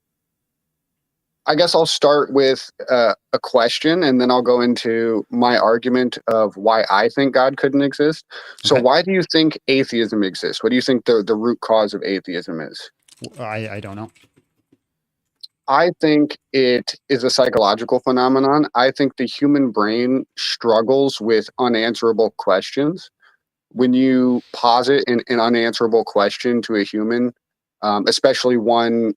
I guess I'll start with a question, and then I'll go into my argument of why I think God couldn't exist. So Okay. why do you think atheism exists? What do you think the root cause of atheism is? I don't know. I think it is a psychological phenomenon. I think the human brain struggles with unanswerable questions. When you posit an unanswerable question to a human, especially one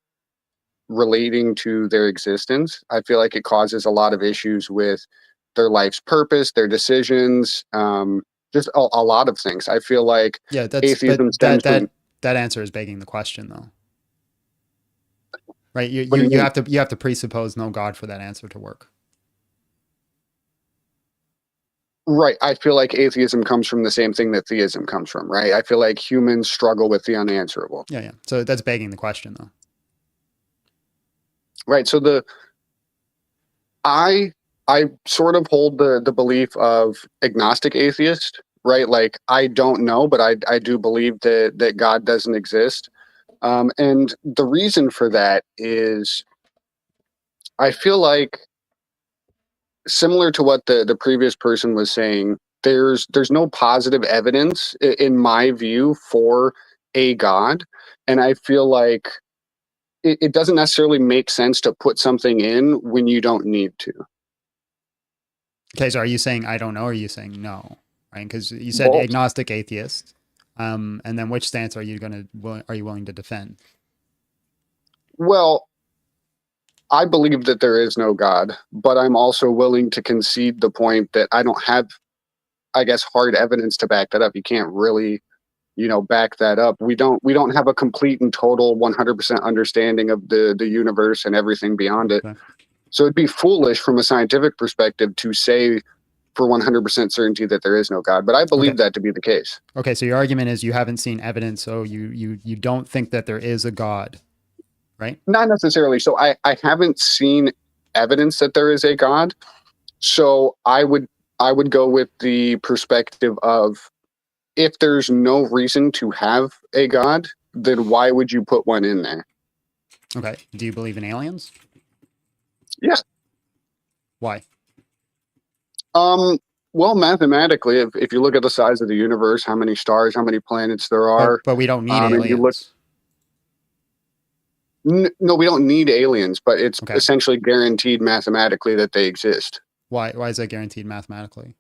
relating to their existence, I feel like it causes a lot of issues with their life's purpose, their decisions, just a lot of things. I feel like Yeah, atheism stems from. That answer is begging the question, though. Right? What do you You mean? have to presuppose no God for that answer to work. Right. I feel like atheism comes from the same thing that theism comes from, right? I feel like humans struggle with the unanswerable. Yeah. So that's begging the question, though. Right. So I sort of hold the belief of agnostic atheist, right? Like I don't know, but I do believe that God doesn't exist. And the reason for that is I feel like similar to what the previous person was saying, there's no positive evidence in my view for a God. And I feel like it doesn't necessarily make sense to put something in when you don't need to. Okay, so are you saying I don't know, or are you saying no? Right? Because you said Both. agnostic atheist. And then which stance are you willing to defend? Well, I believe that there is no God, but I'm also willing to concede the point that I don't have, I guess, hard evidence to back that up. You can't really, back that up. We don't have a complete and total 100% understanding of the universe and everything beyond it. Okay. So it'd be foolish from a scientific perspective to say for 100% certainty that there is no God, but I believe that to be the case. Okay, so your argument is you haven't seen evidence, so you don't think that there is a God, right? Not necessarily. So I haven't seen evidence that there is a God. So I would go with the perspective of if there's no reason to have a God, then why would you put one in there? Okay. Do you believe in aliens? Yes. Why? Well, mathematically, if you look at the size of the universe, how many stars, how many planets there are, But we don't need and aliens. you look. No, we don't need aliens, but it's Okay. essentially guaranteed mathematically that they exist. Why is that guaranteed mathematically?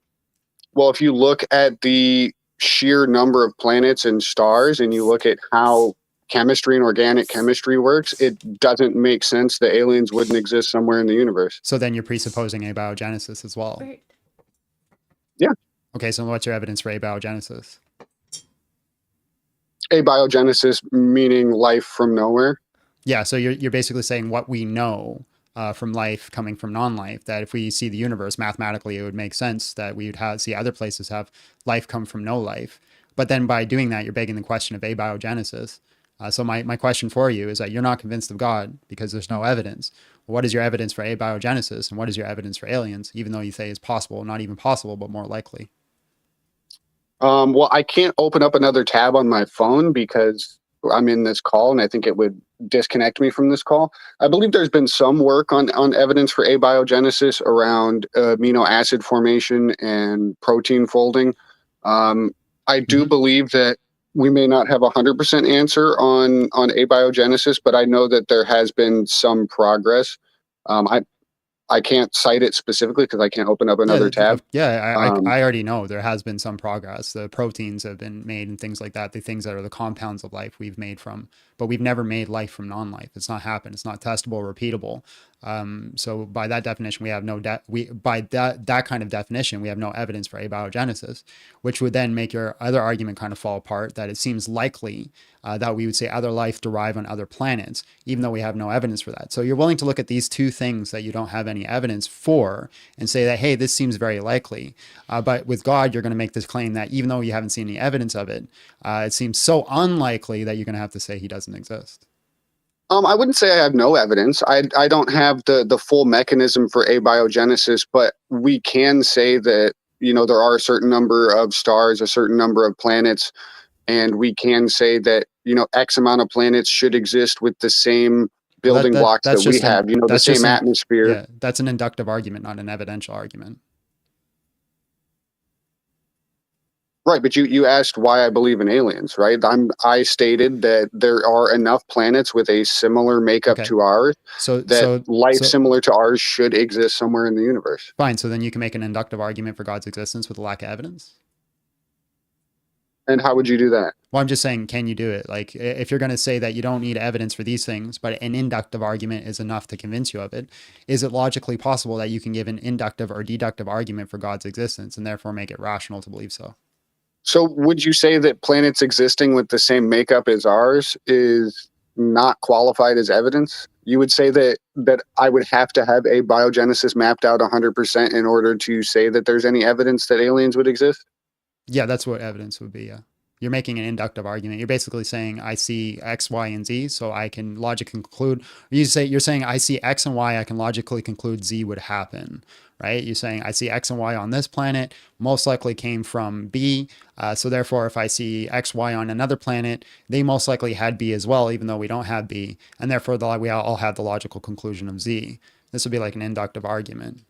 Well, if you look at the sheer number of planets and stars and you look at how chemistry and organic chemistry works, it doesn't make sense that aliens wouldn't exist somewhere in the universe. So then you're presupposing abiogenesis as well. Bert. Yeah. Okay, so what's your evidence for abiogenesis? Abiogenesis meaning life from nowhere. Yeah, so you're basically saying what we know from life coming from non-life, that if we see the universe mathematically, it would make sense that we would see other places have life come from no life. But then by doing that, you're begging the question of abiogenesis. So my question for you is that you're not convinced of God because there's no evidence. What is your evidence for abiogenesis, and what is your evidence for aliens, even though you say it's possible, not even possible, but more likely? Well, I can't open up another tab on my phone because I'm in this call, and I think it would disconnect me from this call. I believe there's been some work on evidence for abiogenesis around amino acid formation and protein folding. I do believe that we may not have 100% answer on abiogenesis, but I know that there has been some progress. I can't cite it specifically because I can't open up another tab. I already know there has been some progress. The proteins have been made and things like that. The things that are the compounds of life we've made from, but we've never made life from non-life. It's not happened. It's not testable, repeatable. So by that definition, we have no that kind of definition, we have no evidence for abiogenesis, which would then make your other argument kind of fall apart, that it seems likely that we would say other life derived on other planets, even though we have no evidence for that. So you're willing to look at these two things that you don't have any evidence for and say that, hey, this seems very likely. But with God, you're going to make this claim that even though you haven't seen any evidence of it, it seems so unlikely that you're going to have to say he doesn't exist. I wouldn't say I have no evidence. I don't have the full mechanism for abiogenesis, but we can say that, there are a certain number of stars, a certain number of planets, and we can say that, X amount of planets should exist with the same building blocks that we have, the same atmosphere. Yeah, that's an inductive argument, not an evidential argument. Right, but you asked why I believe in aliens, right? I stated that there are enough planets with a similar makeup to ours that life similar to ours should exist somewhere in the universe. Fine, so then you can make an inductive argument for God's existence with a lack of evidence? And how would you do that? Well, I'm just saying, can you do it? Like, if you're going to say that you don't need evidence for these things, but an inductive argument is enough to convince you of it, is it logically possible that you can give an inductive or deductive argument for God's existence and therefore make it rational to believe so? So would you say that planets existing with the same makeup as ours is not qualified as evidence? You would say that I would have to have abiogenesis mapped out 100% in order to say that there's any evidence that aliens would exist? Yeah, that's what evidence would be, yeah. You're making an inductive argument. You're basically saying I see X, Y, and Z, so I can logically conclude. You're saying I see X and Y, I can logically conclude Z would happen, right? You're saying I see X and Y on this planet, most likely came from B. So therefore, if I see X, Y on another planet, they most likely had B as well, even though we don't have B. And therefore, we all have the logical conclusion of Z. This would be like an inductive argument.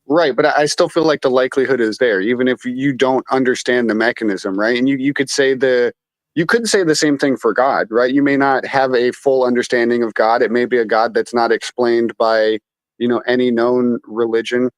Right, but I still feel like the likelihood is there, even if you don't understand the mechanism, right? And you could say you couldn't say the same thing for God, right? You may not have a full understanding of God. It may be a God that's not explained by, any known religion.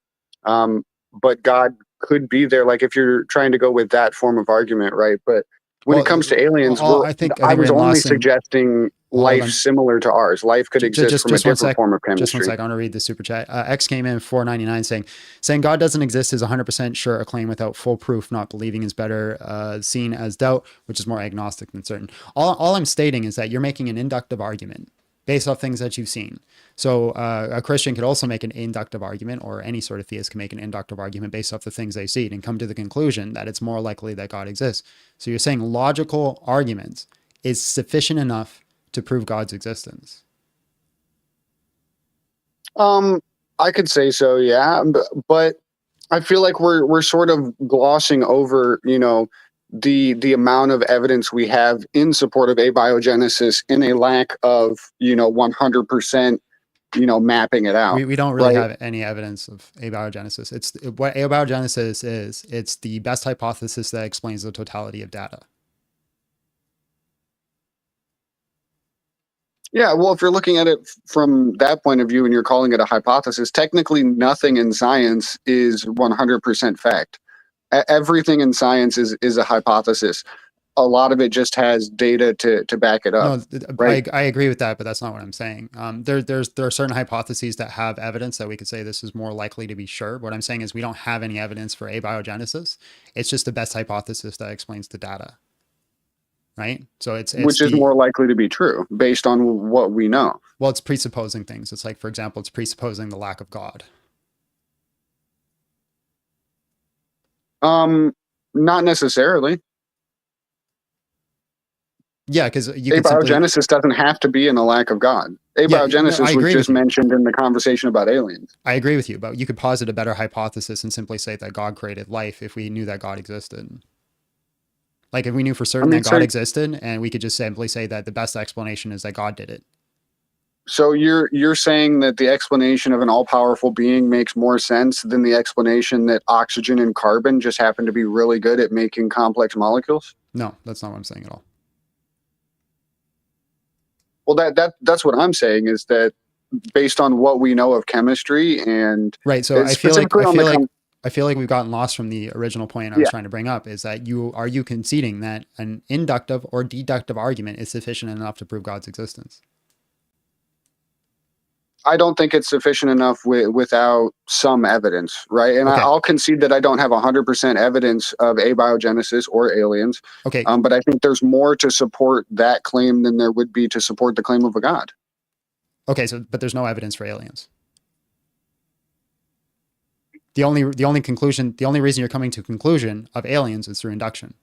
But God could be there, like if you're trying to go with that form of argument, right? But when it comes to aliens, I was only suggesting life similar to ours. Life could exist from a different form of chemistry. Just one sec, I want to read the super chat. X came in 499 saying God doesn't exist is 100% sure a claim without full proof. Not believing is better seen as doubt, which is more agnostic than certain. All I'm stating is that you're making an inductive argument based off things that you've seen. So a Christian could also make an inductive argument, or any sort of theist can make an inductive argument based off the things they see and come to the conclusion that it's more likely that God exists. So you're saying logical arguments is sufficient enough to prove God's existence? I could say so, yeah, but I feel like we're sort of glossing over, the amount of evidence we have in support of abiogenesis in a lack of, 100%, mapping it out. We don't really have any evidence of abiogenesis. What abiogenesis is, it's the best hypothesis that explains the totality of data. Yeah, well, if you're looking at it from that point of view and you're calling it a hypothesis, technically nothing in science is 100% fact. Everything in science is a hypothesis. A lot of it just has data to back it up. No, right? I agree with that, but that's not what I'm saying. There are certain hypotheses that have evidence that we could say this is more likely to be sure. What I'm saying is we don't have any evidence for abiogenesis. It's just the best hypothesis that explains the data. Right? So it's which is more likely to be true based on what we know. Well, it's presupposing things. It's like, for example, it's presupposing the lack of God. Not necessarily. Yeah, because you could simply. Abiogenesis doesn't have to be in a lack of God. Yeah, no, Abiogenesis I was agree just with you. mentioned in the conversation about aliens. I agree with you, but you could posit a better hypothesis and simply say that God created life if we knew that God existed. Like if we knew for certain that God existed, and we could just simply say that the best explanation is that God did it. So you're saying that the explanation of an all-powerful being makes more sense than the explanation that oxygen and carbon just happen to be really good at making complex molecules? No, that's not what I'm saying at all. Well, that's what I'm saying, is that based on what we know of chemistry and right. So I feel like we've gotten lost from the original point I was trying to bring up, is that you conceding that an inductive or deductive argument is sufficient enough to prove God's existence. I don't think it's sufficient enough without some evidence, right? And Okay. I'll concede that I don't have 100% evidence of abiogenesis or aliens. Okay. But I think there's more to support that claim than there would be to support the claim of a God. Okay, but there's no evidence for aliens. The only reason you're coming to a conclusion of aliens is through induction.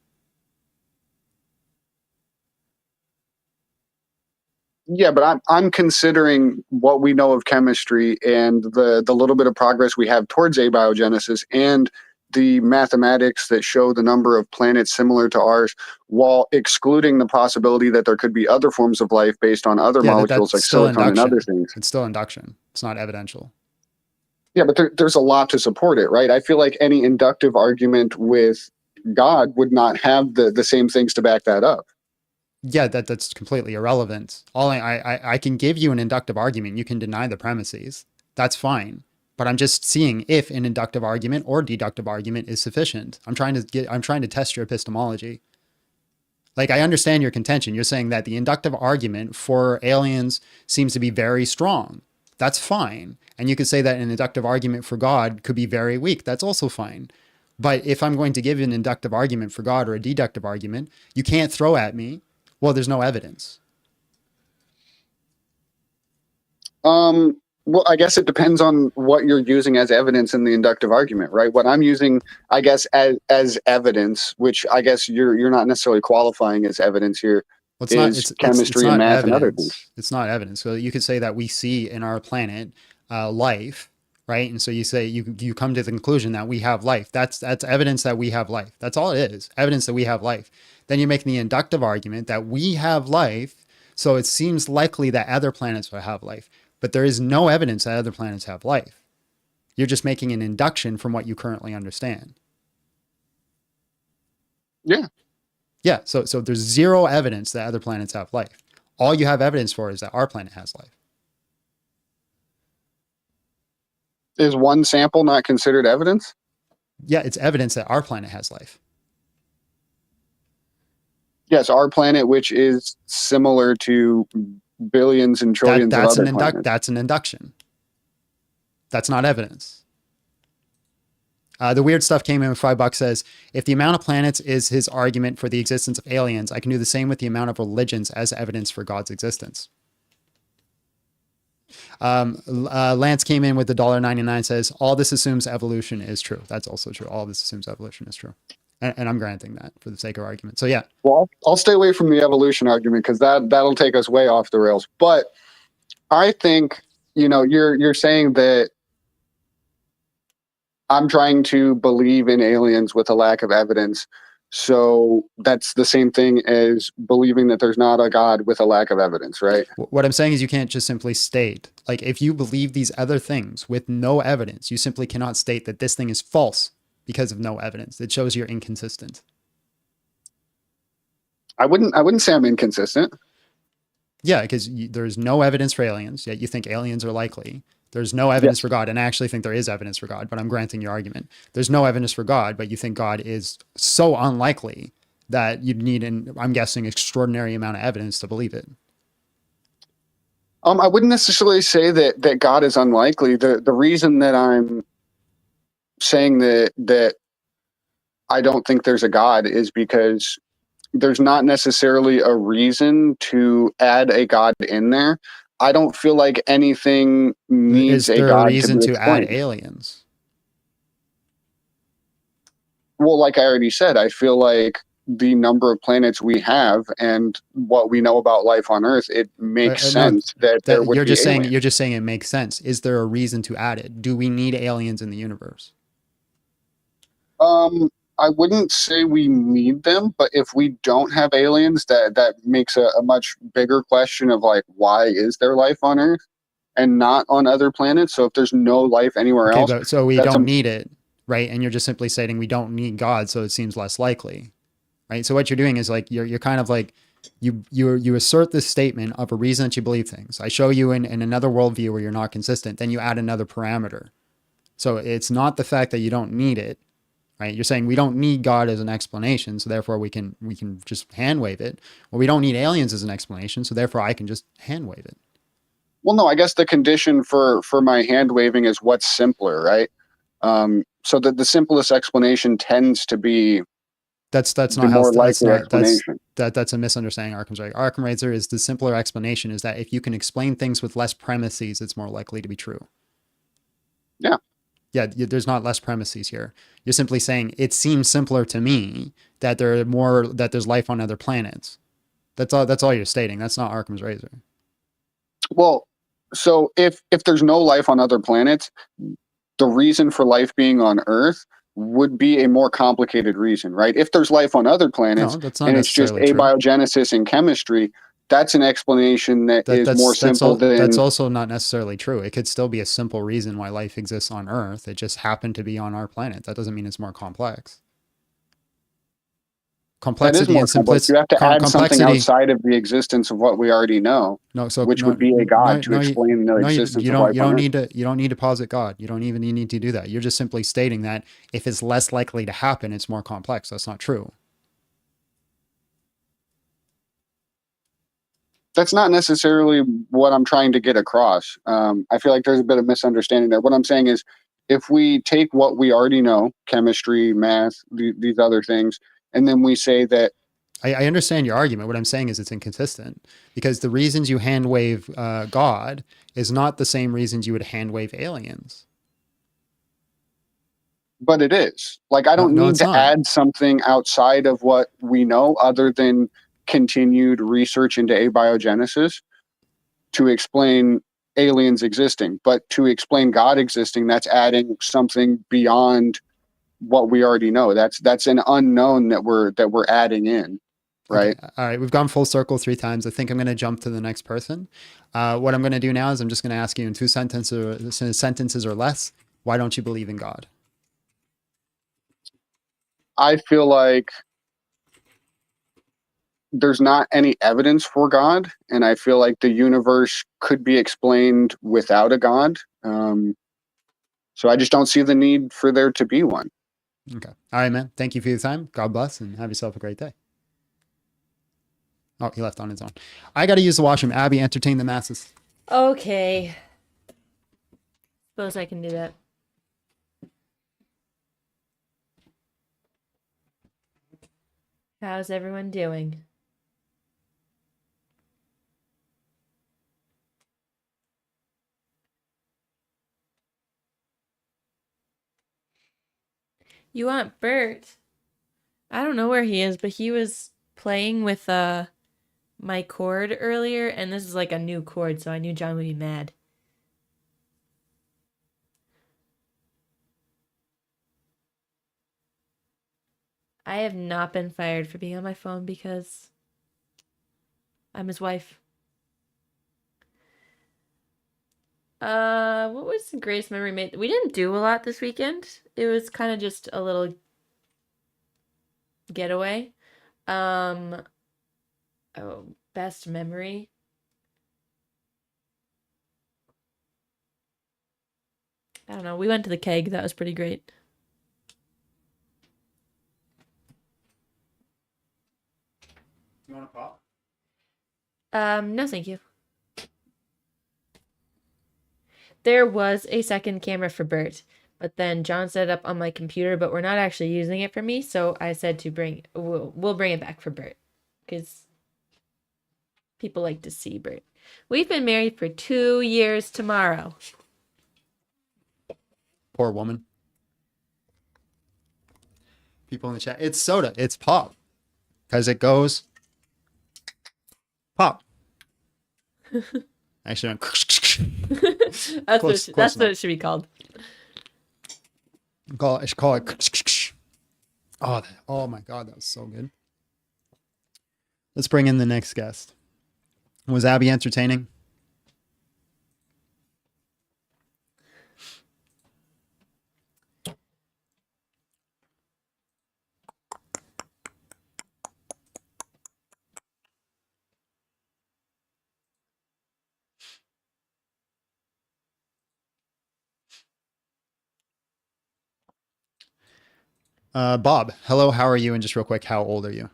Yeah, but I'm considering what we know of chemistry and the little bit of progress we have towards abiogenesis and the mathematics that show the number of planets similar to ours, while excluding the possibility that there could be other forms of life based on other molecules like silicon and other things. It's still induction. It's not evidential. Yeah, but there's a lot to support it, right? I feel like any inductive argument with God would not have the same things to back that up. Yeah, that's completely irrelevant. I can give you an inductive argument. You can deny the premises. That's fine. But I'm just seeing if an inductive argument or deductive argument is sufficient. I'm trying to test your epistemology. Like, I understand your contention. You're saying that the inductive argument for aliens seems to be very strong. That's fine. And you could say that an inductive argument for God could be very weak. That's also fine. But if I'm going to give you an inductive argument for God or a deductive argument, you can't throw at me, well, there's no evidence. Well, I guess it depends on what you're using as evidence in the inductive argument, right? What I'm using, I guess, as evidence, which I guess you're not necessarily qualifying as evidence here, is chemistry and math and other things. It's not evidence. So you could say that we see in our planet life, right? And so you say you come to the conclusion that we have life. That's evidence that we have life. That's all it is. Evidence that we have life. Then you're making the inductive argument that we have life, so it seems likely that other planets will have life. But there is no evidence that other planets have life. You're just making an induction from what you currently understand. Yeah. Yeah, so there's zero evidence that other planets have life. All you have evidence for is that our planet has life. Is one sample not considered evidence? Yeah, it's evidence that our planet has life. Yes, our planet, which is similar to billions and trillions of other planets. That's an induction. That's not evidence. The weird stuff came in with $5 says, if the amount of planets is his argument for the existence of aliens, I can do the same with the amount of religions as evidence for God's existence. Lance came in with the $1.99 says, all this assumes evolution is true. That's also true. All this assumes evolution is true. And I'm granting that for the sake of argument. So yeah. Well, I'll stay away from the evolution argument because that'll take us way off the rails. But I think, you're saying that I'm trying to believe in aliens with a lack of evidence. So that's the same thing as believing that there's not a God with a lack of evidence, right? What I'm saying is you can't just simply state, like, if you believe these other things with no evidence, you simply cannot state that this thing is false because of no evidence. It shows you're inconsistent. I wouldn't say I'm inconsistent. Yeah, because there's no evidence for aliens, yet you think aliens are likely. There's no evidence for God, and I actually think there is evidence for God, but I'm granting your argument. There's no evidence for God, but you think God is so unlikely that you'd need, I'm guessing, extraordinary amount of evidence to believe it. I wouldn't necessarily say that God is unlikely. The reason that I'm saying that I don't think there's a God is because there's not necessarily a reason to add a God in there. I don't feel like anything needs a God. Is there a reason to add aliens? Well, like I already said, I feel like the number of planets we have and what we know about life on Earth, it makes No, sense that there would you're be just saying aliens. you're just saying it makes sense. Is there a reason to add it? Do we need aliens in the universe? I wouldn't say we need them, but if we don't have aliens, that makes a much bigger question of like, why is there life on Earth and not on other planets? So if there's no life anywhere Okay, else, but so we that's don't a need it, right? And you're just simply stating we don't need God, so it seems less likely, right? So what you're doing is like you're kind of like you assert this statement of a reason that you believe things. I show you in another worldview where you're not consistent, then you add another parameter. So it's not the fact that you don't need it, right? You're saying we don't need God as an explanation, so therefore we can just hand wave it. Well, we don't need aliens as an explanation, so therefore I can just hand wave it. well, no, I guess the condition for my hand waving is what's simpler, right? So that the simplest explanation tends to be That's the not how more that's likely not explanation. that's a misunderstanding of Arkham's right. Arkham Razor is the simpler explanation is that if you can explain things with less premises, it's more likely to be true. Yeah. Yeah, there's not less premises here. You're simply saying it seems simpler to me that there's life on other planets. That's all you're stating. That's not Arkham's Razor. Well, so if there's no life on other planets, the reason for life being on Earth would be a more complicated reason, right? If there's life on other planets No, that's not and it's just necessarily true. abiogenesis and chemistry, that's an explanation that is more simple than. That's also not necessarily true. It could still be a simple reason why life exists on Earth. It just happened to be on our planet. That doesn't mean it's more complex. That is Complexity more and complex. simplicity. You have to add something Complexity. outside of the existence of what we already know, No, so which no, would be a god to explain the existence you of don't life on Earth. you don't need to posit God. You don't even need to do that. You're just simply stating that if it's less likely to happen, it's more complex. That's not true. That's not necessarily what I'm trying to get across. I feel like there's a bit of misunderstanding there. What I'm saying is, if we take what we already know, chemistry, math, these other things, and then we say that. I understand your argument. What I'm saying is it's inconsistent because the reasons you hand wave God is not the same reasons you would hand wave aliens. But it is. Like, I don't need to add something outside of what we know other than continued research into abiogenesis to explain aliens existing. But to explain God existing, that's adding something beyond what we already know. That's an unknown that we're adding in. Right. Okay. All right. We've gone full circle 3 times. I think I'm going to jump to the next person. What I'm going to do now is I'm just going to ask you in 2 sentences or less. Why don't you believe in God? I feel like there's not any evidence for God, and I feel like the universe could be explained without a God. So I just don't see the need for there to be one. Okay. All right, man. Thank you for your time. God bless and have yourself a great day. Oh, he left on his own. I got to use the washroom. Abby, entertain the masses. Okay. Suppose I can do that. How's everyone doing? You want Bert? I don't know where he is, but he was playing with my cord earlier, and this is like a new cord, so I knew John would be mad. I have not been fired for being on my phone because I'm his wife. What was the greatest memory made? We didn't do a lot this weekend. It was kind of just a little getaway. Oh, best memory. I don't know. We went to the keg. That was pretty great. You want a pop? No, thank you. There was a second camera for Bert, but then John set it up on my computer, but we're not actually using it for me, so I said to we'll bring it back for Bert, because people like to see Bert. We've been married for 2 years tomorrow. Poor woman. People in the chat. It's soda. It's pop. Because it goes pop. Actually, That's what it should be called. call it. Oh my God, that was so good. Let's bring in the next guest. Was Abby entertaining? Bob, hello, how are you? And just real quick, how old are you?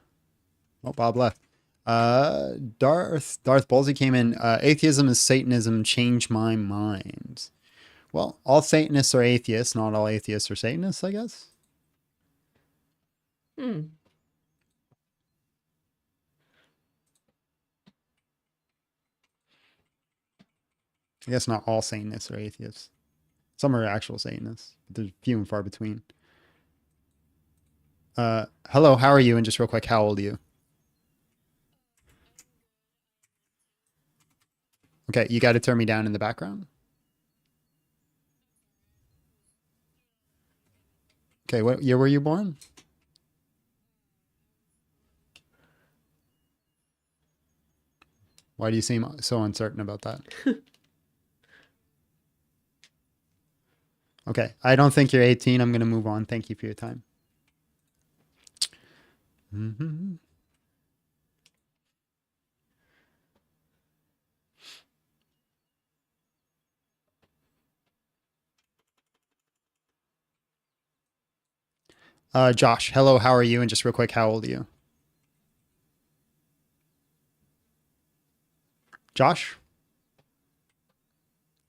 Oh, Bob left. Darth Ballsy came in. Atheism is Satanism. Change my mind. Well, all Satanists are atheists. Not all atheists are Satanists, I guess. Hmm. I guess not all Satanists are atheists. Some are actual Satanists, but there's few and far between. Hello, how are you? And just real quick, how old are you? Okay, you got to turn me down in the background. Okay, what year were you born? Why do you seem so uncertain about that? Okay, I don't think you're 18. I'm going to move on. Thank you for your time. Mm-hmm. Josh, hello, how are you? And just real quick, how old are you? Josh?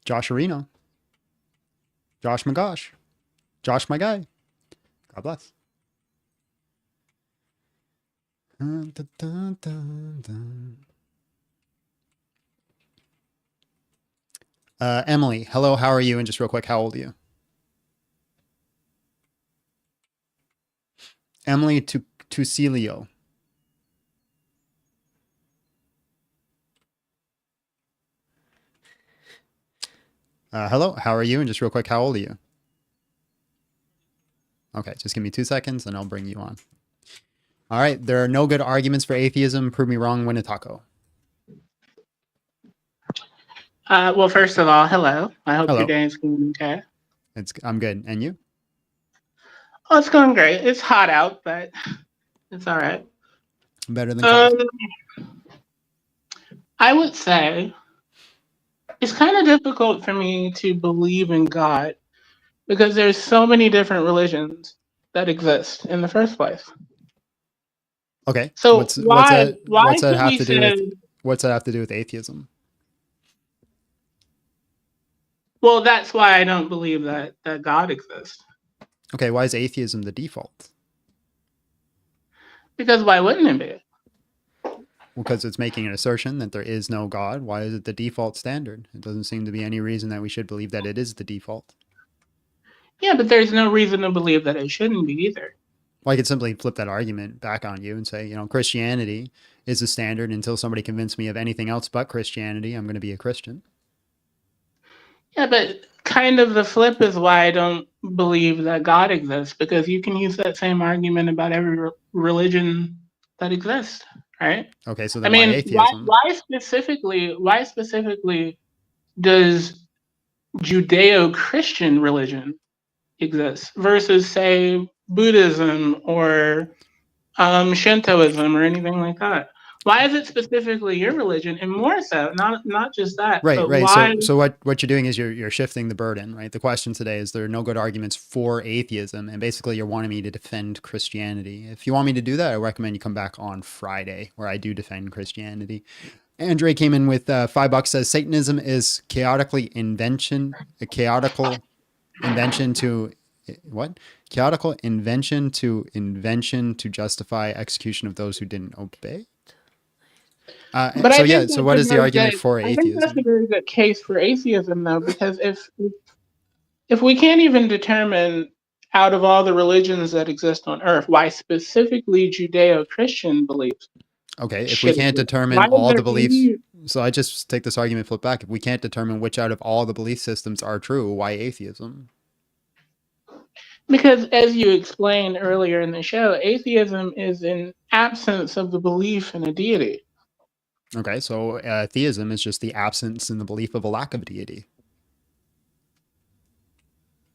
Josh Areno? Josh McGosh? Josh, my guy. God bless. Dun, dun, dun, dun, dun. Emily, hello, how are you? And just real quick, how old are you? Emily Tucilio. Hello, how are you? And just real quick, how old are you? Okay, just give me 2 seconds and I'll bring you on. All right, there are no good arguments for atheism. Prove me wrong, win a taco. Well, first of all, hello. I hope Hello. your day is going okay. I'm good. And you? Oh, it's going great. It's hot out, but it's all right. Better than cold. I would say it's kind of difficult for me to believe in God because there's so many different religions that exist in the first place. Okay. So what's why that could have we to say, do with what's that have to do with atheism? well, that's why I don't believe that God exists. Okay, why is atheism the default? Because why wouldn't it be? Because it's making an assertion that there is no God. Why is it the default standard? It doesn't seem to be any reason that we should believe that it is the default. Yeah, but there's no reason to believe that it shouldn't be either. Well, I could simply flip that argument back on you and say, you know, Christianity is the standard. Until somebody convinces me of anything else but Christianity, I'm going to be a Christian. Yeah, but kind of the flip is why I don't believe that God exists, because you can use that same argument about every religion that exists, right? Okay, so I then why mean, atheism? why specifically does Judeo-Christian religion exist versus, say, Buddhism or Shintoism or anything like that? Why is it specifically your religion, and more so, not just that, Right. but why? So what you're doing is you're shifting the burden, right? The question today is there are no good arguments for atheism, and basically you're wanting me to defend Christianity. If you want me to do that, I recommend you come back on Friday, where I do defend Christianity. Andre came in with $5. Says Satanism is a chaotical invention to what? Chaotical invention to justify execution of those who didn't obey. But so I think so what is the argument for I think that's atheism? a very good case for atheism, though, because if we can't even determine out of all the religions that exist on earth, why specifically Judeo-Christian beliefs Okay, if we should can't exist. Why determine is all there the beliefs, any? so I just take this argument flip back. If we can't determine which out of all the belief systems are true, why atheism? Because as you explained earlier in the show, atheism is an absence of the belief in a deity. Okay, so theism is just the absence in the belief of a lack of deity.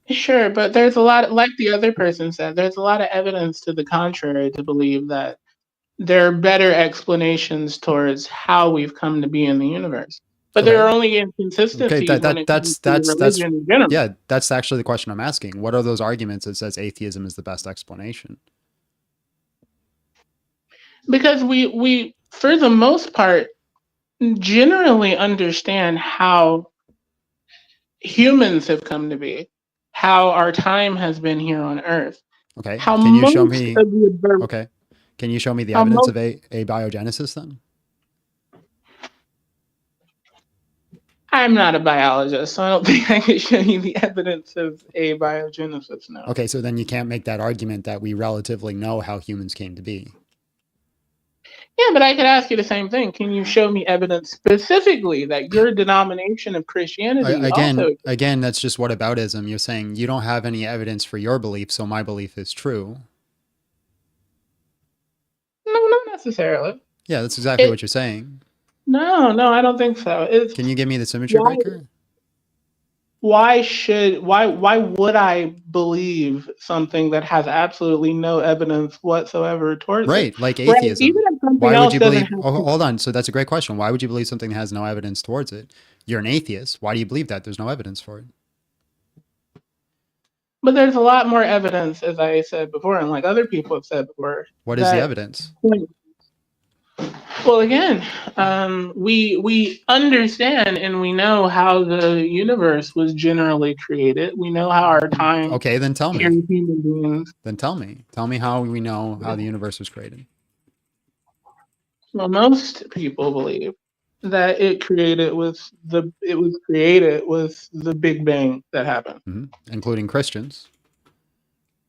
Sure, but there's a lot, like the other person said, there's a lot of evidence to the contrary to believe that there are better explanations towards how we've come to be in the universe. But there are Okay. only Okay, inconsistencies when it comes to religion in general. yeah, that's actually the question I'm asking. What are those arguments that says atheism is the best explanation? Because we for the most part generally understand how humans have come to be, how our time has been here on Earth, Okay, how can you show most me? of the Okay, can you show me the how evidence most of abiogenesis then? I'm not a biologist, so I don't think I can show you the evidence of abiogenesis now. Okay, so then you can't make that argument that we relatively know how humans came to be. Yeah, but I could ask you the same thing. Can you show me evidence specifically that your denomination of Christianity also? Again, that's just whataboutism. You're saying you don't have any evidence for your belief, so my belief is true. No, not necessarily. Yeah, that's exactly what you're saying. No, I don't think so. Can you give me the symmetry Why? breaker? Why would I believe something that has absolutely no evidence whatsoever towards it? Right, like Right. Even atheism. if something Why would else you doesn't believe? have. Oh, hold on. So that's a great question. Why would you believe something that has no evidence towards it? You're an atheist. Why do you believe that? There's no evidence for it. But there's a lot more evidence, as I said before, and like other people have said before. What is the evidence? Well, again, we understand and we know how the universe was generally created. We know how our time. Okay, then tell here me. as human beings. Then tell me. Tell me how we know how the universe was created. Well, most people believe that it was created with the Big Bang that happened. Including Christians.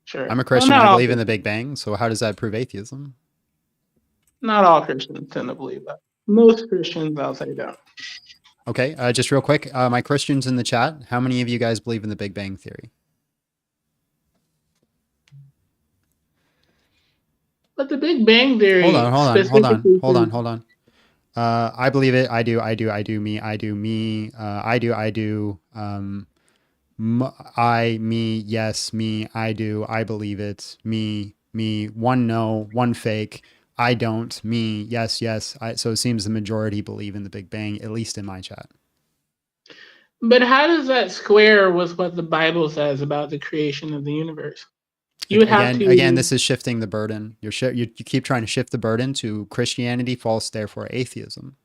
Sure. I'm a Christian. Well, I believe in the Big Bang. So how does that prove atheism? Not all Christians tend to believe that. Most Christians, I'll say, don't. Okay, just real quick, my Christians in the chat, how many of you guys believe in the Big Bang Theory? But the Big Bang Theory. Hold on. I believe it. I do. Me. I do. Me. I do. I, me, yes, me, I do. I believe it. Me. One no, one fake. I don't. Me. Yes. So it seems the majority believe in the Big Bang, at least in my chat. But how does that square with what the Bible says about the creation of the universe? You would have to. Again, this is shifting the burden. You keep trying to shift the burden to Christianity, false, therefore atheism.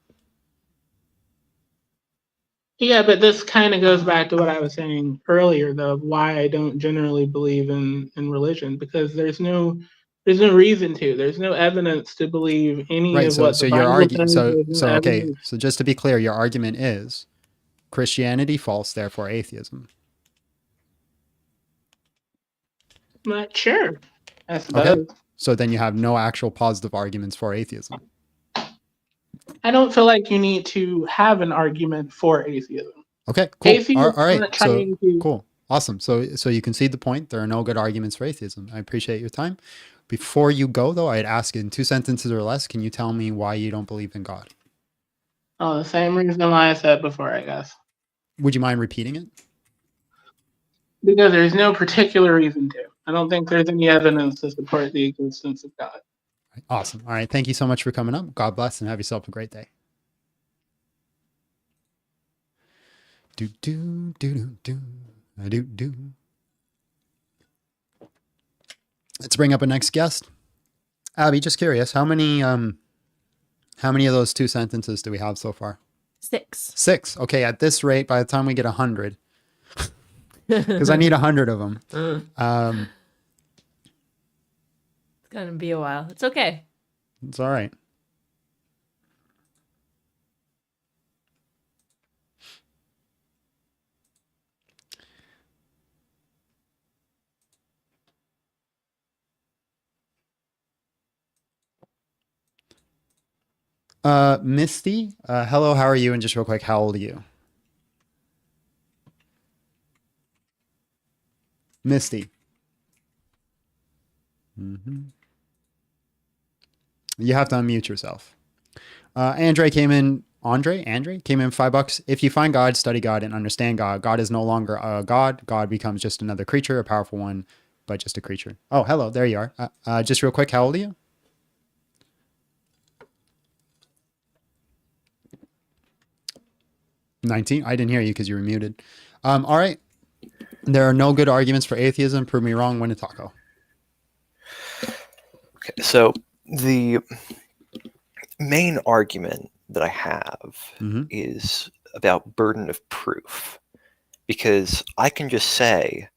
Yeah, but this kind of goes back to what I was saying earlier, though, of why I don't generally believe in religion, because there's no reason to. There's no evidence to believe any of what the Bible says. Okay. So just to be clear, your argument is Christianity, false, therefore atheism. Not sure. I suppose. Okay. So then you have no actual positive arguments for atheism. I don't feel like you need to have an argument for atheism. Okay, cool. Atheism all right. So cool. Awesome. So you concede the point. There are no good arguments for atheism. I appreciate your time. Before you go, though, I'd ask in 2 sentences or less, can you tell me why you don't believe in God? Oh, the same reason why I said before, I guess. Would you mind repeating it? Because there's no particular reason to. I don't think there's any evidence to support the existence of God. Awesome. All right. Thank you so much for coming up. God bless and have yourself a great day. Let's bring up a next guest. Abby, just curious, how many of those 2 sentences do we have so far? 6. 6. Okay, at this rate, by the time we get 100, because I need 100 of them. It's gonna be a while. It's okay. It's all right. Misty, hello, how are you? And just real quick, how old are you? Misty. You have to unmute yourself. Andre came in. Andre came in $5. If you find God, study God, and understand God, God is no longer a God. God becomes just another creature, a powerful one, but just a creature. Oh, hello, there you are. Just real quick, how old are you? 19. I didn't hear you because you were muted. All right. There are no good arguments for atheism. Prove me wrong. Win a taco. Okay, so the main argument that I have is about burden of proof, because I can just say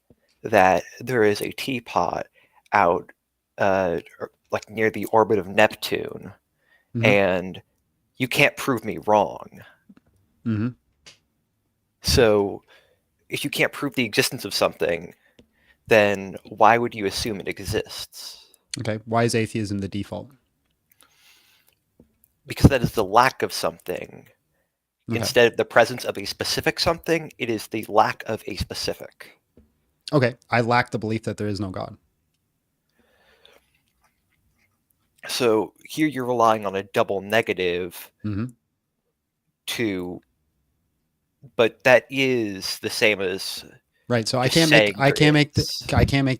that there is a teapot out like near the orbit of Neptune, and you can't prove me wrong. So if you can't prove the existence of something, then why would you assume it exists? Okay. Why is atheism the default? Because that is the lack of something. Okay. Instead of the presence of a specific something, it is the lack of a specific. Okay. I lack the belief that there is no God. So here you're relying on a double negative to, but that is the same as right. So I just can't make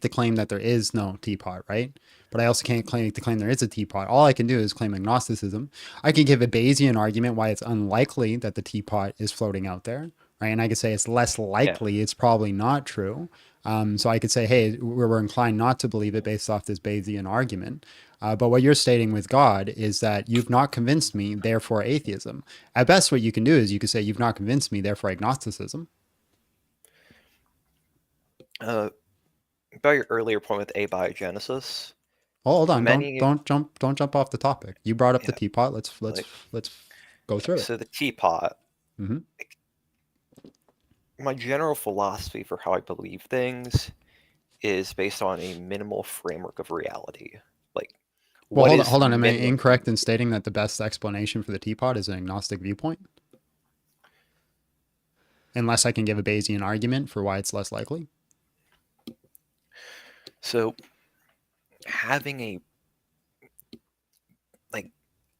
the claim that there is no teapot, right? But I also can't claim there is a teapot. All I can do is claim agnosticism. I can give a Bayesian argument why it's unlikely that the teapot is floating out there, right? And I could say it's less likely, it's probably not true. So I could say, hey, we're inclined not to believe it based off this Bayesian argument. But what you're stating with God is that you've not convinced me, therefore atheism. At best, what you can do is you could say you've not convinced me, therefore agnosticism. about your earlier point with abiogenesis. Oh, hold on, don't jump off the topic. You brought up the teapot. Let's go through it. So the teapot. My general philosophy for how I believe things is based on a minimal framework of reality. Like, well, hold on. Am I incorrect in stating that the best explanation for the teapot is an agnostic viewpoint? Unless I can give a Bayesian argument for why it's less likely. So, having a, like,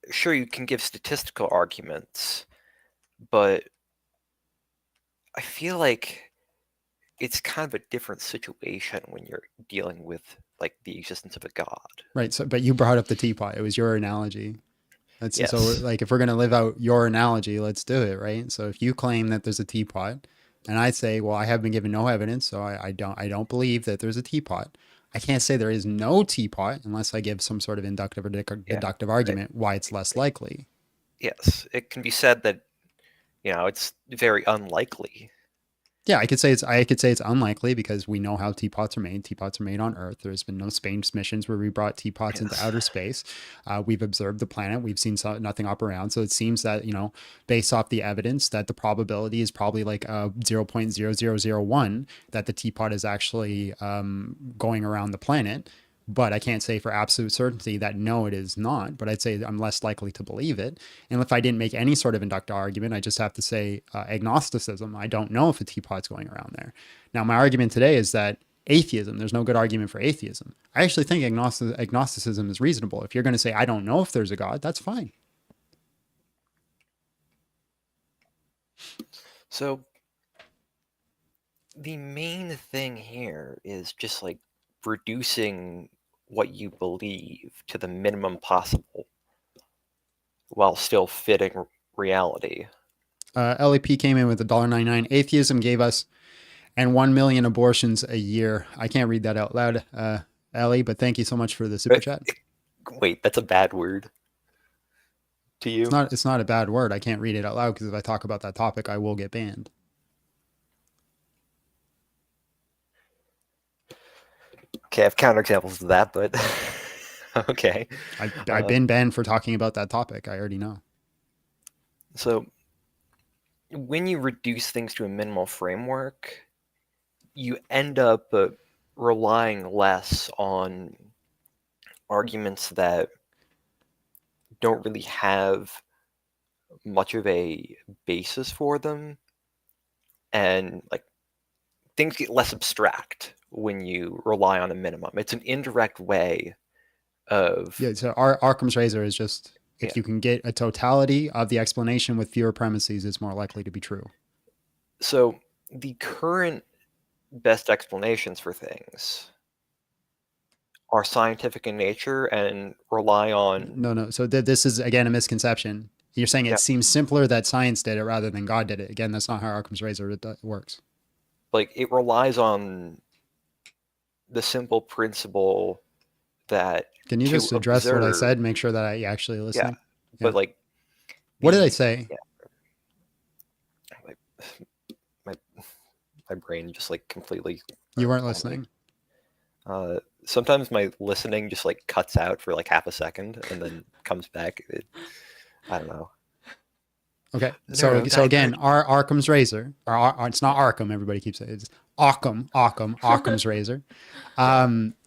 sure, you can give statistical arguments, but I feel like it's kind of a different situation when you're dealing with like the existence of a god. Right. So, but you brought up the teapot. It was your analogy. Yes. So like, if we're going to live out your analogy, let's do it. Right. So if you claim that there's a teapot and I say, well, I have been given no evidence, so I don't believe that there's a teapot. I can't say there is no teapot unless I give some sort of inductive or deductive argument why it's less likely. Yes. It can be said that, it's very unlikely. Yeah, I could say it's unlikely because we know how teapots are made. Teapots are made on Earth. There's been no space missions where we brought teapots into outer space. We've observed the planet. We've seen nothing up around. So it seems that, based off the evidence, that the probability is probably like 0.0001 that the teapot is actually going around the planet. But I can't say for absolute certainty that no, it is not. But I'd say I'm less likely to believe it. And if I didn't make any sort of inductive argument, I just have to say agnosticism. I don't know if a teapot's going around there. Now, my argument today is that atheism, there's no good argument for atheism. I actually think agnosticism is reasonable. If you're going to say, I don't know if there's a God, that's fine. So the main thing here is just like reducing what you believe to the minimum possible while still fitting reality. LEP came in with $1.99. Atheism gave us and 1 million abortions a year. I can't read that out loud, Ellie, but thank you so much for the super chat. Wait, that's a bad word to you? It's not a bad word. I can't read it out loud because if I talk about that topic, I will get banned. Okay, I have counterexamples to that, but okay. I've been banned for talking about that topic. I already know. So when you reduce things to a minimal framework, you end up relying less on arguments that don't really have much of a basis for them, and like things get less abstract when you rely on a minimum. It's an indirect way of Yeah, so Occam's razor is just if Yeah. you can get a totality of the explanation with fewer premises, it's more likely to be true. So the current best explanations for things are scientific in nature and rely on No. So this is again a misconception. You're saying it Yeah. seems simpler that science did it rather than God did it. Again, that's not how Occam's razor works. like it relies on the simple principle that Can you to just address what I observe, said? Make sure that I actually yeah, listening. but Yeah. like What did I the- say? Yeah. My brain just like completely. You weren't listening. Sometimes my listening just like cuts out for like half a second and then comes back. I don't know. Okay. So again, our Occam's razor, or it's not Arkham. Everybody keeps saying it's Occam's razor,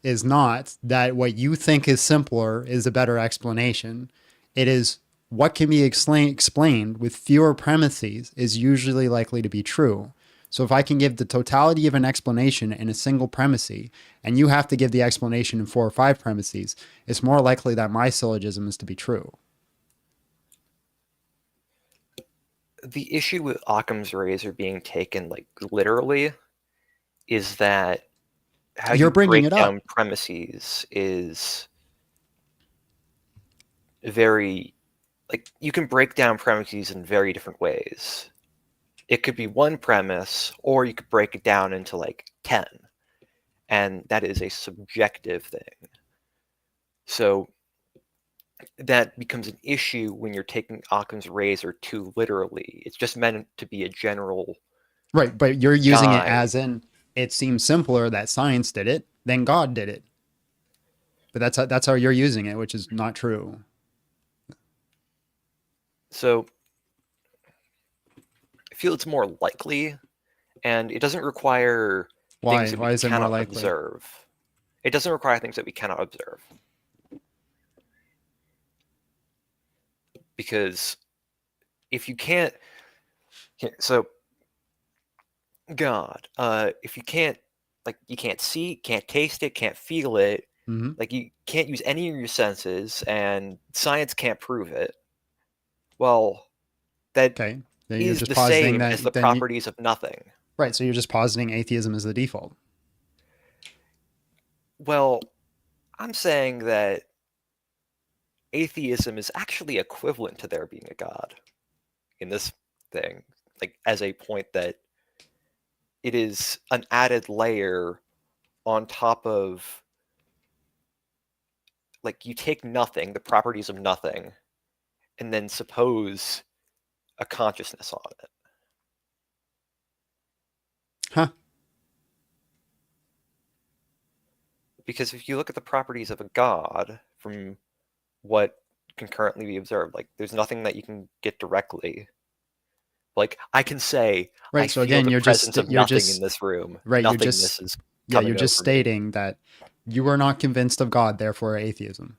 is not that what you think is simpler is a better explanation. It is what can be explained with fewer premises is usually likely to be true. So if I can give the totality of an explanation in a single premise, and you have to give the explanation in 4 or 5 premises, it's more likely that my syllogism is to be true. The issue with Occam's razor being taken like literally is that how You're you bringing break it up. down premises is very like you can break down premises in very different ways. It could be one premise, or you could break it down into like 10, and that is a subjective thing. So that becomes an issue when you're taking Occam's razor too literally. It's just meant to be a general Right, but you're using it guide. as in it seems simpler that science did it than God did it. But that's how you're using it, which is not true. So I feel it's more likely, and it doesn't require Why? things that Why we is it more cannot likely? observe. It doesn't require things that we cannot observe. Because if you can't, so God, if you can't, like you can't see, can't taste it, can't feel it, Mm-hmm. like you can't use any of your senses, and science can't prove it. Well, that Okay, then you're is just the positing same that as the then you, properties of nothing. right. So you're just positing atheism as the default. Well, I'm saying that atheism is actually equivalent to there being a God in this thing, like as a point that it is an added layer on top of, like, you take nothing, the properties of nothing, and then suppose a consciousness on it. Huh. Because if you look at the properties of a God from what can currently be observed, like there's nothing that you can get directly. Like I can say, Right. I So feel again, the you're presence just of nothing in this room. right. You're Nothingness just is yeah. coming You're just over me. stating that you are not convinced of God, therefore atheism.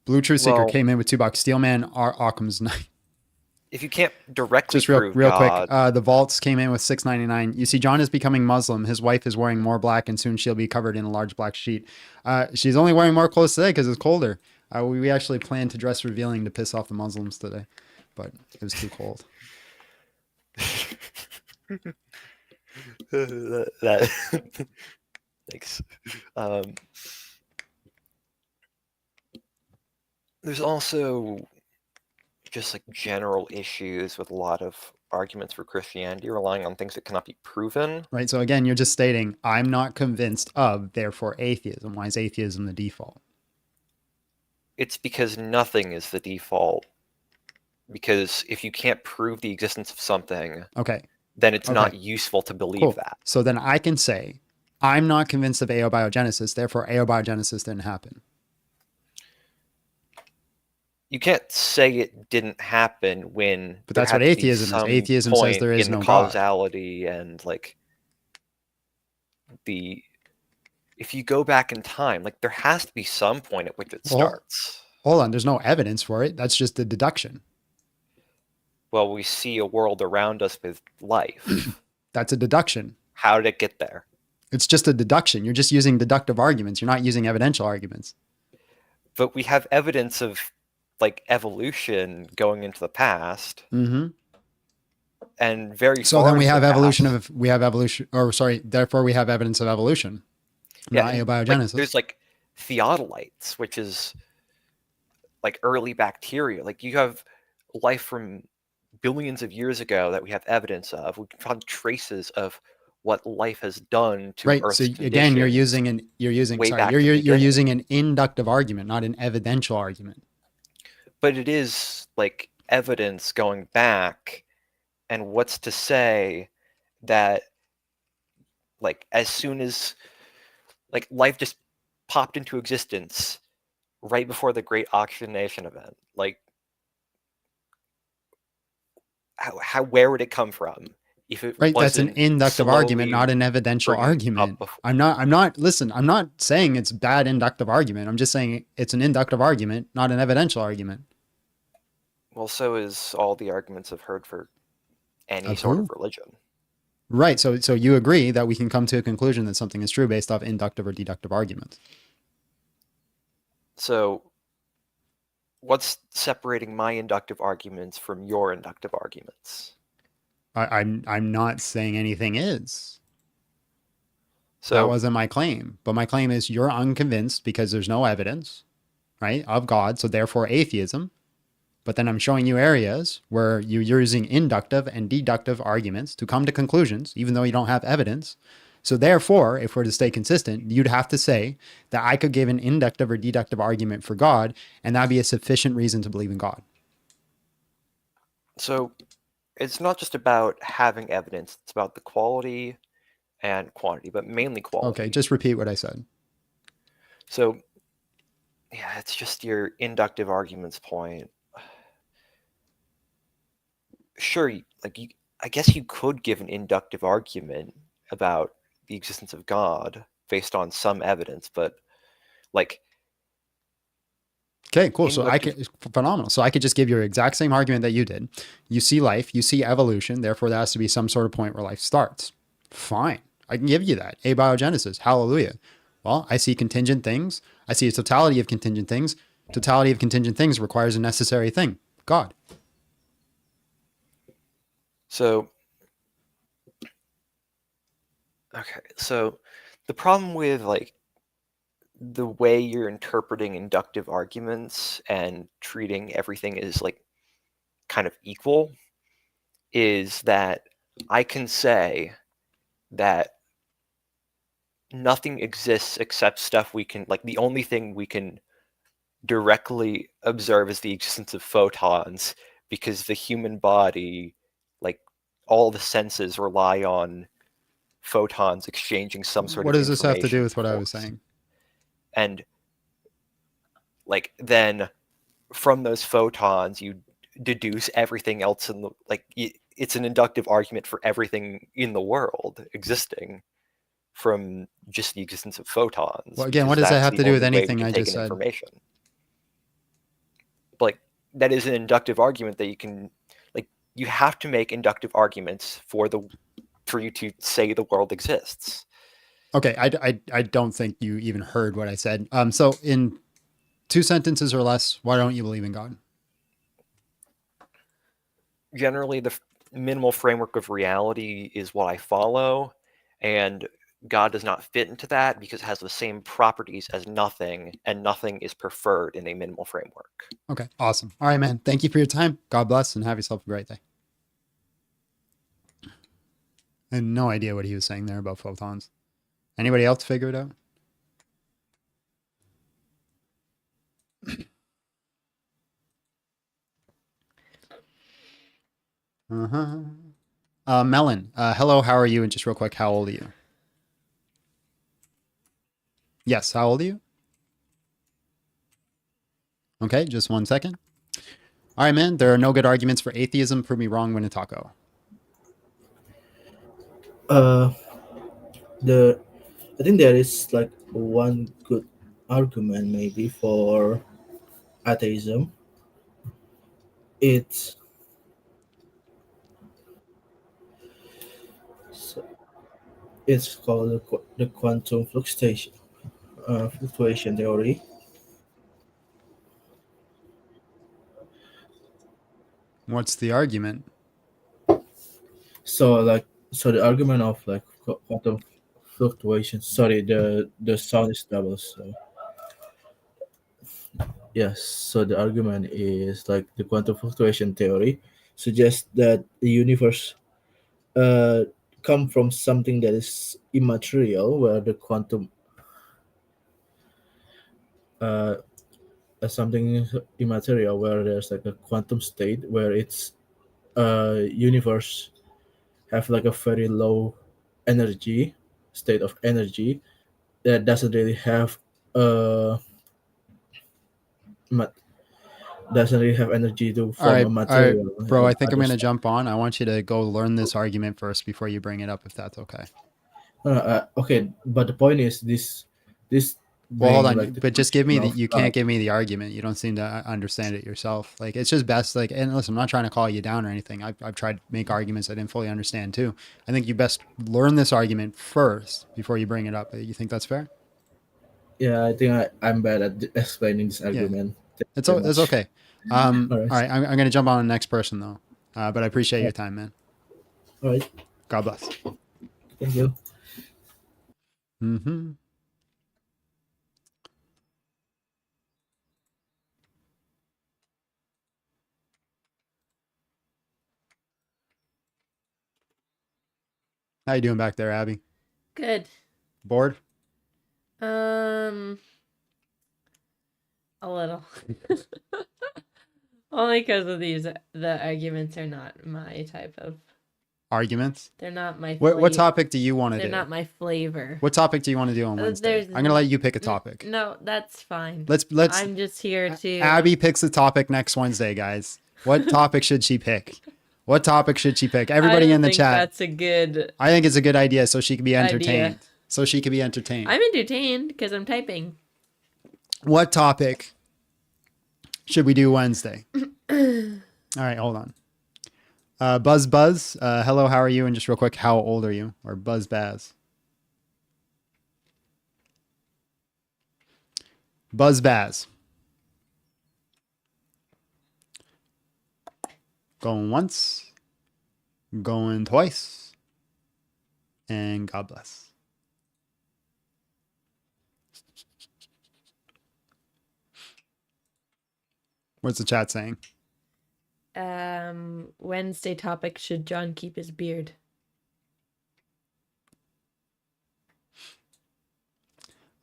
Blue True Seeker Well, came in with $2. Steelman Occam's knife. if you can't directly Just real prove quick. God, The Vaults came in with $6.99. You see, John is becoming Muslim. His wife is wearing more black, and soon she'll be covered in a large black sheet. She's only wearing more clothes today because it's colder. We actually planned to dress revealing to piss off the Muslims today, but it was too cold. that thanks. There's also just like general issues with a lot of arguments for Christianity relying on things that cannot be proven. Right. So again, you're just stating, I'm not convinced of, therefore atheism. Why is atheism the default? It's because nothing is the default. Because if you can't prove the existence of something, okay, then it's not useful to believe that. So then I can say, I'm not convinced of abiogenesis, therefore abiogenesis didn't happen. You can't say it didn't happen when. But that's what atheism is. Atheism says there is no causality and like if you go back in time, like there has to be some point at which it starts. Hold on, there's no evidence for it. That's just a deduction. Well, we see a world around us with life. That's a deduction. How did it get there? It's just a deduction. You're just using deductive arguments. You're not using evidential arguments. But we have evidence of like evolution going into the past. Mm-hmm. And very So far then we into have the evolution past. therefore we have evidence of evolution. Yeah, Not and, abiogenesis. like, there's like theodolites, which is like early bacteria. Like you have life from billions of years ago that we have evidence of. We can find traces of what life has done to right. Earth's So again, you're conditions using way sorry, back you're to the you're beginning. using an inductive argument, not an evidential argument. But it is like evidence going back, and what's to say that like as soon as like life just popped into existence right before the Great Oxygenation event, like how where would it come from if it Right. That's an wasn't inductive argument, not slowly an evidential bringing up argument. before? Listen, I'm not saying it's bad inductive argument. I'm just saying it's an inductive argument, not an evidential argument. Well, so is all the arguments I've heard for any Of sort who? of religion. Right. So you agree that we can come to a conclusion that something is true based off inductive or deductive arguments. So what's separating my inductive arguments from your inductive arguments? I'm not saying anything is. So that wasn't my claim. But my claim is you're unconvinced because there's no evidence, right, of God. So therefore atheism. But then I'm showing you areas where you're using inductive and deductive arguments to come to conclusions, even though you don't have evidence. So therefore, if we're to stay consistent, you'd have to say that I could give an inductive or deductive argument for God, and that'd be a sufficient reason to believe in God. So it's not just about having evidence, it's about the quality and quantity, but mainly quality. Okay, just repeat what I said. So yeah, it's just your inductive arguments point. Sure, like I guess you could give an inductive argument about the existence of God based on some evidence, but like okay, cool. So I could phenomenal. So I could just give your exact same argument that you did. You see life, you see evolution, therefore there has to be some sort of point where life starts. Fine. I can give you that. Abiogenesis. Hallelujah. Well, I see contingent things. I see a totality of contingent things. Totality of contingent things requires a necessary thing, God. So, okay, so the problem with like the way you're interpreting inductive arguments and treating everything as like kind of equal is that I can say that nothing exists except stuff we can, like the only thing we can directly observe is the existence of photons, because the human body, like all the senses rely on photons exchanging some sort What of does this have to do information with what I for was us. saying? And like then from those photons you deduce everything else in the, like it's an inductive argument for everything in the world existing from just the existence of photons. Well, again, because what does that that's have the to do with only way we anything can I take just in said? information. But like that is an inductive argument that you can, like you have to make inductive arguments for you to say the world exists. Okay, I don't think you even heard what I said. So in 2 sentences or less, why don't you believe in God? Generally, the minimal framework of reality is what I follow, and God does not fit into that because it has the same properties as nothing, and nothing is preferred in a minimal framework. Okay, awesome. All right, man. Thank you for your time. God bless and have yourself a great day. I had no idea what he was saying there about photons. Anybody else figure it out? Melon, hello, how are you? And just real quick, how old are you? Yes, how old are you? Okay, just 1 second. All right, man, there are no good arguments for atheism. Prove me wrong, win a taco. I think there is like one good argument maybe for atheism. It's so it's called the quantum fluctuation theory. What's the argument? So the argument of like quantum fluctuation. Sorry, the sound is double. So yes, so the argument is like the quantum fluctuation theory suggests that the universe uh come from something that is immaterial, where the quantum uh something immaterial, where there's like a quantum state where it's universe have like a very low energy state of energy that doesn't really have uh ma- doesn't really have energy to form a All right, material bro. and I think I'm other gonna stuff. jump on. I want you to go learn this argument first before you bring it up, if that's okay. Okay, but the point is this Well, hold bring on, like the but just give me question the. of You God. can't give me the argument. You don't seem to understand it yourself. Like it's just best. Like, and listen, I'm not trying to call you down or anything. I've tried to make arguments I didn't fully understand too. I think you best learn this argument first before you bring it up. You think that's fair? Yeah, I think I'm bad at explaining this Yeah, argument. Thank you very it's much. okay. All right. All right, I'm gonna jump on the next person though. But I appreciate your time, man. All right. God bless. Thank you. Mm-hmm. How you doing back there, Abby? Good. Bored? A little. Only because of the arguments are not my type of. Arguments? They're not my. What topic do you want to do? They're not my flavor. What topic do you want to do on Wednesday? There's I'm gonna let you pick a topic. No, that's fine. Let's. I'm just here to. Abby picks a topic next Wednesday, guys. What topic should she pick? What topic should she pick? Everybody in the chat. That's a good. I think it's a good idea, so she can be entertained. Idea. So she can be entertained. I'm entertained because I'm typing. What topic should we do Wednesday? All right, hold on. Buzz, hello, how are you? And just real quick, how old are you? Or Buzz Baz. Buzz Baz. Going once, going twice, and God bless. What's the chat saying? Wednesday topic, should John keep his beard?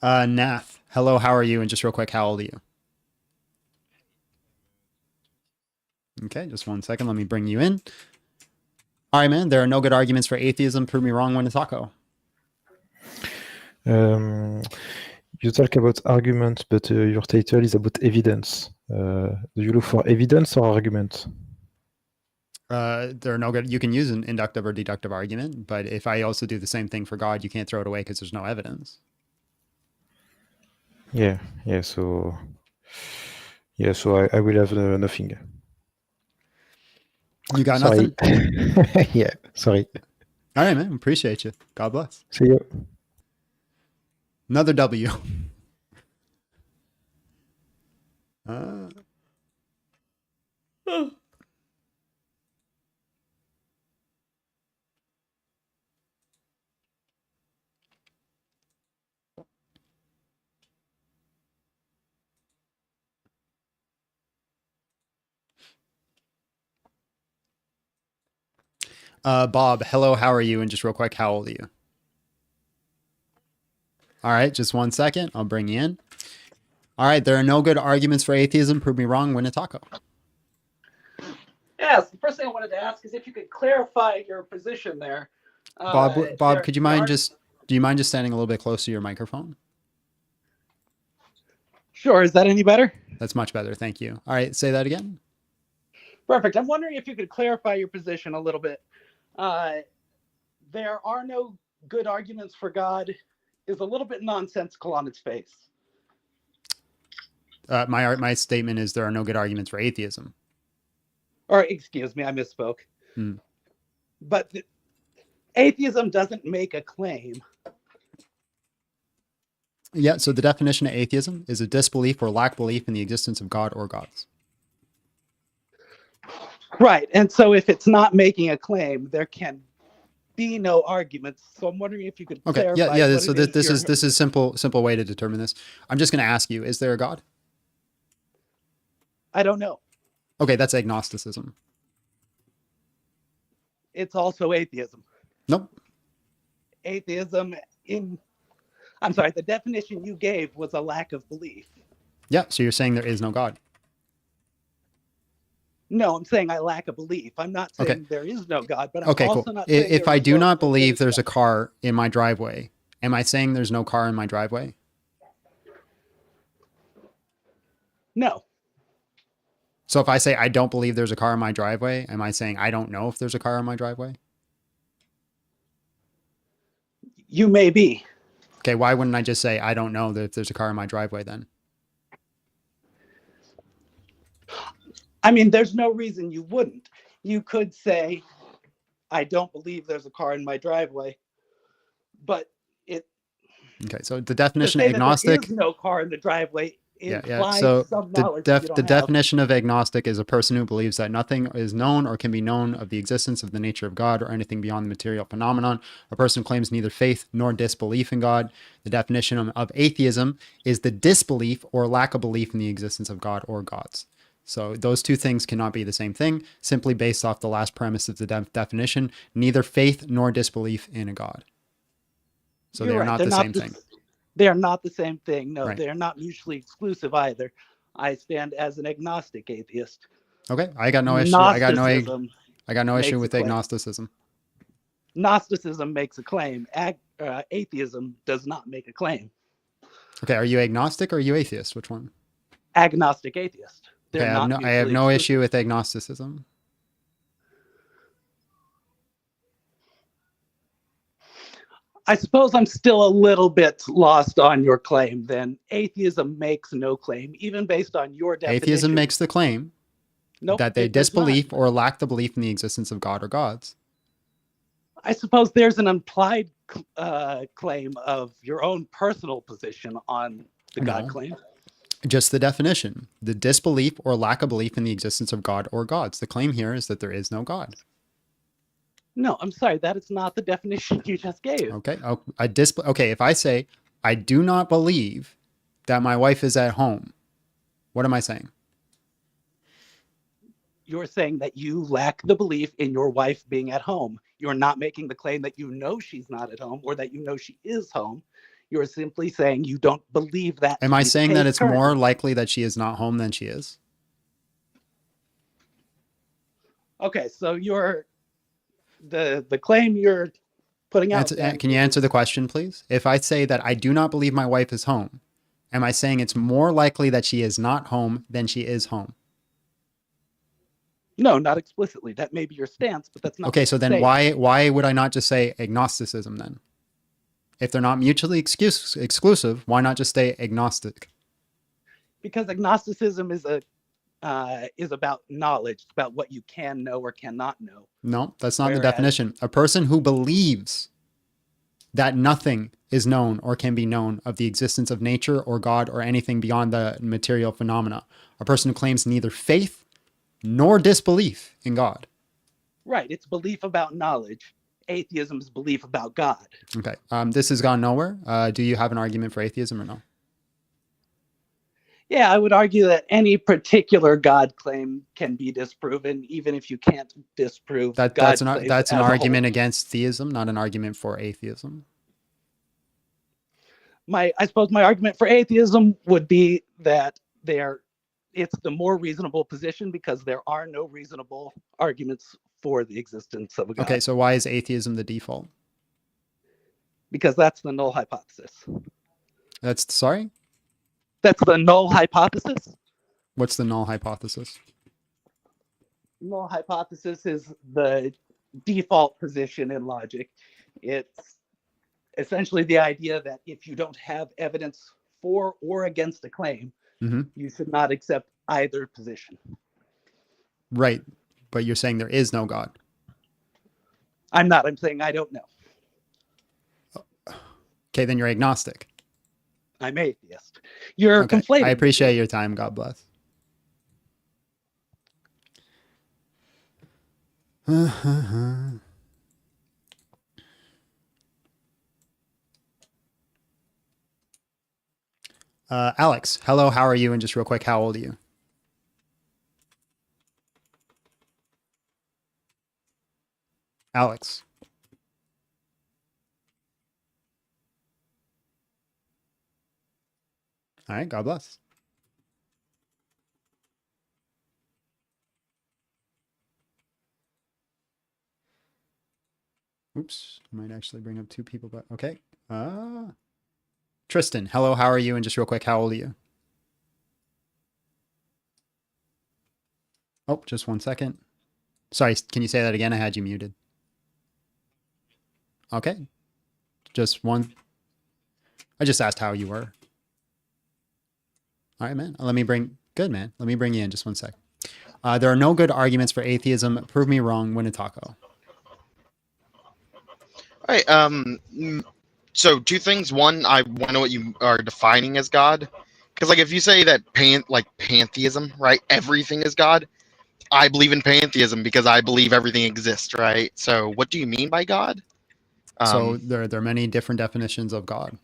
Nath, hello, how are you? And just real quick, how old are you? Okay, just 1 second. Let me bring you in. All right, man. There are no good arguments for atheism. Prove me wrong when to taco. You talk about arguments, but your title is about evidence. Do you look for evidence or argument? There are no good. You can use an inductive or deductive argument, but if I also do the same thing for God, you can't throw it away because there's no evidence. Yeah. So I will have nothing. You got Sorry. nothing? Yeah, sorry. All right, man. Appreciate you. God bless. See you. Another W. Bob, hello, how are you? And just real quick, how old are you? All right, just 1 second. I'll bring you in. All right, there are no good arguments for atheism. Prove me wrong, win a taco. Yes, the first thing I wanted to ask is if you could clarify your position there. Bob, could you mind do you mind just standing a little bit closer to your microphone? Sure, is that any better? That's much better, thank you. All right, say that again. Perfect. I'm wondering if you could clarify your position a little bit. There are no good arguments for God is a little bit nonsensical on its face. My statement is there are no good arguments for atheism. Or excuse me, I misspoke. Hmm. But atheism doesn't make a claim. Yeah, so the definition of atheism is a disbelief or lack belief in the existence of God or gods. Right. And so if it's not making a claim, there can be no arguments. So I'm wondering if you could Okay. clarify. Yeah. What So it this you're- is simple way to determine this. I'm just going to ask you: is there a God? I don't know. Okay, that's agnosticism. It's also atheism. Nope. Atheism I'm sorry, the definition you gave was a lack of belief. Yeah. So you're saying there is no God. No, I'm saying I lack a belief. I'm not saying Okay. there is no God, but I'm Okay, also cool. not saying If there I is do no- not believe there's a car in my driveway, am I saying there's no car in my driveway? No. So if I say I don't believe there's a car in my driveway, am I saying I don't know if there's a car in my driveway? You may be. Okay, why wouldn't I just say I don't know that if there's a car in my driveway then? I mean, there's no reason you wouldn't. You could say, I don't believe there's a car in my driveway, but it Okay, so the to definition say of that there agnostic. is no car in the driveway Yeah. implies So some the knowledge you don't the have. definition of agnostic is a person who believes that nothing is known or can be known of the existence of the nature of God or anything beyond the material phenomenon. A person who claims neither faith nor disbelief in God. The definition of atheism is the disbelief or lack of belief in the existence of God or gods. So those two things cannot be the same thing, simply based off the last premise of the definition, neither faith nor disbelief in a God. So You're they're right. not They're the not same thing. They are not the same thing. No, Right. they're not mutually exclusive either. I stand as an agnostic atheist. Okay, I got no issue. Gnosticism I got no issue makes a with claim. agnosticism. Gnosticism makes a claim. Atheism does not make a claim. Okay, are you agnostic or are you atheist? Which one? Agnostic atheist. They're Okay, not I have mutually no exclusive. issue with agnosticism. I suppose I'm still a little bit lost on your claim then. Atheism makes no claim, even based on your definition. Atheism makes the claim Nope, that they it does not. disbelieve or lack the belief in the existence of God or gods. I suppose there's an implied claim of your own personal position on the God No. claim. Just the definition. The disbelief or lack of belief in the existence of God or gods. The claim here is that there is no God. No, I'm sorry, that is not the definition you just gave. Okay. Okay, if I say I do not believe that my wife is at home, what am I saying? You're saying that you lack the belief in your wife being at home. You're not making the claim that you know she's not at home or that you know she is home. You're simply saying you don't believe that. Am to I be the saying that case it's currently. more likely that she is not home than she is? Okay, so you're the claim you're putting out. then Can you answer the question, please? If I say that I do not believe my wife is home, am I saying it's more likely that she is not home than she is home? No, not explicitly. That may be your stance, but that's not. Okay, what so you're then saying. why would I not just say agnosticism then? If they're not mutually exclusive, why not just say agnostic? Because agnosticism is about knowledge. It's about what you can know or cannot know. No, that's not the Whereas- definition. A person who believes that nothing is known or can be known of the existence of nature or God or anything beyond the material phenomena. A person who claims neither faith nor disbelief in God. Right. It's belief about knowledge. Atheism is belief about God. Okay. This has gone nowhere. Do you have an argument for atheism or no? Yeah, I would argue that any particular God claim can be disproven, even if you can't disprove God That's an claims as a argument whole. against theism, not an argument for atheism. I suppose my argument for atheism would be that it's the more reasonable position because there are no reasonable arguments for the existence of a God. Okay, so why is atheism the default? Because that's the null hypothesis. Sorry? That's the null hypothesis. What's the null hypothesis? Null hypothesis is the default position in logic. It's essentially the idea that if you don't have evidence for or against a claim, You should not accept either position. Right. But you're saying there is no God. I'm not. I'm saying I don't know. Okay, then you're agnostic. I'm atheist. You're Okay. conflating. I appreciate your time. God bless. Alex, hello, how are you? And just real quick, how old are you? Alex. All right, God bless. Oops, I might actually bring up two people, but okay. Tristan, hello, how are you? And just real quick, how old are you? Oh, just 1 second. Sorry, can you say that again? I had you muted. Okay. Just one. I just asked how you were. All right, man. Good, man. Let me bring you in just 1 sec. There are no good arguments for atheism. Prove me wrong. Win a taco. All right. So two things. One, I want to know what you are defining as God, because like if you say that pantheism, right? Everything is God. I believe in pantheism because I believe everything exists, right? So what do you mean by God? So there are many different definitions of God.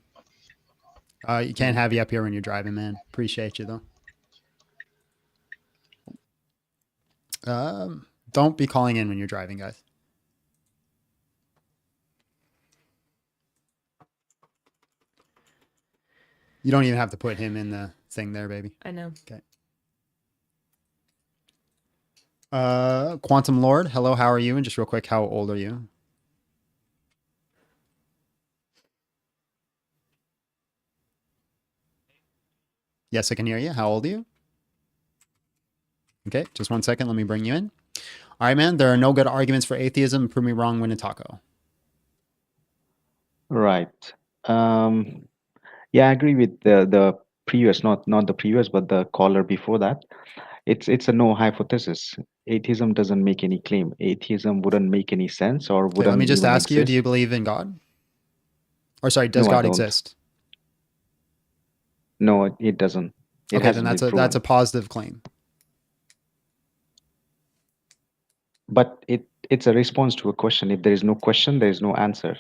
You can't have you up here when you're driving, man. Appreciate you though. Don't be calling in when you're driving, guys. You don't even have to put him in the thing there, baby. I know. Okay. Quantum Lord, hello, how are you? And just real quick, how old are you? Yes, I can hear you. How old are you? Okay, just 1 second. Let me bring you in. All right, man. There are no good arguments for atheism. Prove me wrong. Win a taco. Right. Yeah, I agree with the previous, not the previous, but the caller before that. It's a no hypothesis. Atheism doesn't make any claim. Atheism wouldn't make any sense or Okay, let me wouldn't just even ask you, do you exist. believe in God? Or sorry, does No, I God don't. exist? No, it doesn't. It Okay, then hasn't been that's proven. a positive claim. But it's a response to a question. If there is no question, there is no answer.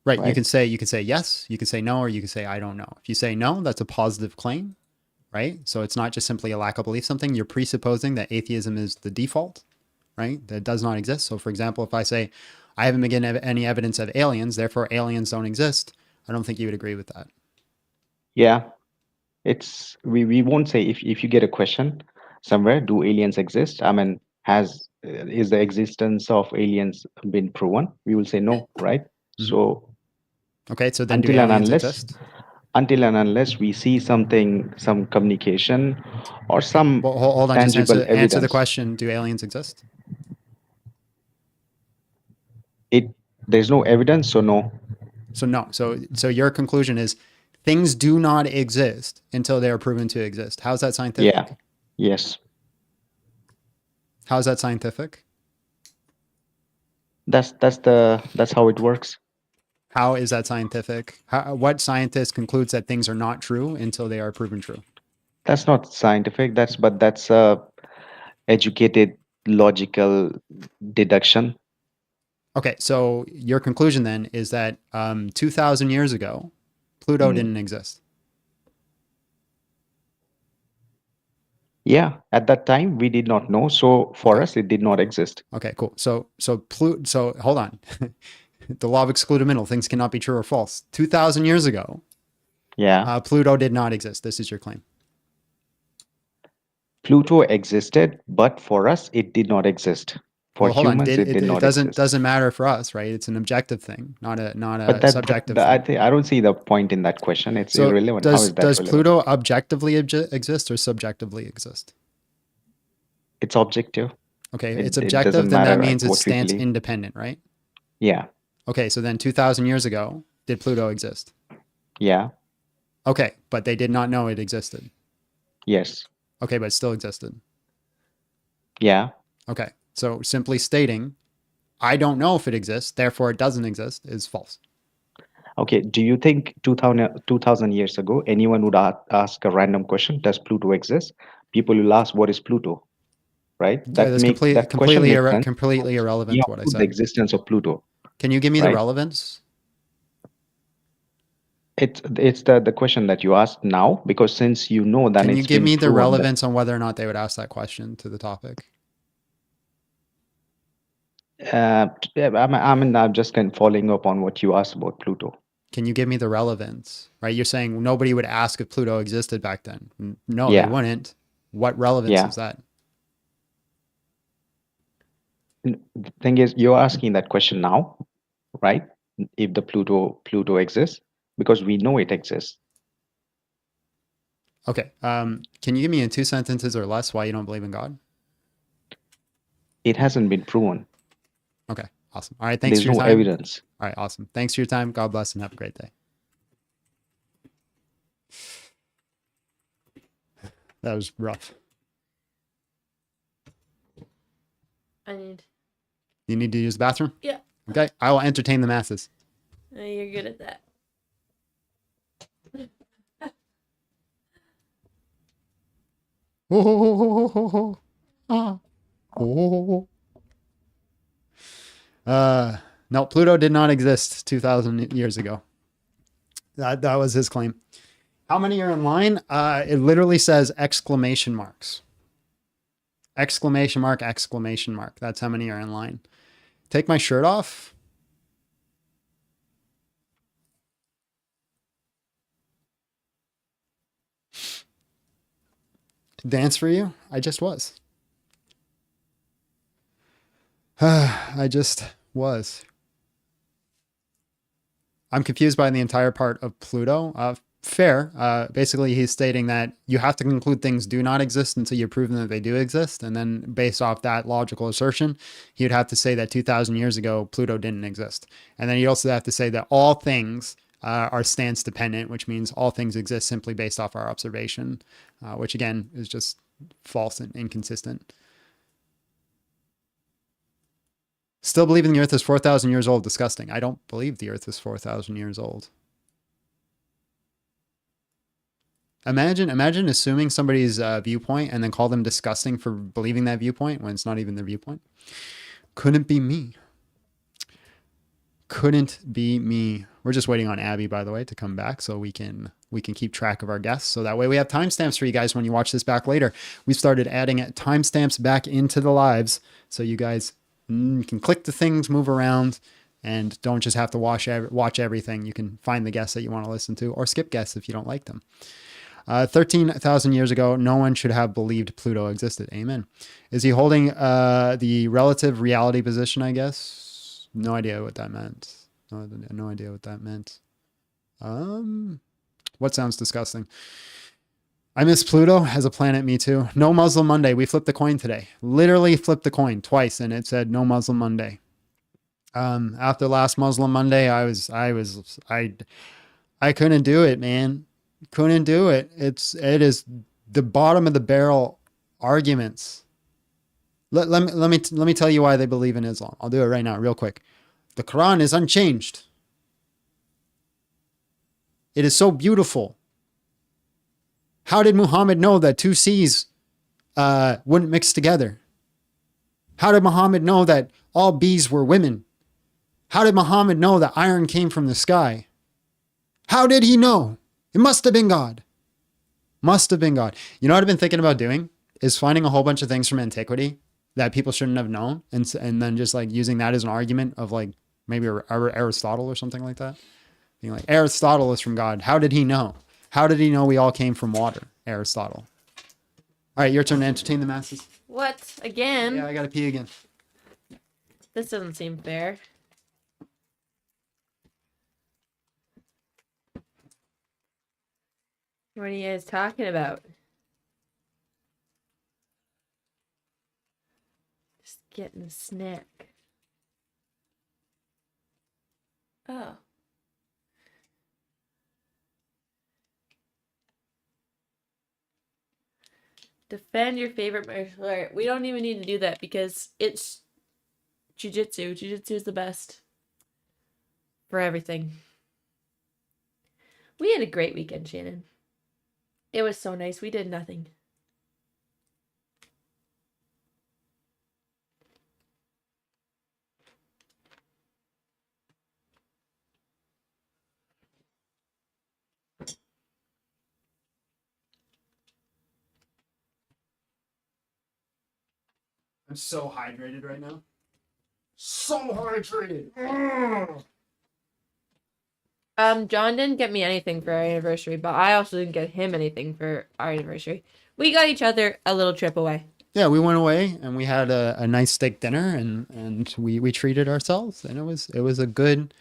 Right. You Right? can say yes, you can say no, or you can say I don't know. If you say no, that's a positive claim, right? So it's not just simply a lack of belief something. You're presupposing that atheism is the default, right? That does not exist. So for example, if I say I haven't been given any evidence of aliens, therefore aliens don't exist, I don't think you would agree with that. Yeah. It's we won't say if you get a question somewhere, do aliens exist? I mean, is the existence of aliens been proven? We will say no, right? So Okay, so then do until and aliens unless exist? we see something, some communication or some Well, hold on, just tangible answer the evidence, question. Do aliens exist? there's no evidence, so no. So no. So your conclusion is things do not exist until they are proven to exist. How's that scientific? Yeah. Yes. How's that scientific? That's how it works. How is that scientific? What scientist concludes that things are not true until they are proven true? That's not scientific. That's educated logical deduction. Okay, so your conclusion then is that 2,000 years ago, Pluto didn't exist. Yeah, at that time we did not know, so for us it did not exist. Okay, cool. So hold on. The law of excluded things cannot be true or false. 2,000 years ago, Yeah. Pluto did not exist. This is your claim. Pluto existed, but for us it did not exist. For Well, hold on. humans it did not exist. Doesn't matter for us, right? It's an objective thing, not a But subjective thing. I don't see the point in that question. It's So irrelevant. How is that does relevant? Pluto objectively exist or subjectively exist? It's objective. Okay, It it's doesn't objective, then that matter, means like, it what we stands believe. independent, right? Yeah. Okay, so then 2,000 years ago, did Pluto exist? Yeah. Okay, but they did not know it existed. Yes. Okay, but it still existed. Yeah. Okay, so simply stating, I don't know if it exists, therefore it doesn't exist, is false. Okay. Do you think 2000 years ago, anyone would ask a random question, does Pluto exist? People will ask, what is Pluto? Right? Yeah, that's That question makes sense. completely irrelevant You to what I have the said. existence of Pluto. Can you give me the right? relevance? It's the question that you asked now, because since you know that Can you it's give been me the proven that relevance on whether or not they would ask that question to the topic? I'm just kind of following up on what you asked about Pluto. Can you give me the relevance? Right? You're saying nobody would ask if Pluto existed back then. No, they Yeah. wouldn't. What relevance Yeah. is that? The thing is, you're asking that question now, right? If the Pluto exists, because we know it exists. Okay. Can you give me in 2 sentences or less why you don't believe in God? It hasn't been proven. Okay. Awesome. All right. Thanks There's for your no time. evidence. All right. Awesome. Thanks for your time. God bless and have a great day. That was rough. You need to use the bathroom? Yeah. Okay. I will entertain the masses. You're good at that. No, Pluto did not exist 2,000 years ago. That was his claim. How many are in line? It literally says exclamation marks. Exclamation mark, exclamation mark. That's how many are in line. Take my shirt off. Dance for you? I just was. I just was. I'm confused by the entire part of Pluto. Fair. Basically, he's stating that you have to conclude things do not exist until you've proven that they do exist. And then based off that logical assertion, he would have to say that 2,000 years ago, Pluto didn't exist. And then you also have to say that all things are stance dependent, which means all things exist simply based off our observation, which again is just false and inconsistent. Still believing the earth is 4,000 years old. Disgusting. I don't believe the earth is 4,000 years old. Imagine assuming somebody's viewpoint and then call them disgusting for believing that viewpoint when it's not even their viewpoint. Couldn't be me. Couldn't be me. We're just waiting on Abby, by the way, to come back so we can keep track of our guests. So that way we have timestamps for you guys when you watch this back later. We started adding timestamps back into the lives so you guys can click the things, move around, and don't just have to watch everything. You can find the guests that you want to listen to or skip guests if you don't like them. 13,000 years ago, no one should have believed Pluto existed. Amen. Is he holding the relative reality position, I guess? No idea what that meant. No idea what that meant. What sounds disgusting? I miss Pluto as a planet. Me too. No Muslim Monday. We flipped the coin today. Literally flipped the coin twice, and it said no Muslim Monday. After last Muslim Monday, I couldn't do it, man. Couldn't do it. It is the bottom of the barrel arguments. Let me tell you why they believe in Islam. I'll do it right now, real quick. The Quran is unchanged. It is so beautiful. How did Muhammad know that two seas wouldn't mix together? How did Muhammad know that all bees were women? How did Muhammad know that iron came from the sky? How did he know? It must have been God. Must have been God. You know what I've been thinking about doing? Is finding a whole bunch of things from antiquity that people shouldn't have known and then just like using that as an argument of like maybe Aristotle or something like that. Being like, Aristotle is from God. How did he know? How did he know we all came from water? Aristotle. All right, your turn to entertain the masses. What? Again? Yeah, I gotta pee again. This doesn't seem fair. What are you guys talking about? Just getting a snack. Oh. Defend your favorite martial art. We don't even need to do that because it's jiu-jitsu. Jiu-jitsu is the best for everything. We had a great weekend, Shannon. It was so nice. We did nothing. I'm so hydrated right now. So hydrated. John didn't get me anything for our anniversary, but I also didn't get him anything for our anniversary. We got each other a little trip away. Yeah, we went away and we had a nice steak dinner and we treated ourselves, and it was a good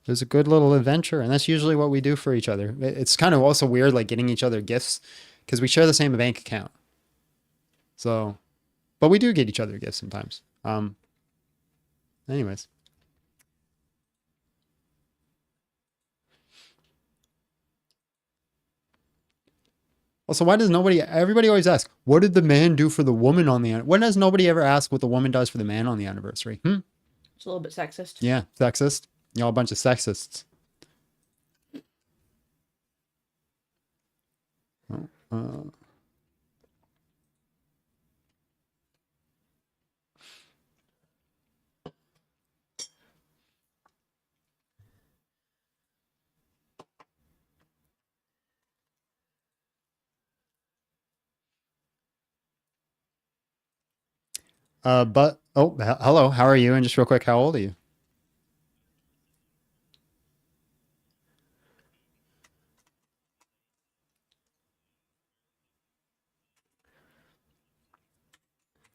little adventure, and that's usually what we do for each other. It's kind of also weird like getting each other gifts because we share the same bank account. So, but we do get each other gifts sometimes. Anyways. Also, why does everybody always ask, what did the man do for the woman on the, when does nobody ever ask what the woman does for the man on the anniversary? It's a little bit sexist. Yeah, sexist. Y'all a bunch of sexists. Hello, how are you? And just real quick, how old are you?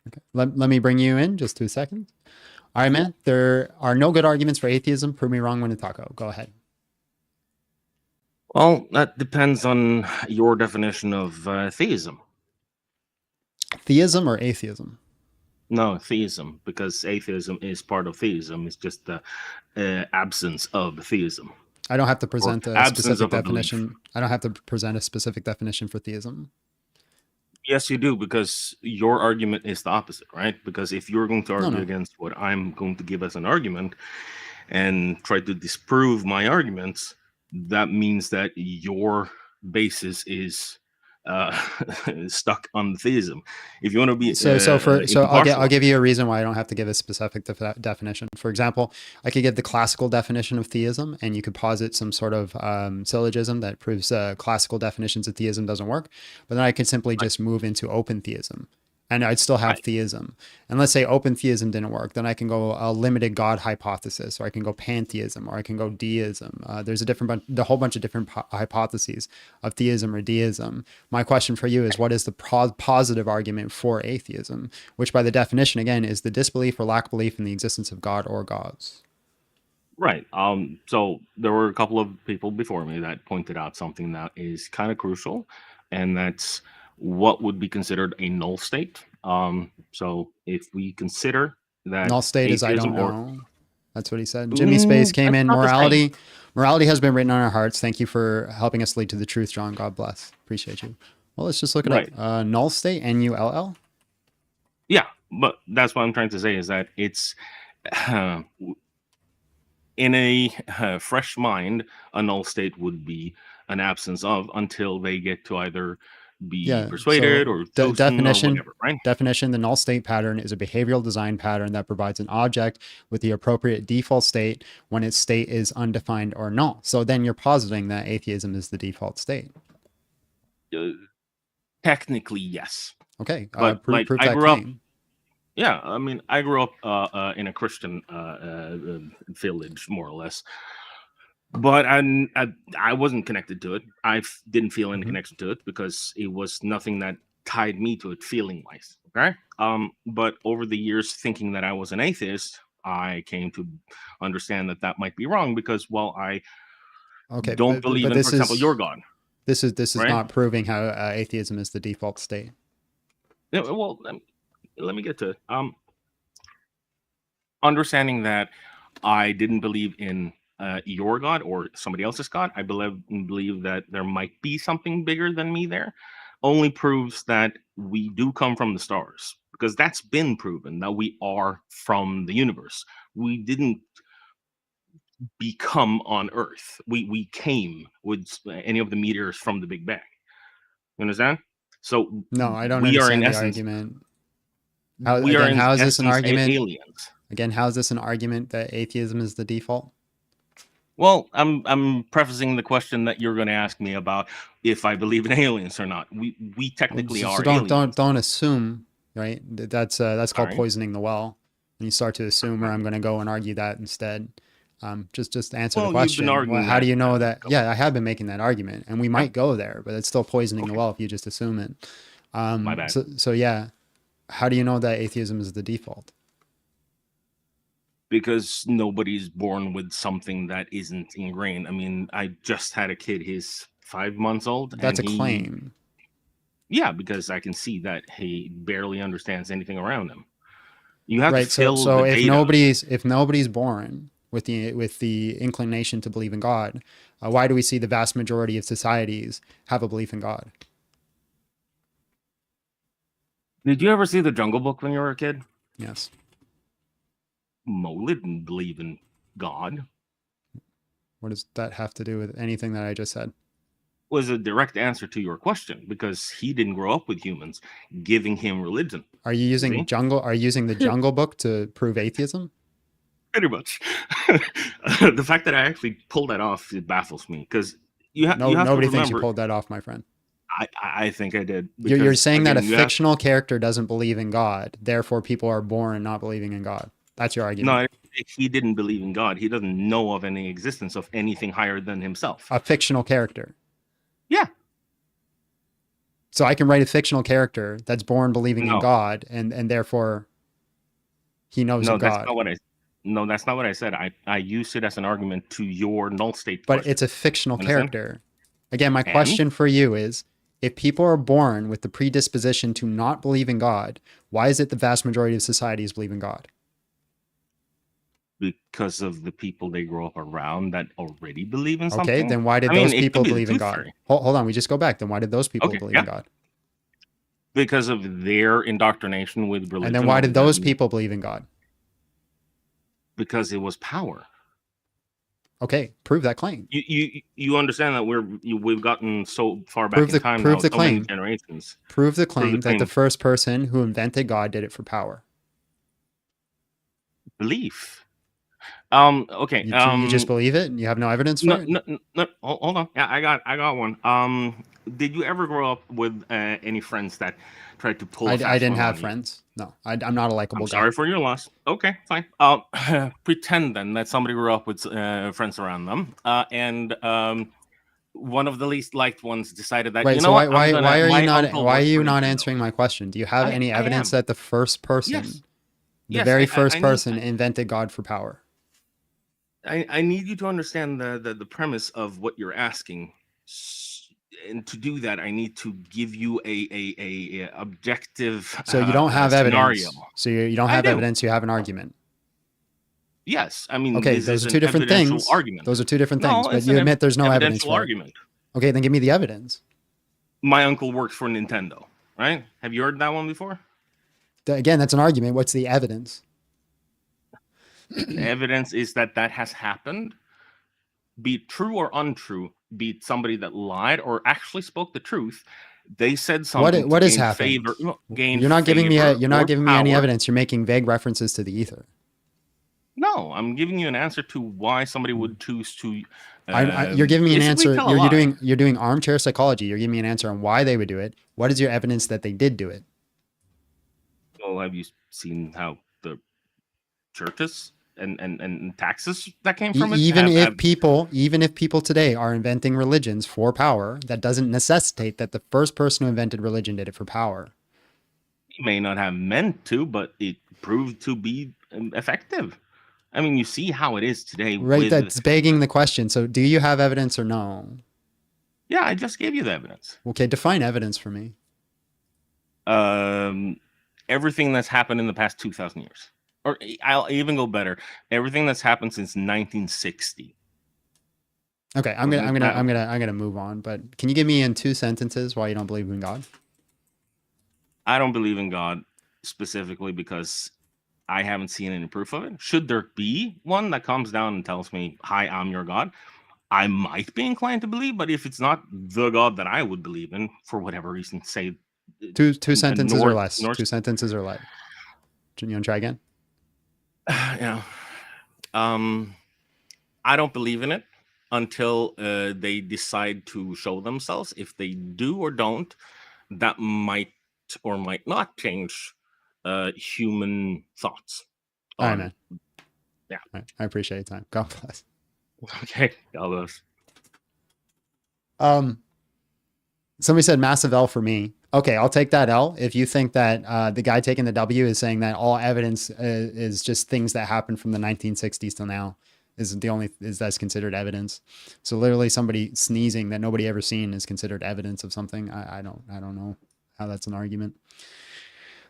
Okay. Let me bring you in just 2 seconds. All right, man. There are no good arguments for atheism. Prove me wrong, Winataco. Go ahead. Well, that depends on your definition of theism. Theism or atheism? No, theism, because atheism is part of theism. It's just the absence of theism. I don't have to present Or a absence specific of a belief. definition. I don't have to present a specific definition for theism. Yes, you do, because your argument is the opposite, right? Because if you're going to argue no. against what I'm going to give as an argument and try to disprove my arguments, that means that your basis is stuck on theism. If you want to be I'll give you a reason why I don't have to give a specific definition. For example, I could give the classical definition of theism, and you could posit some sort of syllogism that proves classical definitions of theism doesn't work. But then I could simply just move into open theism, and I'd still have theism. And let's say open theism didn't work, then I can go a limited God hypothesis, or I can go pantheism, or I can go deism. There's a whole bunch of different hypotheses of theism or deism. My question for you is, what is the positive argument for atheism, which by the definition, again, is the disbelief or lack of belief in the existence of God or gods? Right. So there were a couple of people before me that pointed out something that is kind of crucial, and that's what would be considered a null state. So if we consider that null state is I don't atheism know. That's what he said. Jimmy Space came in. Morality has been written on our hearts. Thank you for helping us lead to the truth, John. God bless. Appreciate you. Well, let's just look at null state, N-U-L-L. Yeah, but that's what I'm trying to say is that it's in a fresh mind, a null state would be an absence of until they get to either be persuaded or chosen or whatever, right? Definition, the null state pattern is a behavioral design pattern that provides an object with the appropriate default state when its state is undefined or null. So then you're positing that atheism is the default state. Technically, yes. Okay, but prove I that grew up. claim. Yeah, I mean, I grew up in a Christian village, more or less. But I wasn't connected to it. I didn't feel any connection to it because it was nothing that tied me to it feeling wise. Okay. But over the years, thinking that I was an atheist, I came to understand that that might be wrong because, well, I don't believe in, for example, your God. This is right? not proving how atheism is the default state. Yeah, well, let me get to it. Understanding that I didn't believe in your God or somebody else's God, I believe that there might be something bigger than me there, only proves that we do come from the stars, because that's been proven that we are from the universe. We didn't become on Earth. We came with any of the meteors from the Big Bang. You understand? So No, I don't we are in understand the essence argument. we are in How is this an essence argument? aliens. Again, how is this an argument that atheism is the default? Well, I'm prefacing the question that you're going to ask me about if I believe in aliens or not. We technically are aliens. Don't assume, right? That's called Alright. poisoning the well. When you start to assume where I'm going to go and argue that instead. Just answer the Well, you've been question. arguing How do that, you know that? Yeah, I have been making that argument, and we might go there, but it's still poisoning the well if you just assume it. My bad. So yeah, how do you know that atheism is the default? Because nobody's born with something that isn't ingrained. I mean, I just had a kid, he's 5 months old. That's and a claim. Yeah, because I can see that he barely understands anything around him. You have Right. to fill So the if data. nobody's born with the inclination to believe in God, why do we see the vast majority of societies have a belief in God? Did you ever see The Jungle Book when you were a kid? Yes. Mowgli didn't believe in God. What does that have to do with anything that I just said? Was a direct answer to your question, because he didn't grow up with humans giving him religion. Are you using See? Are you using the Jungle Book to prove atheism? Pretty much. The fact that I actually pulled that off, it baffles me, because you have to Nobody remember. thinks you pulled that off, my friend. I think I did. You're because, saying that a again, you have- fictional character doesn't believe in God, therefore people are born not believing in God. That's your argument. No, I think he didn't believe in God. He doesn't know of any existence of anything higher than himself. A fictional character. Yeah. So I can write a fictional character that's born believing in No. God, and therefore he knows No, of that's God. not what I. No, that's not what I said. I used it as an argument to your null state. But question. it's a fictional Understand? character. Again, my And? question for you is, if people are born with the predisposition to not believe in God, why is it the vast majority of societies believe in God? Because of the people they grow up around that already believe in something. Okay, then why did I mean, those it could people be the believe in tooth God? fairy. Hold on, we just go back. Then why did those people Okay, believe yeah. in God? Because of their indoctrination with religion. And then why did of those them- people believe in God? Because it was power. Okay, prove that claim. You understand that we've gotten so far back Prove in the time prove now, the so many claim. generations. Prove the claim that the claim. first person who invented God did it for power. Belief. Okay. You just believe it and you have no evidence for No, it? no, hold on. Yeah, I got one. Did you ever grow up with any friends that tried to pull a I fast didn't one have on you? friends. No, I'm not a likable I'm guy. sorry for your loss. Okay, fine. Pretend then that somebody grew up with friends around them, and one of the least liked ones decided that, Right. you So know why what, I'm gonna, are you my not uncle why are works you for not Nintendo. answering my question? Do you have any I evidence am. that the first person, Yes. the Yes, very I first need- person, invented God for power? I need you to understand the premise of what you're asking, and to do that, I need to give you a objective. So you don't have scenario. evidence. So you don't I have do. evidence. You have an argument. Yes, I mean, Okay, this those is are an two different evidential things. argument. Those are two different No, things. But it's you an admit there's no evidence evidential for argument. it. Okay, then give me the evidence. My uncle works for Nintendo, right? Have you heard that one before? Again, that's an argument. What's the evidence? The evidence is that has happened. Be it true or untrue, be it somebody that lied or actually spoke the truth, they said something What to has gain happened? favor. Gain You're not giving me favor you're not or giving me any power. evidence. You're making vague references to the ether. No, I'm giving you an answer to why somebody would choose to. You're giving me an basically answer. tell a lie. You're doing armchair psychology. You're giving me an answer on why they would do it. What is your evidence that they did do it? Well, have you seen how the churches and taxes that came from it? Even if people today are inventing religions for power, that doesn't necessitate that the first person who invented religion did it for power. He may not have meant to, but it proved to be effective. I mean, you see how it is today. Right, that's begging the question. So do you have evidence or no? Yeah, I just gave you the evidence. Okay, define evidence for me. Everything that's happened in the past 2,000 years. Or I'll even go better. Everything that's happened since 1960. Okay, I'm gonna move on, but can you give me in 2 sentences why you don't believe in God? I don't believe in God specifically because I haven't seen any proof of it. Should there be one that comes down and tells me, "Hi, I'm your God," I might be inclined to believe. But if it's not the God that I would believe in, for whatever reason, say Two sentences or North, less. North, 2 sentences or less. You want to try again? yeah. I don't believe in it until they decide to show themselves. If they do or don't, that might or might not change human thoughts. All right, man. Yeah. All right. I appreciate your time. God bless. Okay. God bless. Somebody said massive L for me. Okay, I'll take that L. If you think that the guy taking the W is saying that all evidence is just things that happened from the 1960s till now is that's considered evidence. So literally somebody sneezing that nobody ever seen is considered evidence of something. I don't know how that's an argument.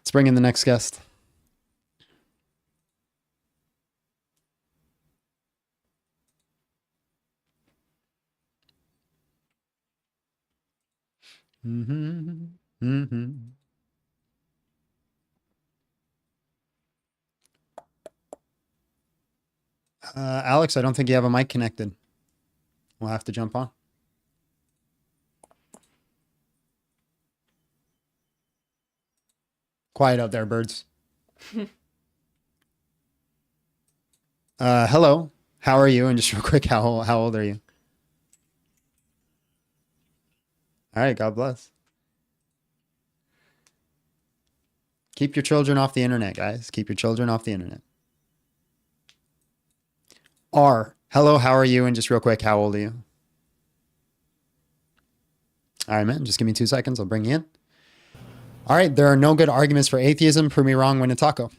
Let's bring in the next guest. Alex, I don't think you have a mic connected. We'll have to jump on. Quiet out there, birds. Hello. How are you? And just real quick, how old are you? All right. God bless. Keep your children off the internet, guys. Keep your children off the internet. R. Hello. How are you? And just real quick, how old are you? All right, man. Just give me 2 seconds. I'll bring you in. All right. There are no good arguments for atheism. Prove me wrong when to taco.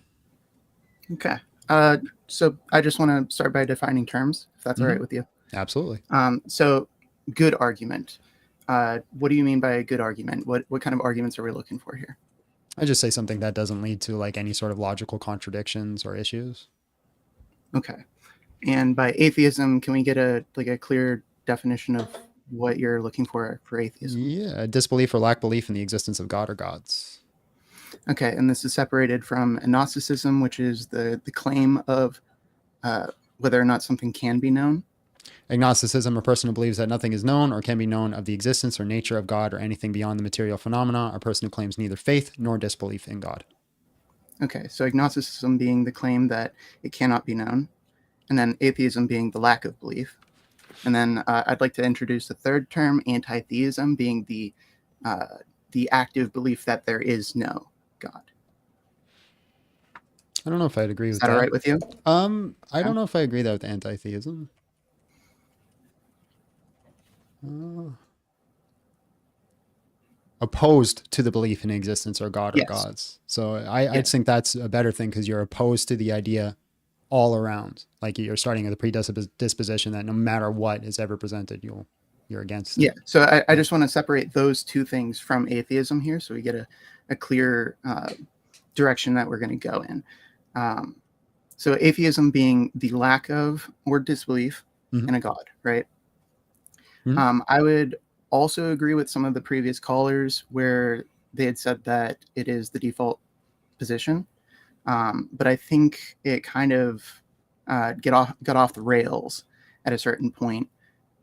Okay. So I just want to start by defining terms, if that's all right with you. Absolutely. So good argument. What do you mean by a good argument? What kind of arguments are we looking for here? I just say something that doesn't lead to like any sort of logical contradictions or issues. Okay. And by atheism, can we get a clear definition of what you're looking for atheism? Yeah, disbelief or lack belief in the existence of God or gods. Okay, and this is separated from agnosticism, which is the claim of whether or not something can be known. Agnosticism, a person who believes that nothing is known or can be known of the existence or nature of God or anything beyond the material phenomena, a person who claims neither faith nor disbelief in God. Okay, so agnosticism being the claim that it cannot be known, and then atheism being the lack of belief. And then I'd like to introduce the third term, anti-theism, being the active belief that there is no God. I don't know if I'd agree with that. Is that all right with you? I don't know if I agree that with anti-theism. Opposed to the belief in existence or God or gods. So I just think that's a better thing because you're opposed to the idea all around. Like you're starting with a predisposition that no matter what is ever presented, you're against it. Yeah. So I just want to separate those two things from atheism here, so we get a clear direction that we're going to go in. So atheism being the lack of or disbelief in a God, right? I would also agree with some of the previous callers where they had said that it is the default position. But I think it kind of got off the rails at a certain point.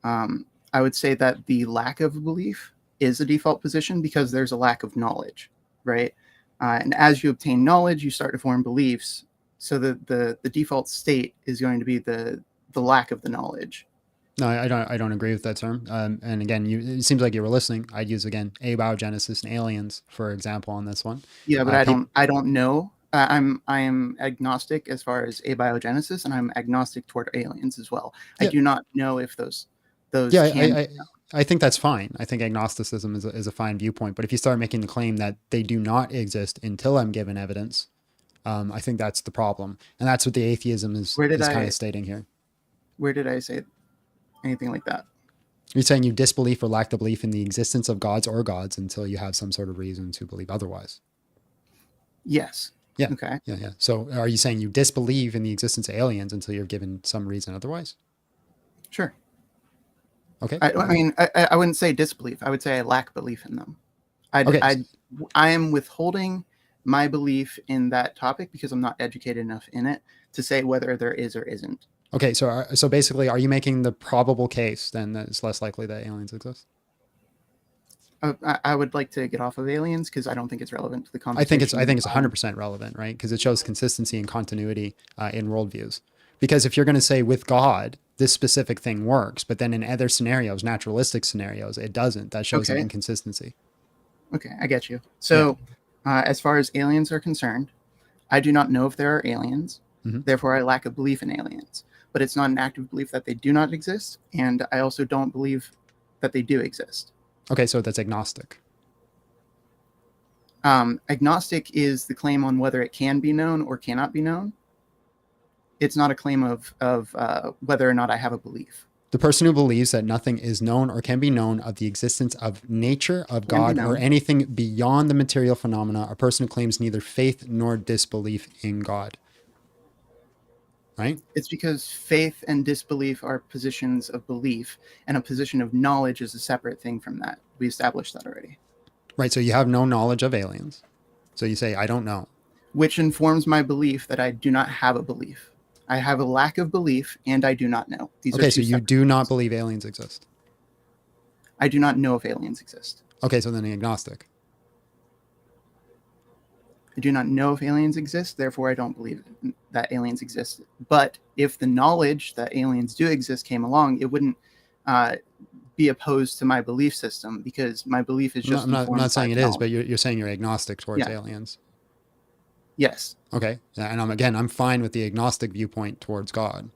I would say that the lack of belief is a default position because there's a lack of knowledge, right? And as you obtain knowledge, you start to form beliefs. So the default state is going to be the lack of the knowledge. No, I don't agree with that term. And again, it seems like you were listening. I'd use again abiogenesis and aliens for example on this one. Yeah, but I don't know. I am agnostic as far as abiogenesis, and I'm agnostic toward aliens as well. Yeah. I do not know if those. Yeah, I think that's fine. I think agnosticism is a fine viewpoint. But if you start making the claim that they do not exist until I'm given evidence, I think that's the problem, and that's what the atheism is kind of stating here. Where did I say anything like that? You're saying you disbelief or lack the belief in the existence of gods or gods until you have some sort of reason to believe otherwise. Yes. Yeah. Okay. Yeah. So are you saying you disbelieve in the existence of aliens until you're given some reason otherwise? Sure. Okay. I mean, I wouldn't say disbelief. I would say I lack belief in them. I am withholding my belief in that topic because I'm not educated enough in it to say whether there is or isn't. Okay, so basically, are you making the probable case then that it's less likely that aliens exist? I would like to get off of aliens because I don't think it's relevant to the I think conversation. it's 100% relevant, right? Because it shows consistency and continuity in worldviews. Because if you're going to say with God, this specific thing works, but then in other scenarios, naturalistic scenarios, it doesn't. That shows an Okay. inconsistency. Okay, I get you. So, as far as aliens are concerned, I do not know if there are aliens. Mhm. Therefore, I lack a belief in aliens. But it's not an active belief that they do not exist, and I also don't believe that they do exist. Okay, so that's agnostic. Agnostic is the claim on whether it can be known or cannot be known. It's not a claim of whether or not I have a belief. The person who believes that nothing is known or can be known of the existence of nature, of God, or known. anything beyond the material phenomena, a person who claims neither faith nor disbelief in God. Right? It's because faith and disbelief are positions of belief, and a position of knowledge is a separate thing from that. We established that already. Right, so you have no knowledge of aliens. So you say, I don't know. Which informs my belief that I do not have a belief. I have a lack of belief, and I do not know. These Okay, are so two you separate do not believe aliens exist. I do not know if aliens exist. Okay, so then agnostic. I do not know if aliens exist, therefore I don't believe that aliens exist. But if the knowledge that aliens do exist came along, it wouldn't be opposed to my belief system because my belief is just I'm not informed saying by it is, knowledge. but you're saying you're agnostic towards Yeah. aliens. Yes. Okay, and I'm fine with the agnostic viewpoint towards God.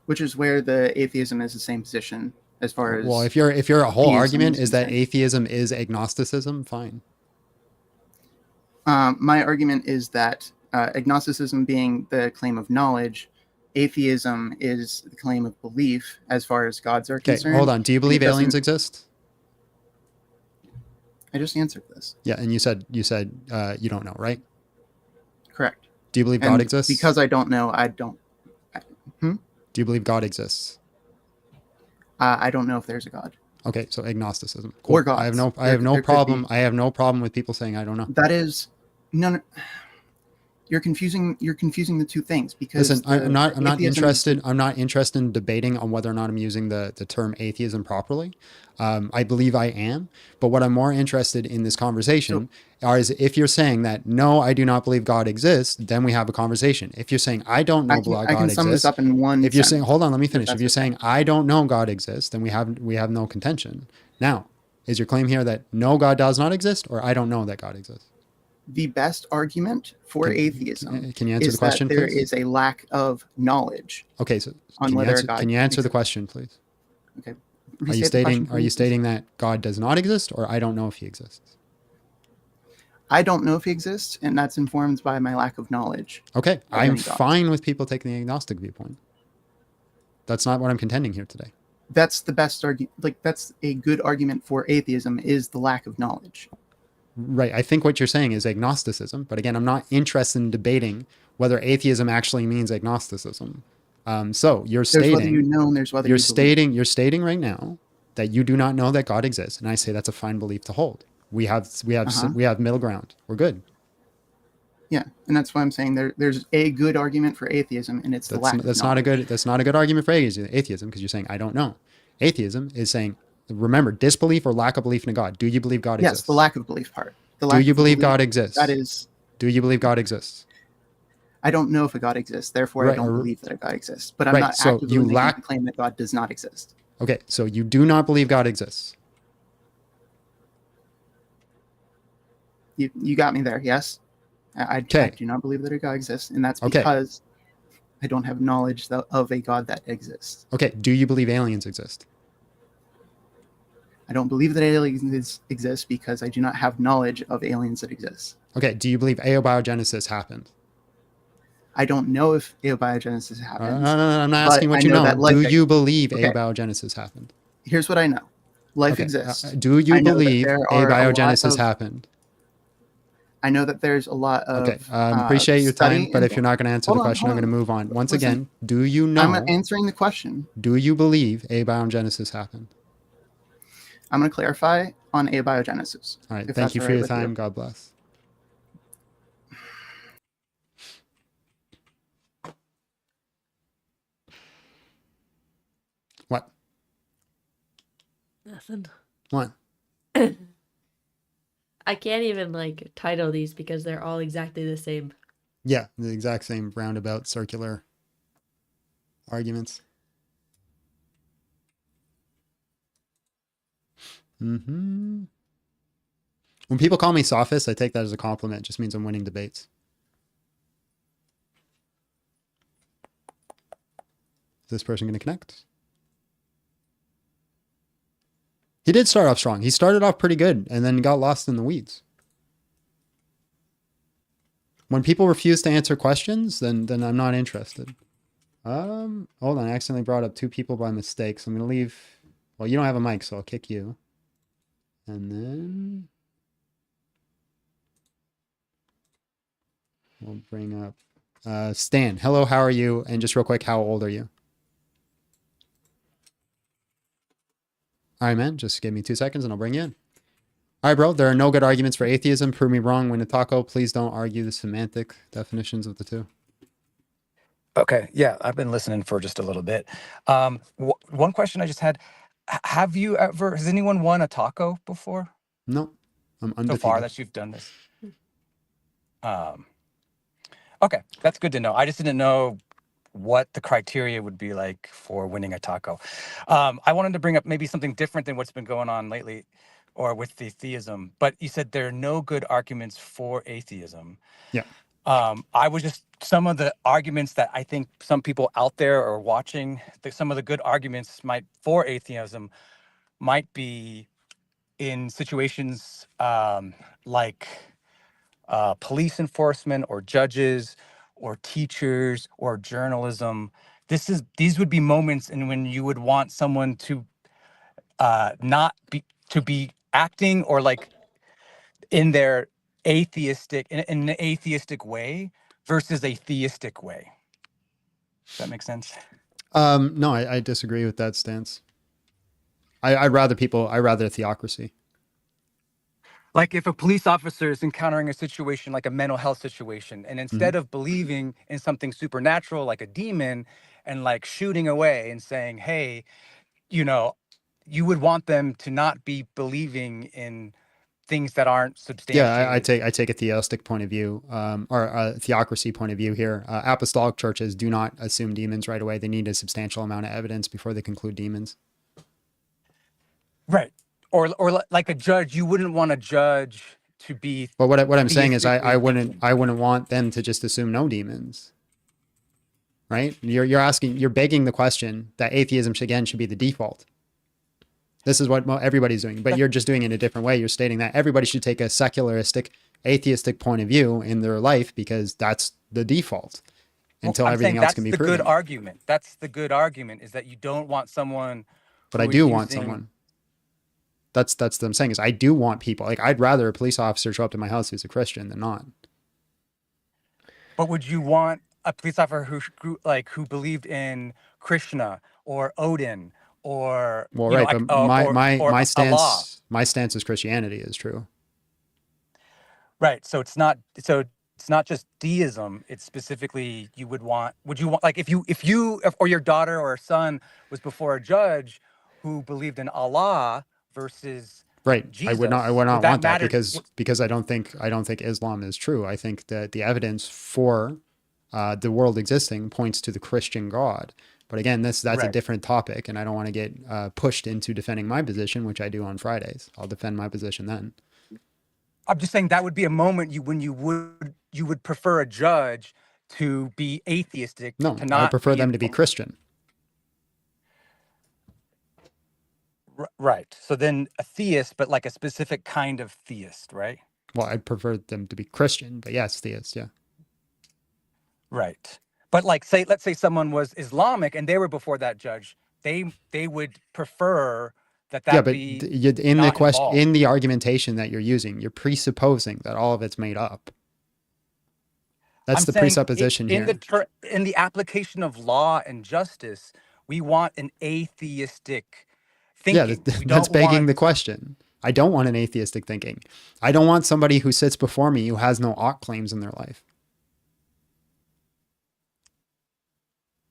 Which is where the atheism is the same position as far as. Well, if your whole theism argument is that concerned. atheism is agnosticism, fine. My argument is that agnosticism being the claim of knowledge, atheism is the claim of belief as far as gods are Okay, concerned. hold on. Do you believe And it doesn't- aliens exist? I just answered this. Yeah, and you said you don't know, right? Correct. Do you believe And God exists? Because I don't know, I don't. Do you believe God exists? I don't know if there's a God. Okay, so agnosticism. Or gods. I have no There could problem. be. I have no problem with people saying I don't know. That is no. You're confusing the two things because Listen, I'm not atheism is- interested in debating on whether or not I'm using the term atheism properly. I believe I am, but what I'm more interested in this conversation is if you're saying that no, I do not believe God exists, then we have a conversation. If you're saying I don't know God I can sum this exists, up in one. if you're saying sentence, hold on, let me if finish. If that's you're okay. saying I don't know God exists, then we have no contention. Now, is your claim here that no, God does not exist, or I don't know that God exists? The best argument for atheism Can you answer is the question, that there please? is a lack of knowledge. Okay, so on can you whether answer, God can you answer the exists. question, please? Okay. Are you stating that God does not exist, or I don't know if he exists? I don't know if he exists, and that's informed by my lack of knowledge. Okay, of I'm any God. fine with people taking the agnostic viewpoint. That's not what I'm contending here today. That's the best argument. Like that's a good argument for atheism is the lack of knowledge. Right. I think what you're saying is agnosticism, but again, I'm not interested in debating whether atheism actually means agnosticism. So you're There's whether stating you know and there's whether you're you believe. stating right now that you do not know that God exists, and I say that's a fine belief to hold. We have middle ground. We're good. Yeah, and that's why I'm saying there's a good argument for atheism, and it's the lack of That's knowledge. not a good argument for atheism because you're saying I don't know. Atheism is saying, remember, disbelief or lack of belief in a God. Do you believe God exists? Yes, the lack of belief part. Do you believe God exists? That is. Do you believe God exists? I don't know if a God exists, therefore I don't believe that a God exists. But I'm Right, not so actively you making lack- the claim that God does not exist. Okay, so you do not believe God exists. You got me there, yes? I do not believe that a God exists, and that's Okay. because I don't have knowledge of a God that exists. Okay, do you believe aliens exist? I don't believe that aliens exist because I do not have knowledge of aliens that exist. Okay, do you believe abiogenesis happened? I don't know if abiogenesis happens. No, I'm not but asking what I you know. that life Do you believe Okay. abiogenesis happened? Here's what I know. Life Okay, exists. do you I know that believe there are a lot abiogenesis of- happened? I know that there's a lot of Okay, appreciate your time, study but if and- you're not going to answer Hold the on, question, hold I'm going to on. move on. Once Listen, again, do you know? I'm answering the question. Do you believe abiogenesis happened? I'm going to clarify. on abiogenesis. All right. if Thank that's you all for right your with time. God bless. What? Nothing. What? I can't even like title these because they're all exactly the same. Yeah, the exact same roundabout circular arguments. When people call me sophist, I take that as a compliment. It just means I'm winning debates. Is this person going to connect? He did start off strong. He started off pretty good and then got lost in the weeds. When people refuse to answer questions, then I'm not interested. Hold on. I accidentally brought up two people by mistake. So I'm going to leave. Well, you don't have a mic, so I'll kick you. And then we'll bring up Stan. Hello, how are you? And just real quick, how old are you? All right, man. Just give me 2 seconds and I'll bring you in. All right, bro. There are no good arguments for atheism. Prove me wrong. Win a taco. Please don't argue the semantic definitions of the two. Okay. Yeah, I've been listening for just a little bit. One question I just had: has anyone won a taco before? No, I'm undefeated. So far that you've done this. Okay, that's good to know. I just didn't know what the criteria would be like for winning a taco. I wanted to bring up maybe something different than what's been going on lately, or with the theism. But you said there are no good arguments for atheism. Yeah. I was just some of the arguments that I think some people out there are watching. Some of the good arguments for atheism might be in situations like police enforcement or judges or teachers or journalism. These would be moments in when you would want someone to not be acting or like in their atheistic in an atheistic way versus a theistic way. Does that make sense? No, I disagree with that stance. I'd rather theocracy. Like if a police officer is encountering a situation like a mental health situation, and instead of believing in something supernatural like a demon and like shooting away and saying, hey, you would want them to not be believing in things that aren't substantiated. Yeah, I take a theistic point of view, or a theocracy point of view here. Apostolic churches do not assume demons right away. They need a substantial amount of evidence before they conclude demons. Right. Or like a judge, you wouldn't want a judge to be. But what I'm saying is I wouldn't want them to just assume no demons. Right? You're begging the question that atheism should be the default. This is what everybody's doing, but you're just doing it in a different way. You're stating that everybody should take a secularistic, atheistic point of view in their life because that's the default until everything else can be proven. That's the good argument. That's the good argument, is that you don't want someone. But I do want someone. That's what I'm saying is I do want people. Like I'd rather a police officer show up to my house who's a Christian than not. But would you want a police officer who believed in Krishna or Odin or my stance Allah? My stance is Christianity is true. Right. So it's not just deism. It's specifically would you want like if you or your daughter or son was before a judge who believed in Allah versus Jesus, I would not want that because I don't think Islam is true. I think that the evidence for the world existing points to the Christian God. But again, that's a different topic, and I don't want to get pushed into defending my position, which I do on Fridays. I'll defend my position then. I'm just saying that would be a moment when you would prefer a judge to be atheistic. No, to not I would prefer them to be Christian. Right. So then a theist, but like a specific kind of theist, right? Well, I'd prefer them to be Christian, but yes, theist, yeah. Right. But like let's say someone was Islamic and they were before that judge, they would prefer that be in the question involved. In the argumentation that you're using, you're presupposing that all of it's made up. That's the presupposition here. In the application of law and justice, we want an atheistic thinking. Yeah, that's begging the question. I don't want an atheistic thinking. I don't want somebody who sits before me who has no ought claims in their life.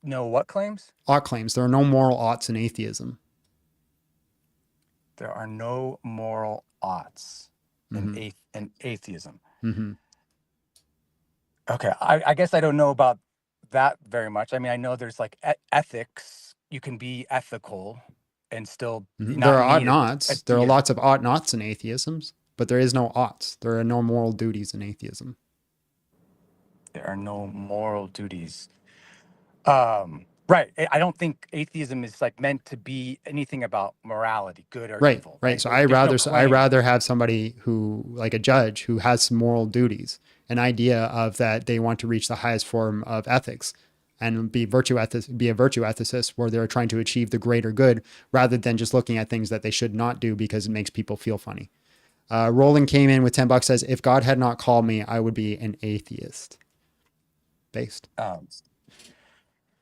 No, what claims? Ought claims. There are no moral oughts in atheism. There are no moral oughts Mhm. in atheism. Mhm. Okay, I guess I don't know about that very much. I mean, I know there's like ethics. You can be ethical and still Mhm. not There are ought need a nots. There are deity. lots of ought nots in atheisms, but there is no oughts. There are no moral duties in atheism. There are no moral duties. Right. I don't think atheism is like meant to be anything about morality, good or Right, evil. right. Right. So There's no I claim. rather have somebody who, like a judge, who has some moral duties, an idea of that they want to reach the highest form of ethics, and be a virtue ethicist where they're trying to achieve the greater good rather than just looking at things that they should not do because it makes people feel funny. Roland came in with $10, says, if God had not called me, I would be an atheist. Based.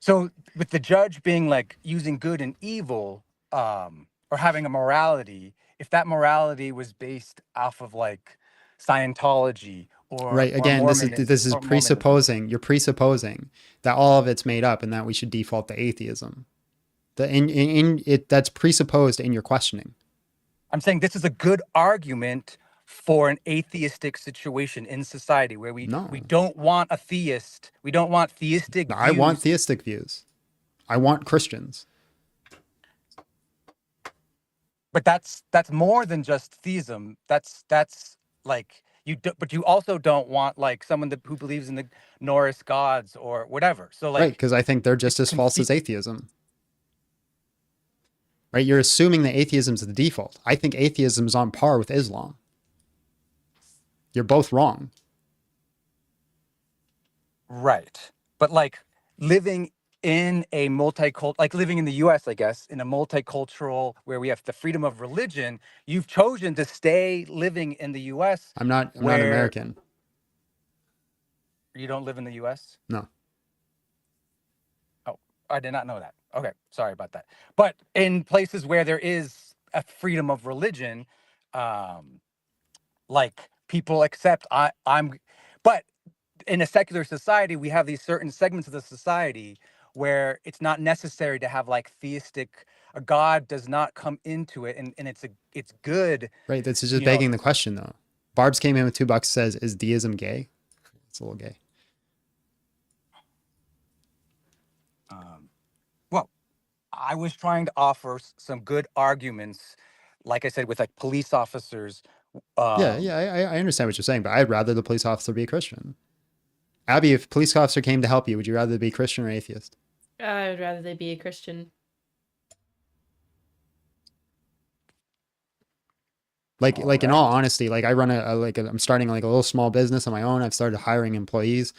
So with the judge being like using good and evil, or having a morality, if that morality was based off of like Scientology Right. Again, this is Mormonism. you're presupposing that all of it's made up and that we should default to atheism. That's presupposed in your questioning. I'm saying this is a good argument for an atheistic situation in society where we don't want a theist. We don't want theistic views. I want theistic views. I want Christians. But that's more than just theism. That's like but you also don't want like someone who believes in the Norse gods or whatever. So like, right, because I think they're just as false as atheism. Right, you're assuming that atheism is the default. I think atheism is on par with Islam. You're both wrong. Right, but like living in a like living in the U.S., I guess, in a multicultural where we have the freedom of religion, you've chosen to stay living in the U.S. I'm not American. You don't live in the U.S.? No. Oh, I did not know that. Okay, sorry about that. But in places where there is a freedom of religion, like people accept but in a secular society, we have these certain segments of the society where it's not necessary to have like theistic, a God does not come into it, and it's good. Right, this is just begging the question though. Barb's came in with $2, says, is deism gay? It's a little gay. Well, I was trying to offer some good arguments, like I said, with like police officers. I understand what you're saying, but I'd rather the police officer be a Christian. Abby, if a police officer came to help you, would you rather be Christian or atheist? I would rather they be a Christian. Like in all honesty, like I run I'm starting like a little small business on my own. I've started hiring employees.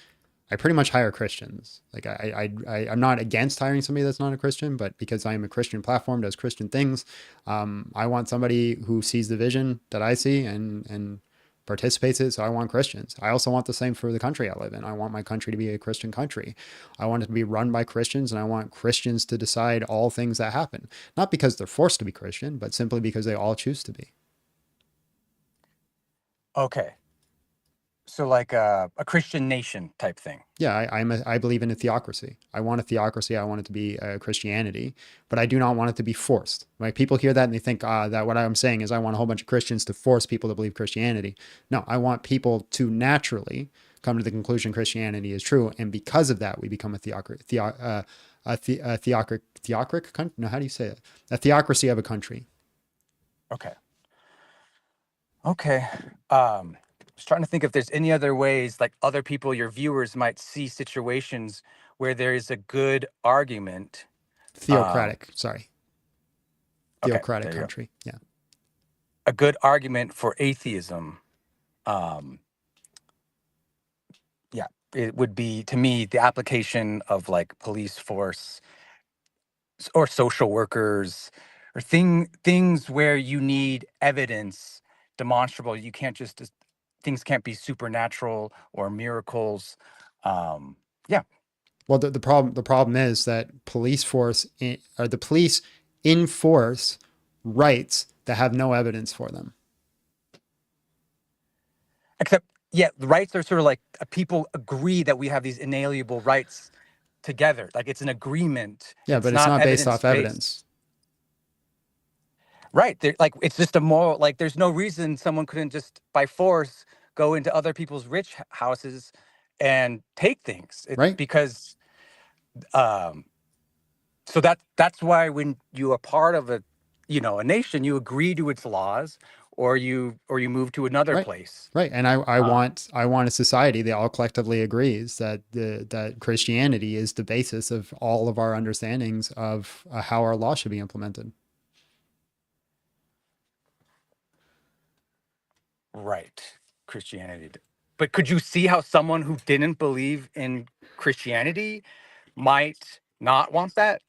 I pretty much hire Christians. Like I'm not against hiring somebody that's not a Christian, but because I am a Christian platform, does Christian things, I want somebody who sees the vision that I see and participates in it. So I want Christians. I also want the same for the country I live in. I want my country to be a Christian country. I want it to be run by Christians, and I want Christians to decide all things that happen. Not because they're forced to be Christian, but simply because they all choose to be. Okay. So like a Christian nation type thing. Yeah, I believe in a theocracy. I want a theocracy. I want it to be Christianity, but I do not want it to be forced. Like people hear that and they think that what I'm saying is I want a whole bunch of Christians to force people to believe Christianity. No, I want people to naturally come to the conclusion Christianity is true, and because of that, we become a theocracy. No, how do you say it? A theocracy of a country. Okay. Okay. Just trying to think if there's any other ways, like other people, your viewers might see situations where there is a good argument. Theocratic, sorry. Theocratic okay, country. Yeah. A good argument for atheism. Yeah, it would be, to me, the application of like police force or social workers or things where you need evidence demonstrable. You can't just things can't be supernatural or miracles. Yeah. Well, the problem is that the police enforce rights that have no evidence for them. Except, yeah, the rights are sort of like people agree that we have these inalienable rights together. Like it's an agreement. Yeah, but it's not not based off evidence-based. evidence. Right. Like it's just a moral, like there's no reason someone couldn't just by force go into other people's rich houses and take things. Right. Because so that's why when you are part of a nation, you agree to its laws or you move to another Right. place. Right. And I want a society that all collectively agrees that that Christianity is the basis of all of our understandings of how our law should be implemented. Right. Christianity. But could you see how someone who didn't believe in Christianity might not want that?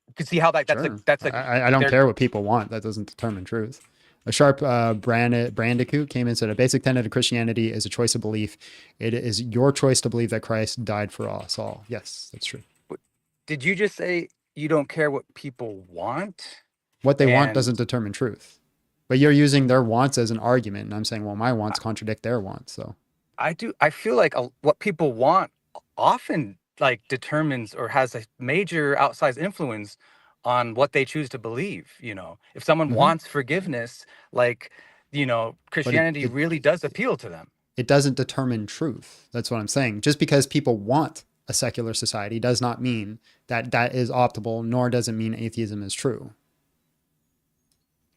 You could see how that's Sure. that's I don't care what people want. That doesn't determine truth. A sharp Brandicoot came in and said, a basic tenet of Christianity is a choice of belief. It is your choice to believe that Christ died for us all. Yes, that's true. Did you just say you don't care what people want? What they want doesn't determine truth. But you're using their wants as an argument. And I'm saying, well, my wants contradict their wants. So I feel like what people want often like determines or has a major outsized influence on what they choose to believe. If someone wants forgiveness, like, Christianity really does appeal to them. It doesn't determine truth. That's what I'm saying. Just because people want a secular society does not mean that that is optimal, nor does it mean atheism is true.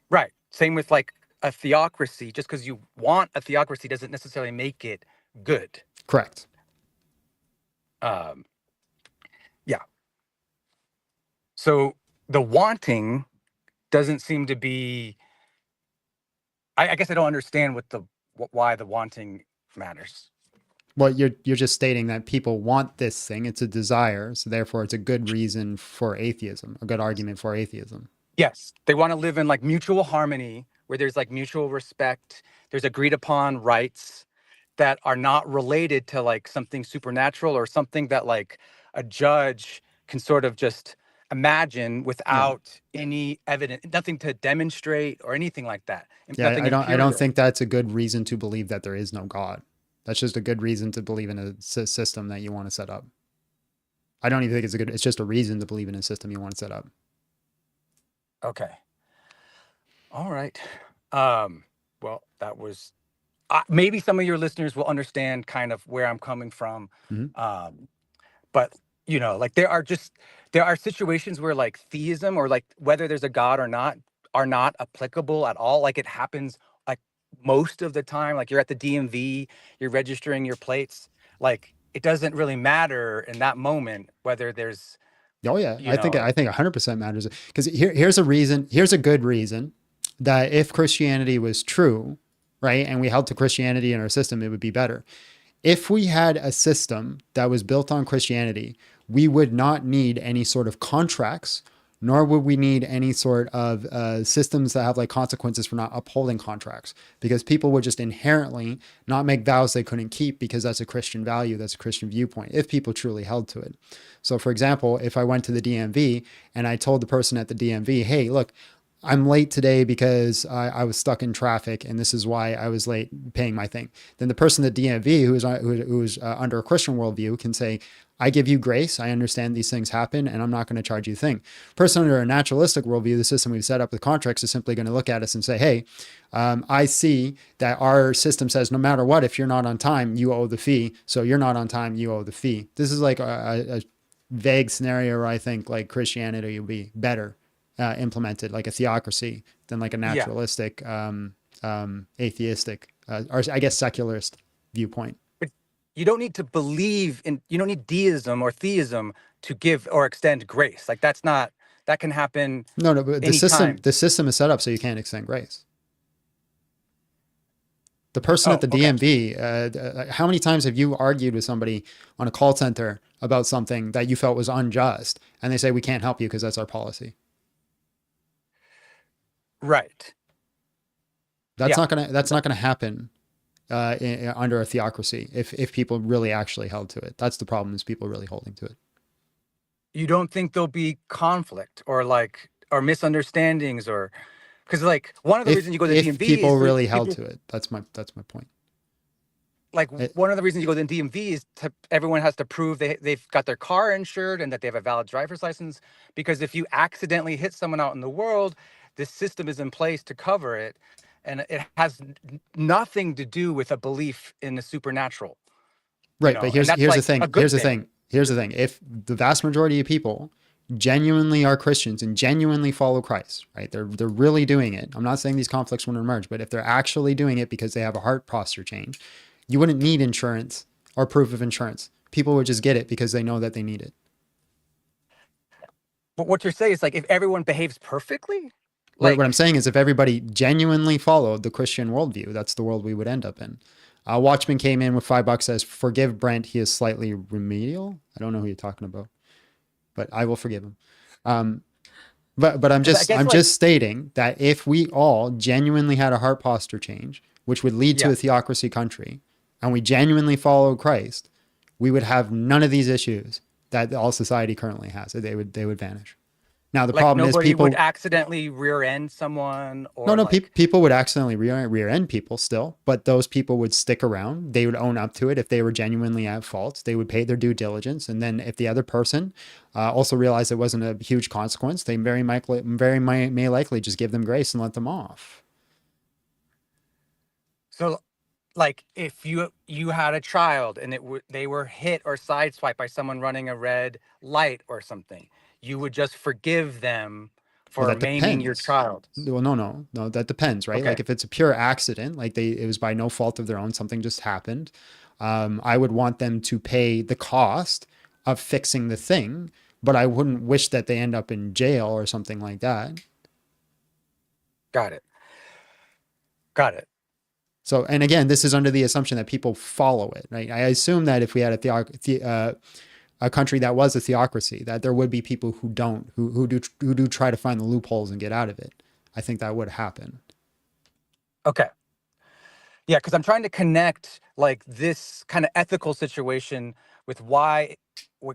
Right. Same with like a theocracy. Just because you want a theocracy doesn't necessarily make it good. Correct. Yeah. So the wanting doesn't seem to be. I guess I don't understand why the wanting matters. Well, you're just stating that people want this thing. It's a desire, so therefore it's a good reason for atheism, a good argument for atheism. Yes, they want to live in like mutual harmony where there's like mutual respect. There's agreed upon rights that are not related to like something supernatural or something that like a judge can sort of just imagine without any evidence, nothing to demonstrate or anything like that. Yeah, Nothing I don't think that's a good reason to believe that there is no God. That's just a good reason to believe in a system that you want to set up. I don't even think it's just a reason to believe in a system you want to set up. Okay. All right. Well, that was maybe some of your listeners will understand kind of where I'm coming from. But like there are situations where like theism or like whether there's a God or not are not applicable at all. Like it happens like most of the time. Like you're at the DMV, you're registering your plates. Like it doesn't really matter in that moment whether there's. Oh yeah, I think 100% matters, because here's a good reason that if Christianity was true, right, and we held to Christianity in our system, it would be better. If we had a system that was built on Christianity, we would not need any sort of contracts, nor would we need any sort of systems that have like consequences for not upholding contracts, because people would just inherently not make vows they couldn't keep, because that's a Christian value, that's a Christian viewpoint, if people truly held to it. So for example, if I went to the DMV and I told the person at the DMV, hey, look, I'm late today because I was stuck in traffic, and this is why I was late paying my thing. Then the person at the DMV who is under a Christian worldview can say, I give you grace. I understand these things happen, and I'm not going to charge you a thing. Person under a naturalistic worldview, the system we've set up with contracts is simply going to look at us and say, hey, I see that our system says no matter what, if you're not on time, you owe the fee. So you're not on time, you owe the fee. This is like a vague scenario where I think like Christianity would be better implemented, like a theocracy, than like a naturalistic, atheistic, or I guess secularist viewpoint. But you don't need to believe in, you don't need deism or theism to give or extend grace. Like that can happen. No, but the system is set up so you can't extend grace. The person at the DMV, how many times have you argued with somebody on a call center about something that you felt was unjust, and they say, we can't help you because that's our policy? Right. That's not gonna happen under a theocracy if people really actually held to it. That's the problem, is people really holding to it. You don't think there'll be conflict or misunderstandings, or because like one of the reasons you go to the DMV people is really held to it. That's my point. like one of the reasons you go to the DMV is everyone has to prove they've got their car insured and that they have a valid driver's license. Because if you accidentally hit someone out in the world, this system is in place to cover it, and it has nothing to do with a belief in the supernatural. Right, but here's like the thing. Here's the thing. If the vast majority of people genuinely are Christians and genuinely follow Christ, right? They're really doing it. I'm not saying these conflicts won't emerge, but if they're actually doing it because they have a heart posture change, you wouldn't need insurance or proof of insurance. People would just get it because they know that they need it. But what you're saying is like if everyone behaves perfectly, what I'm saying is if everybody genuinely followed the Christian worldview, that's the world we would end up in. Watchman came in with $5, says, "Forgive Brent. He is slightly remedial." I don't know who you're talking about, but I will forgive him. But I'm just stating that if we all genuinely had a heart posture change, which would lead to a theocracy country, and we genuinely followed Christ, we would have none of these issues that all society currently has. They would vanish. Now the problem is people would accidentally rear end someone. Or people would accidentally rear end people still, but those people would stick around. They would own up to it if they were genuinely at fault. They would pay their due diligence, and then if the other person also realized it wasn't a huge consequence, they may likely just give them grace and let them off. So, like if you had a child and they were hit or sideswiped by someone running a red light or something, you would just forgive them for maiming your child. Well, no, that depends, right? Okay. Like if it's a pure accident, like it was by no fault of their own, something just happened. I would want them to pay the cost of fixing the thing, but I wouldn't wish that they end up in jail or something like that. Got it. So, and again, this is under the assumption that people follow it, right? I assume that if we had a country that was a theocracy, that there would be people who don't, who do try to find the loopholes and get out of it. I think that would happen. Okay. Yeah, because I'm trying to connect like this kind of ethical situation with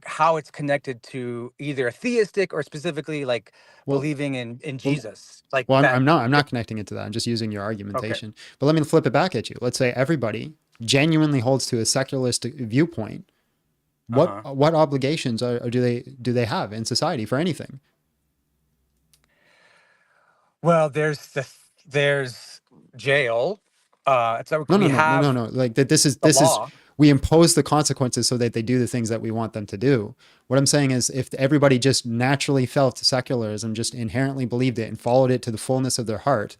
how it's connected to either theistic or specifically like believing in Jesus. I'm not connecting it to that. I'm just using your argumentation. Okay. But let me flip it back at you. Let's say everybody genuinely holds to a secularist viewpoint. What obligations do they have in society for anything? Well, there's jail. No. Like this is we impose the consequences so that they do the things that we want them to do. What I'm saying is if everybody just naturally felt secularism, just inherently believed it and followed it to the fullness of their heart,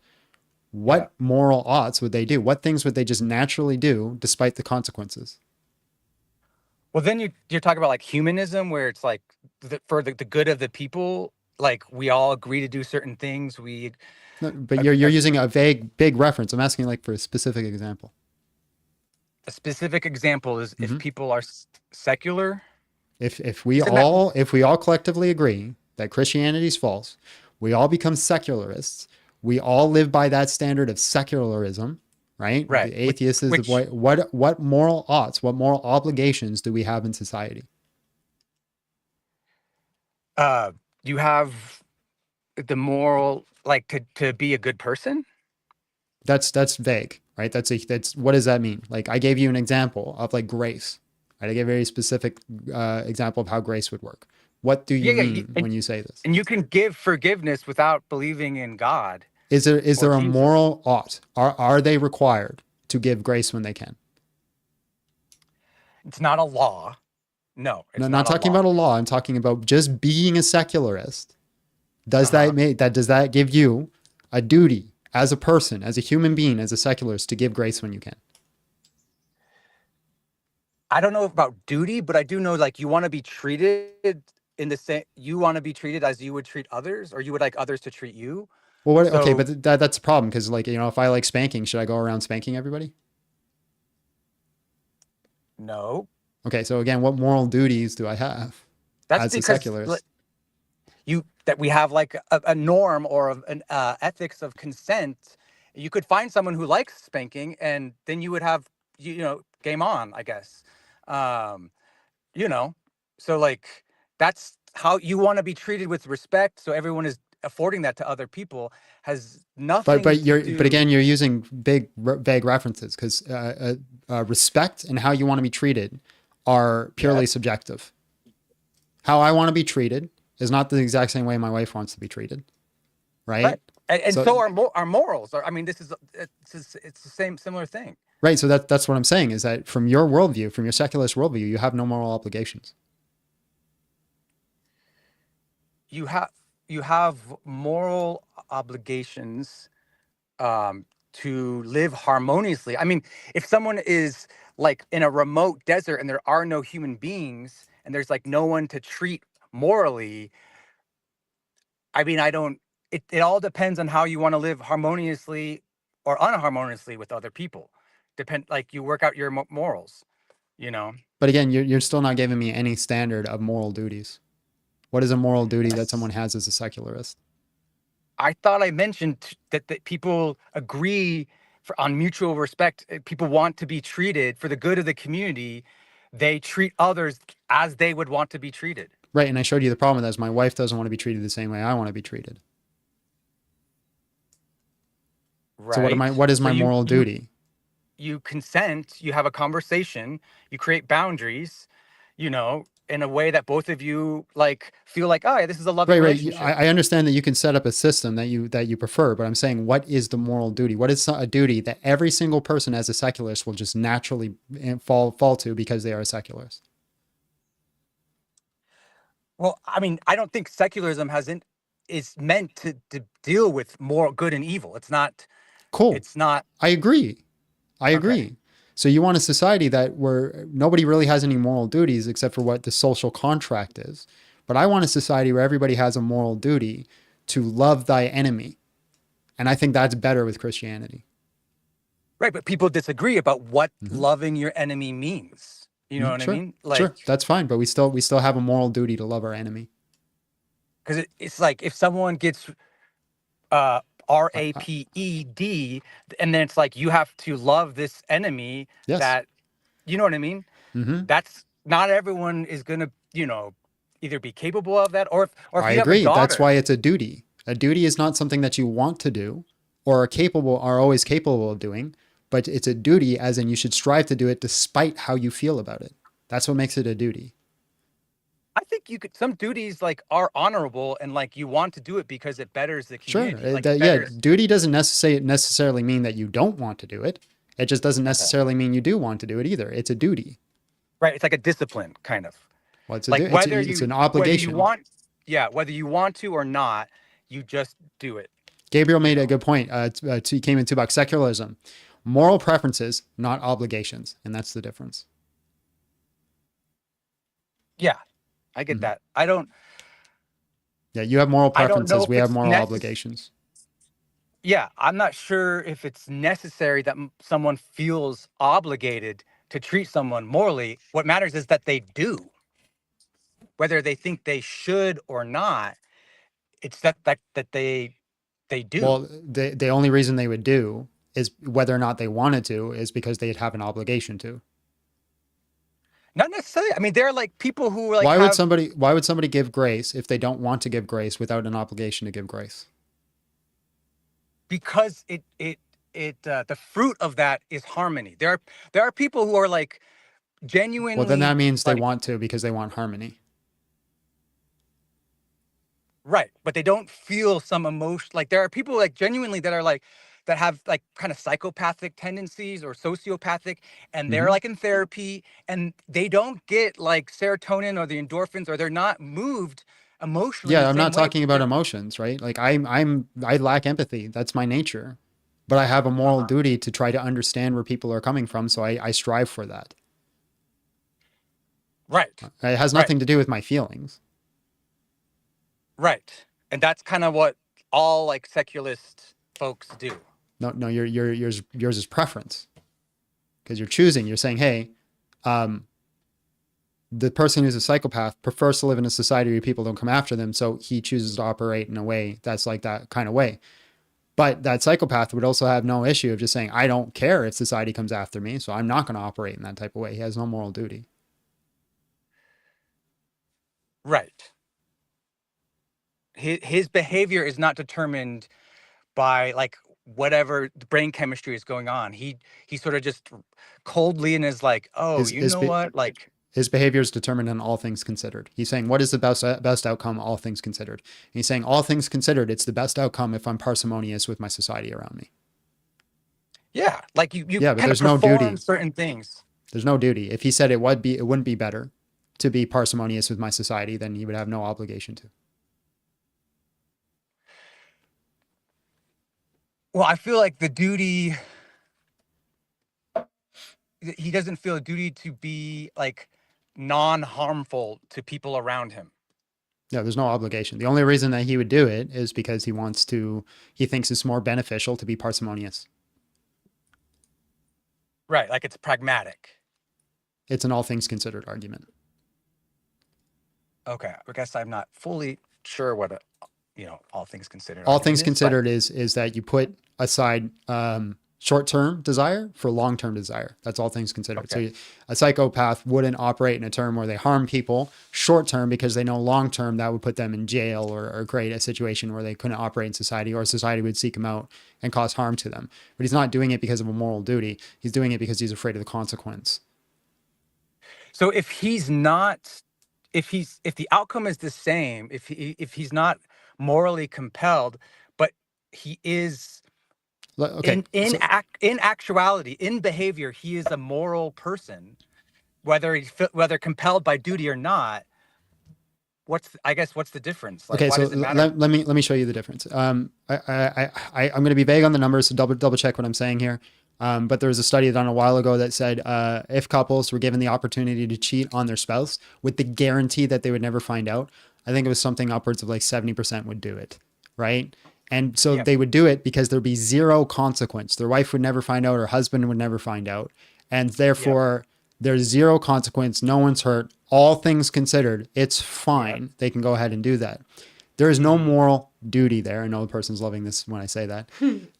what moral oughts would they do? What things would they just naturally do despite the consequences? Well, then you're talking about like humanism, where it's like for the good of the people, like we all agree to do certain things. But you're using a big reference. I'm asking like for a specific example. A specific example is if people are secular. If we all collectively agree that Christianity is false, we all become secularists. We all live by that standard of secularism, right? Right. The atheist is what moral oughts, what moral obligations do we have in society? You have the moral, like to be a good person. That's vague, right? That's what does that mean? Like I gave you an example of like grace, right? I gave a very specific example of how grace would work. What do you mean when you say this? And you can give forgiveness without believing in God. Is there a moral ought? Are they required to give grace when they can? It's not a law. No, it's not talking about a law. I'm talking about just being a secularist. Does that give you a duty as a person, as a human being, as a secularist to give grace when you can? I don't know about duty, but I do know like you want to be treated in the same. You want to be treated as you would treat others, or you would like others to treat you. Well, okay, but that's a problem because like if I like spanking, should I go around spanking everybody? No. Okay, so again, what moral duties do I have as a secularist? That we have like a norm or an ethics of consent. You could find someone who likes spanking, and then you would have game on, I guess. So like that's how you want to be treated with respect. So everyone is affording that to other people has nothing but to do. but again, you're using vague references, because respect and how you want to be treated are purely subjective. How I want to be treated is not the exact same way my wife wants to be treated, right? And so our morals are. I mean, it's the same similar thing. Right. So that's what I'm saying, is that from your worldview, from your secularist worldview, you have no moral obligations. You have moral obligations to live harmoniously. I mean, if someone is like in a remote desert and there are no human beings and there's like no one to treat morally, I mean, it all depends on how you want to live harmoniously or unharmoniously with other people. Like you work out your morals, you know? But again, you're still not giving me any standard of moral duties. What is a moral duty that someone has as a secularist? I thought I mentioned that people agree on mutual respect. People want to be treated for the good of the community. They treat others as they would want to be treated. Right. And I showed you the problem with that is my wife doesn't want to be treated the same way I want to be treated. Right. So what is my moral duty? You consent, you have a conversation, you create boundaries, you know, in a way that both of you like feel like, oh, this is a loving relationship. I understand that you can set up a system that you prefer, but I'm saying, what is the moral duty? What is a duty that every single person as a secularist will just naturally fall to because they are a secularist? Well, I mean, I don't think secularism is meant to deal with moral good and evil. It's not. Cool. It's not. I agree. So you want a society where nobody really has any moral duties except for what the social contract is. But I want a society where everybody has a moral duty to love thy enemy. And I think that's better with Christianity. Right, but people disagree about what loving your enemy means. You know what I mean? Like, sure, that's fine. But we still have a moral duty to love our enemy. Because it's like if someone gets raped, and then it's like you have to love this enemy. Yes. That, you know what I mean? That's not everyone is gonna, either be capable of that or if I you agree. Have a daughter, that's why it's a duty. A duty is not something that you want to do or are always capable of doing, but it's a duty as in you should strive to do it despite how you feel about it. That's what makes it a duty. I think some duties like are honorable and like you want to do it because it betters the community. Sure. Like, duty doesn't necessarily mean that you don't want to do it. It just doesn't necessarily mean you do want to do it either. It's a duty. Right. It's like a discipline kind of. Well, it's it's an obligation. Whether you want to or not, you just do it. Gabriel made a good point. He came into about secularism. Moral preferences, not obligations. And that's the difference. Yeah. I get that. I don't. Yeah, you have moral preferences. We have moral obligations. Yeah, I'm not sure if it's necessary that someone feels obligated to treat someone morally. What matters is that they do. Whether they think they should or not, it's that they do. Well, the only reason they would do is whether or not they wanted to is because they'd have an obligation to. Not necessarily. I mean, there are like people who like. Why would somebody give grace if they don't want to give grace without an obligation to give grace? Because the fruit of that is harmony. There are people who are like genuinely. Well, then that means they want to because they want harmony. Right, but they don't feel some emotion. Like there are people like genuinely that are like that have like kind of psychopathic tendencies or sociopathic, and they're like in therapy, and they don't get like serotonin or the endorphins, or they're not moved emotionally. Yeah, I'm not talking about emotions, right? Like I lack empathy. That's my nature, but I have a moral duty to try to understand where people are coming from. So I strive for that. Right. It has nothing to do with my feelings. Right, and that's kind of what all like secularist folks do. No, yours is preference, because you're choosing. You're saying, hey, the person who's a psychopath prefers to live in a society where people don't come after them, so he chooses to operate in a way that's like that kind of way. But that psychopath would also have no issue of just saying, I don't care if society comes after me, so I'm not going to operate in that type of way. He has no moral duty. Right. his behavior is not determined by like whatever brain chemistry is going on. He sort of just coldly and is like, oh, His you his know be- what, like. his behavior is determined on all things considered. He's saying, what is the best outcome, all things considered? And he's saying, all things considered, it's the best outcome if I'm parsimonious with my society around me. Yeah, like you Yeah, but kind of there's no perform duty. certain things. There's no duty. If he said it wouldn't be better to be parsimonious with my society, then he would have no obligation to. Well, I feel like the duty, he doesn't feel a duty to be like non-harmful to people around him. Yeah, there's no obligation. The only reason that he would do it is because he thinks it's more beneficial to be parsimonious. Right, like it's pragmatic. It's an all things considered argument. Okay, I guess I'm not fully sure what all things considered. All argument things is, considered is that you put aside short-term desire for long-term desire. That's all things considered. Okay. So a psychopath wouldn't operate in a term where they harm people short-term because they know long-term that would put them in jail or create a situation where they couldn't operate in society, or society would seek them out and cause harm to them. But he's not doing it because of a moral duty. He's doing it because he's afraid of the consequence. So if he's not, if the outcome is the same, if he's not morally compelled, but he is Okay. in actuality, in behavior, he is a moral person, whether compelled by duty or not. What's the difference? Like, Okay, why so does it matter? let me show you the difference. I'm going to be vague on the numbers, so double check what I'm saying here. But there was a study done a while ago that said if couples were given the opportunity to cheat on their spouse with the guarantee that they would never find out, I think it was something upwards of like 70% would do it, right? And so they would do it because there'd be zero consequence. Their wife would never find out, or husband would never find out, and therefore there's zero consequence. No one's hurt. All things considered, it's fine. They can go ahead and do that. There is no moral duty there. I know the person's loving this when I say that.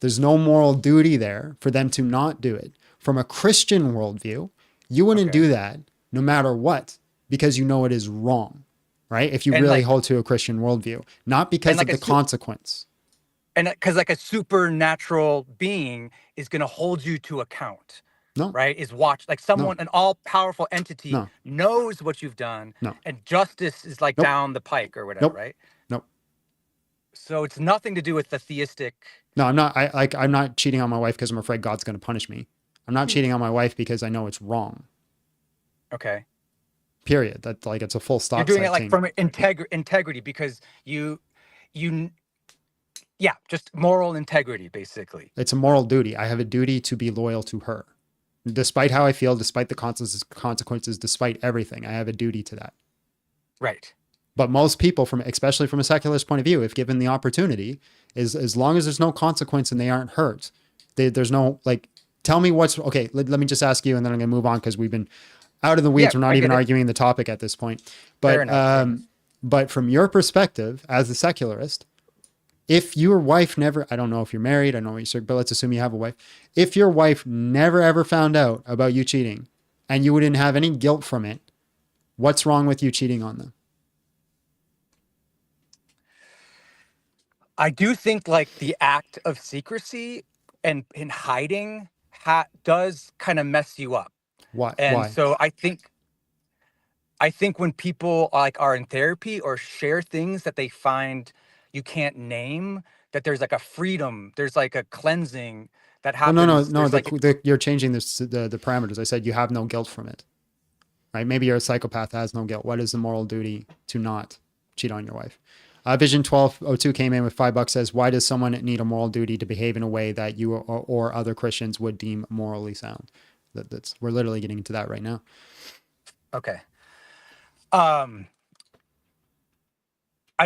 There's no moral duty there for them to not do it. From a Christian worldview, you wouldn't do that no matter what, because you know it is wrong, right? If you And really like- hold to a Christian worldview, not because like of a the consequence. And because like a supernatural being is going to hold you to account. No. Right? Is like someone, an all-powerful entity No. knows what you've done. No. And justice is like Nope. down the pike or whatever, Nope. right? Nope. So it's nothing to do with the theistic. No, I'm not. I'm not cheating on my wife because I'm afraid God's going to punish me. I'm not cheating on my wife because I know it's wrong. Okay. Period. That's like, it's a full stop. You're doing type it like thing. from integrity because yeah, just moral integrity, basically. It's a moral duty. I have a duty to be loyal to her. Despite how I feel, despite the consequences, despite everything, I have a duty to that. Right. But most people, especially from a secularist point of view, if given the opportunity, is as long as there's no consequence and they aren't hurt, there's no, like, tell me what's, okay, let me just ask you, and then I'm going to move on because we've been out of the weeds. Yeah, We're I not even get it. arguing the topic at this point. Fair But, enough. but from your perspective as a secularist, if your wife never, I don't know if you're married, I know you're, but let's assume you have a wife. If your wife never ever found out about you cheating and you wouldn't have any guilt from it, what's wrong with you cheating on them? I do think like the act of secrecy and in hiding does kind of mess you up. Why? And Why? so I think when people are in therapy or share things that they find you can't name, that there's like a freedom, there's like a cleansing that Well, happens. no. There's You're changing the parameters. I said you have no guilt from it, right? Maybe you're a psychopath that has no guilt. What is the moral duty to not cheat on your wife? Vision 1202 came in with $5. Says, why does someone need a moral duty to behave in a way that you or other Christians would deem morally sound? We're literally getting into that right now. Okay. I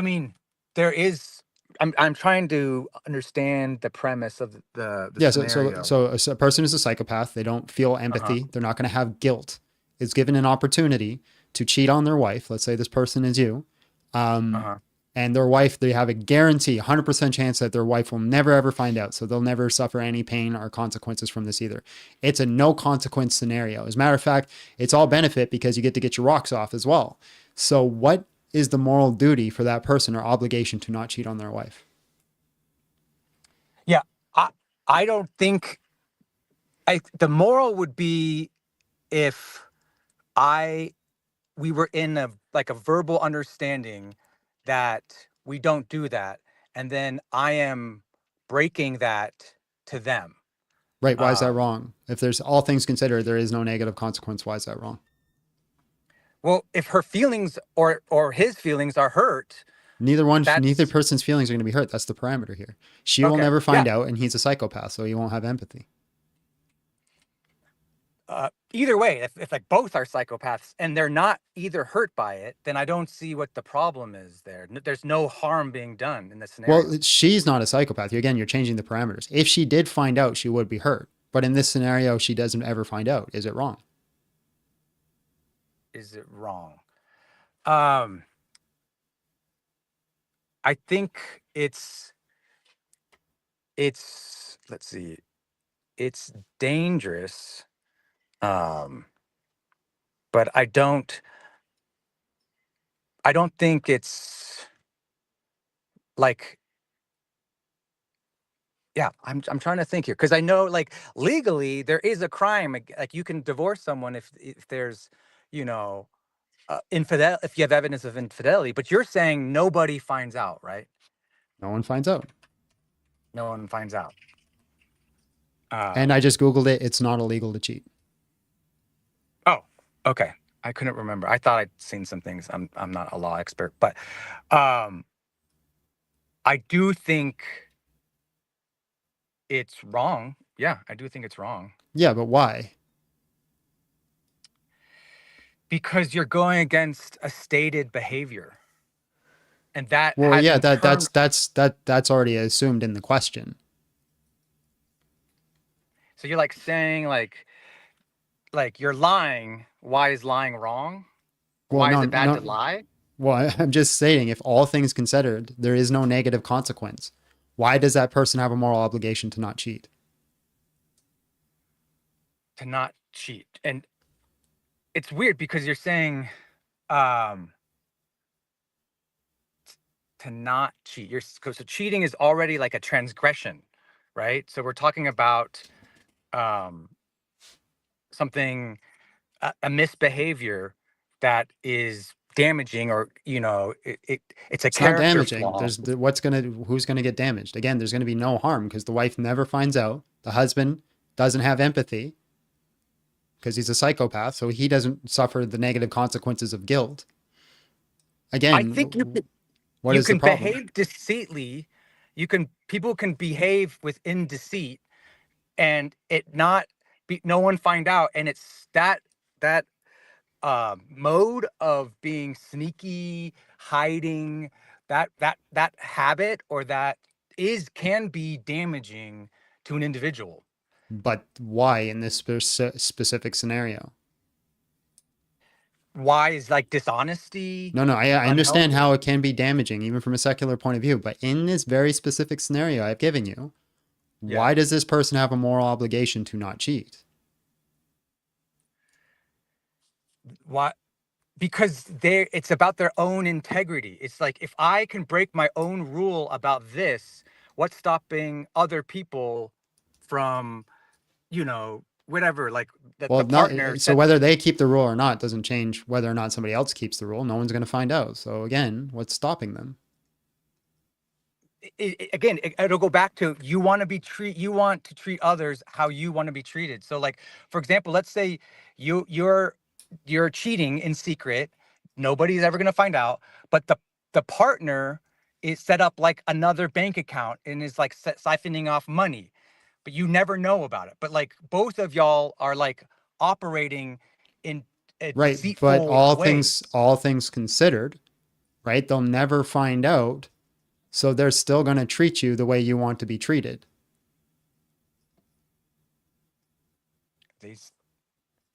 mean, there is. I'm trying to understand the premise of the scenario. So a person is a psychopath. They don't feel empathy. They're not going to have guilt. Is given an opportunity to cheat on their wife. Let's say this person is you. And their wife, they have a guarantee, 100% chance that their wife will never, ever find out. So they'll never suffer any pain or consequences from this either. It's a no consequence scenario. As a matter of fact, it's all benefit because you get to get your rocks off as well. So what is the moral duty for that person or obligation to not cheat on their wife? Yeah, I don't think the moral would be if we were in a verbal understanding that we don't do that, and then I am breaking that to them. Right. Why is that wrong? If there's all things considered, there is no negative consequence. Why is that wrong? Well, if her feelings or his feelings are hurt, neither person's feelings are going to be hurt. That's the parameter here. She will never find out, and he's a psychopath, so he won't have empathy. Either way, if like both are psychopaths and they're not either hurt by it, then I don't see what the problem is there. There's no harm being done in this scenario. Well, she's not a psychopath. Again, you're changing the parameters. If she did find out, she would be hurt. But in this scenario, she doesn't ever find out. Is it wrong? Is it wrong? I think it's let's see, it's dangerous. But I don't think it's like, yeah, I'm trying to think here, because I know like legally there is a crime, like you can divorce someone if there's, you know, if you have evidence of infidelity, but you're saying nobody finds out, right? No one finds out. No one finds out. And I just Googled it. It's not illegal to cheat. Oh, okay. I couldn't remember. I thought I'd seen some things. I'm not a law expert, but I do think it's wrong. Yeah, I do think it's wrong. Yeah, but why? Because you're going against a stated behavior. And that that's already assumed in the question. So you're like saying like you're lying. Why is lying wrong? Why is it bad to lie? Well, I'm just saying, if all things considered, there is no negative consequence. Why does that person have a moral obligation to not cheat? To not cheat. And it's weird because you're saying to not cheat. So cheating is already like a transgression, right? So we're talking about something, a misbehavior that is damaging, or it's It's not damaging. Who's gonna get damaged? Again, there's gonna be no harm because the wife never finds out. The husband doesn't have empathy because he's a psychopath, so he doesn't suffer the negative consequences of guilt. Again, I think you can behave deceitly. People can behave within deceit and it not be, no one find out, and it's that mode of being sneaky, hiding, that habit, or that can be damaging to an individual. But why in this specific scenario? Why is like dishonesty? No, I understand how it can be damaging, even from a secular point of view. But in this very specific scenario I've given you, why does this person have a moral obligation to not cheat? Why? Because it's about their own integrity. It's like, if I can break my own rule about this, what's stopping other people from, whatever, like the partner. So whether they keep the rule or not doesn't change whether or not somebody else keeps the rule. No one's going to find out. So again, what's stopping them? It'll go back to you want to treat others how you want to be treated. So like, for example, let's say you're cheating in secret. Nobody's ever going to find out, but the partner is set up like another bank account and is like siphoning off money, but you never know about it. But like both of y'all are like operating in a deceitful but all way. things considered, right? They'll never find out. So they're still going to treat you the way you want to be treated.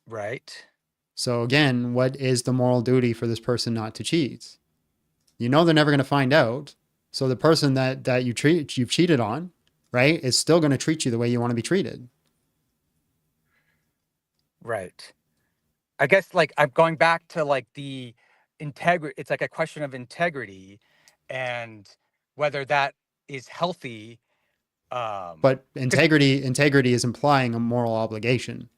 Right. So again, what is the moral duty for this person not to cheat? They're never going to find out. So the person that you've cheated on, right, is still going to treat you the way you want to be treated. Right. I guess like I'm going back to like the integrity. It's like a question of integrity, and whether that is healthy. But integrity is implying a moral obligation.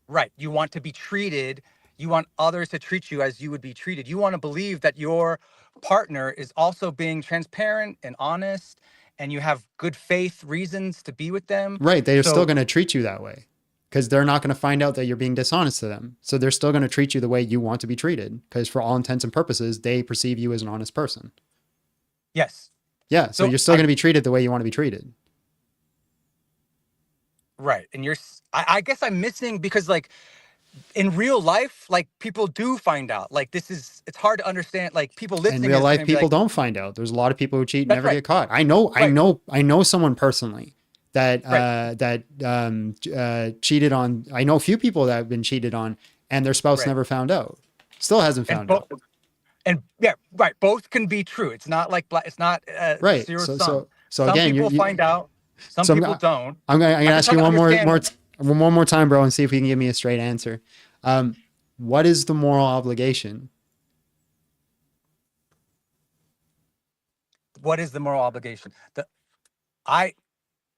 Right. You want to be treated. You want others to treat you as you would be treated. You want to believe that your partner is also being transparent and honest, and you have good faith reasons to be with them. Right. They're still So going to treat you that way because they're not going to find out that you're being dishonest to them. So they're still going to treat you the way you want to be treated because for all intents and purposes, they perceive you as an honest person. yes. Yeah. So you're still going to be treated the way you want to be treated. Right. And I guess I'm missing because like in real life, like people do find out. Like it's hard to understand. Like people In listening real is life, gonna be people like, don't find out. There's a lot of people who cheat and That's never right. get caught. I know someone personally that cheated on. I know a few people that have been cheated on, and their spouse Right. never found out. Still hasn't and found out. and yeah, right. Both can be true. It's not like it's not Right. zero So sum. so Some again, people find out. Some so people don't. I'm gonna I'm just ask you trying to one understand more time, bro, and see if you can give me a straight answer. What is the moral obligation? what is the moral obligation.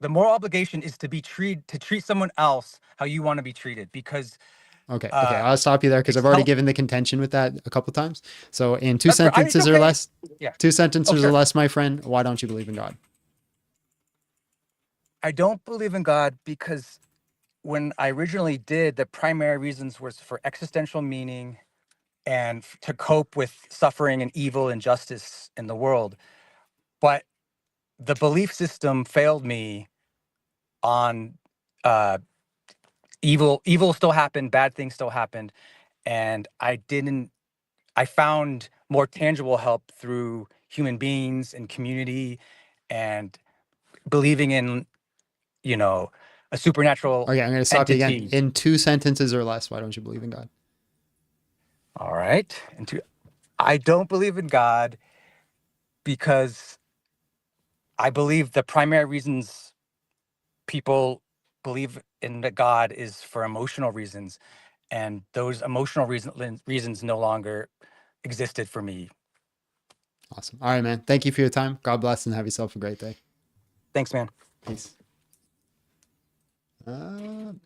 The moral obligation is to treat someone else how you want to be treated because Okay, I'll stop you there because I've already given the contention with that a couple times. So in two That's fair. I mean, it's sentences or okay. less, Yeah. 2 sentences Oh, or sure. less, my friend, why don't you believe in God? I don't believe in God because when I originally did, the primary reasons was for existential meaning and to cope with suffering and evil and injustice in the world. But the belief system failed me on evil still happened, bad things still happened, and I found more tangible help through human beings and community and believing in, a supernatural Okay, I'm going to stop you again. entity. In 2 sentences or less, why don't you believe in God? All right. I don't believe in God because I believe the primary reasons people believe in the God is for emotional reasons, and those emotional reasons no longer existed for me. Awesome. All right, man. Thank you for your time. God bless and have yourself a great day. Thanks, man. Peace.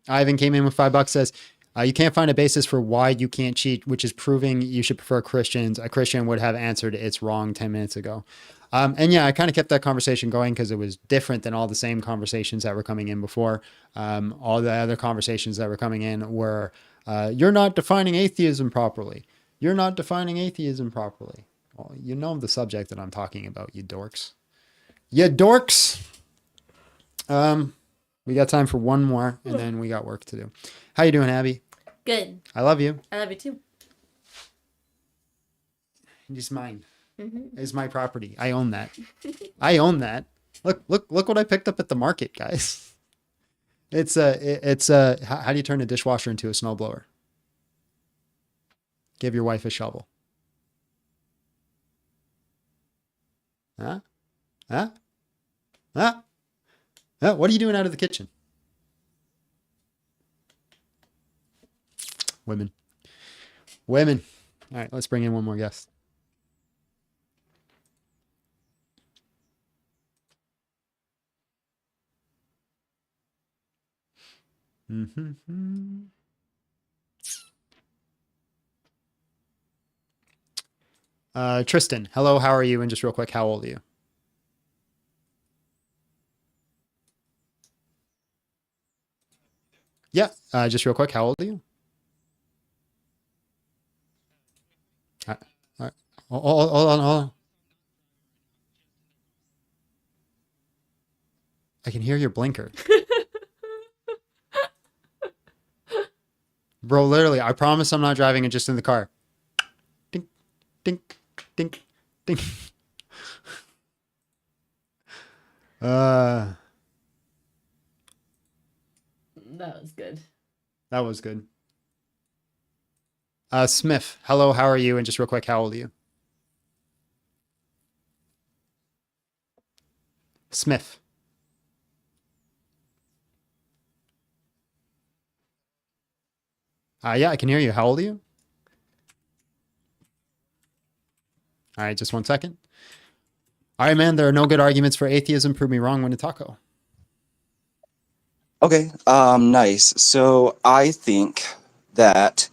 Ivan came in with $5. Says, you can't find a basis for why you can't cheat, which is proving you should prefer Christians. A Christian would have answered it's wrong 10 minutes ago. And yeah, I kind of kept that conversation going because it was different than all the same conversations that were coming in before. All the other conversations that were coming in were, you're not defining atheism properly. You're not defining atheism properly. Well, you know the subject that I'm talking about, you dorks. You dorks! We got time for one more, and then we got work to do. How you doing, Abby? Good. I love you. I love you too. It's mine. Mhm. It's my property. I own that. I own that. Look what I picked up at the market, guys. It's how do you turn a dishwasher into a snowblower? Give your wife a shovel. Huh? Huh? Huh? What are you doing out of the kitchen? Women. All right, let's bring in one more guest. Tristan, hello, how are you? And just real quick, how old are you? Yeah, just real quick, how old are you? All right. Hold on. I can hear your blinker. Bro, literally, I promise I'm not driving it just in the car. Ding, ding, ding, ding. That was good. That was good. Smith, hello, how are you? And just real quick, how old are you? Smith. Yeah, I can hear you. How old are you? All right, just 1 second. All right, man, there are no good arguments for atheism. Prove me wrong when to taco. Okay, nice. So I think that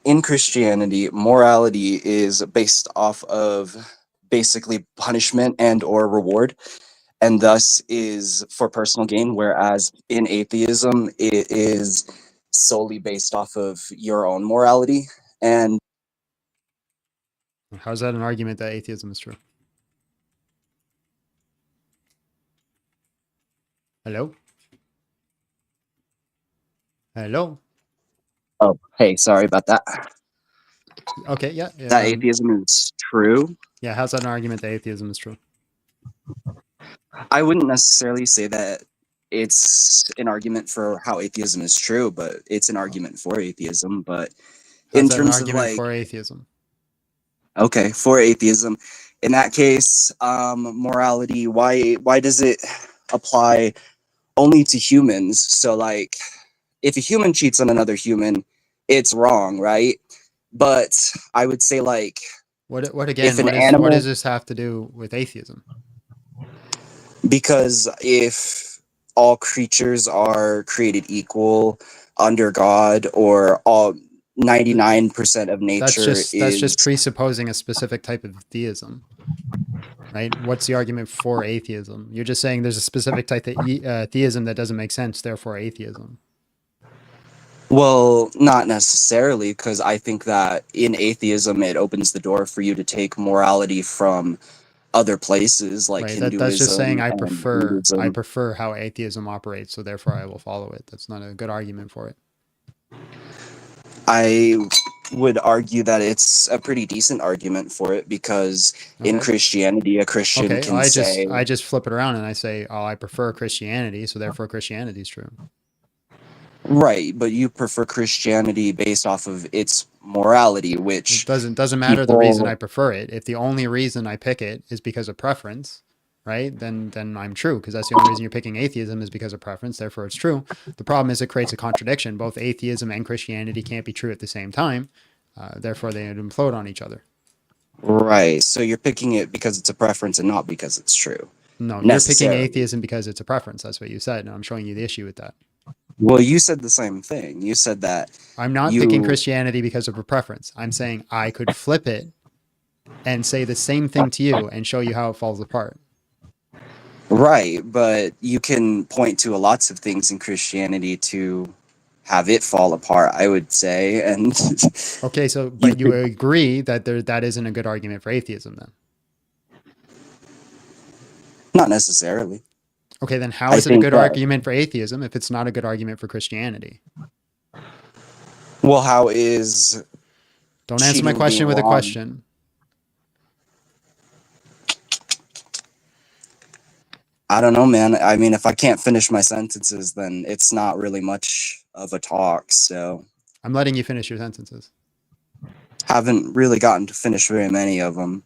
in Christianity, morality is based off of basically punishment and or reward, and thus is for personal gain, whereas in atheism, it is solely based off of your own morality. And How's that an argument that atheism is true? Hello? Hello? oh, hey, sorry about that. Okay, yeah. That atheism is true. Yeah, how's that an argument that atheism is true? I wouldn't necessarily say that it's an argument for how atheism is true, but it's an argument for atheism. But How's in that an terms of argument like, for atheism? okay, for atheism, in that case, morality, why does it apply only to humans? So like, if a human cheats on another human, it's wrong, right? But I would say like, What if again? an What animal, does this have to do with atheism? because if all creatures are created equal under God, or all 99% of nature That's is just presupposing a specific type of theism, right? What's the argument for atheism? You're just saying there's a specific type of theism that doesn't make sense, therefore atheism. well, not necessarily, because I think that in atheism it opens the door for you to take morality from other places like Right. Hinduism. That's just saying I and prefer Buddhism. how atheism operates, so therefore I will follow it. That's not a good argument for it. I would argue that it's a pretty decent argument for it, because in Okay. Christianity, a Christian Okay, can say, I just flip it around and I say, oh, I prefer Christianity, so therefore Christianity is true. right, but you prefer Christianity based off of its morality, which It doesn't matter the reason people, I prefer it. If the only reason I pick it is because of preference, right? Then I'm true, because that's the only reason you're picking atheism is because of preference. Therefore, it's true. The problem is it creates a contradiction. Both atheism and Christianity can't be true at the same time. Therefore, they would implode on each other. right, so you're picking it because it's a preference and not because it's true. No, you're picking atheism because it's a preference. That's what you said, and I'm showing you the issue with that. Well, you said the same thing. You said that I'm not picking Christianity because of a preference. I'm saying I could flip it and say the same thing to you and show you how it falls apart. Right, but you can point to lots of things in Christianity to have it fall apart, I would say. And okay, so but you agree that that isn't a good argument for atheism then? Not necessarily. Okay, then how is it a good argument for atheism if it's not a good argument for Christianity? Well, how is... Don't answer my question with a question. I don't know, man. I mean, if I can't finish my sentences, then it's not really much of a talk, so... I'm letting you finish your sentences. Haven't really gotten to finish very many of them.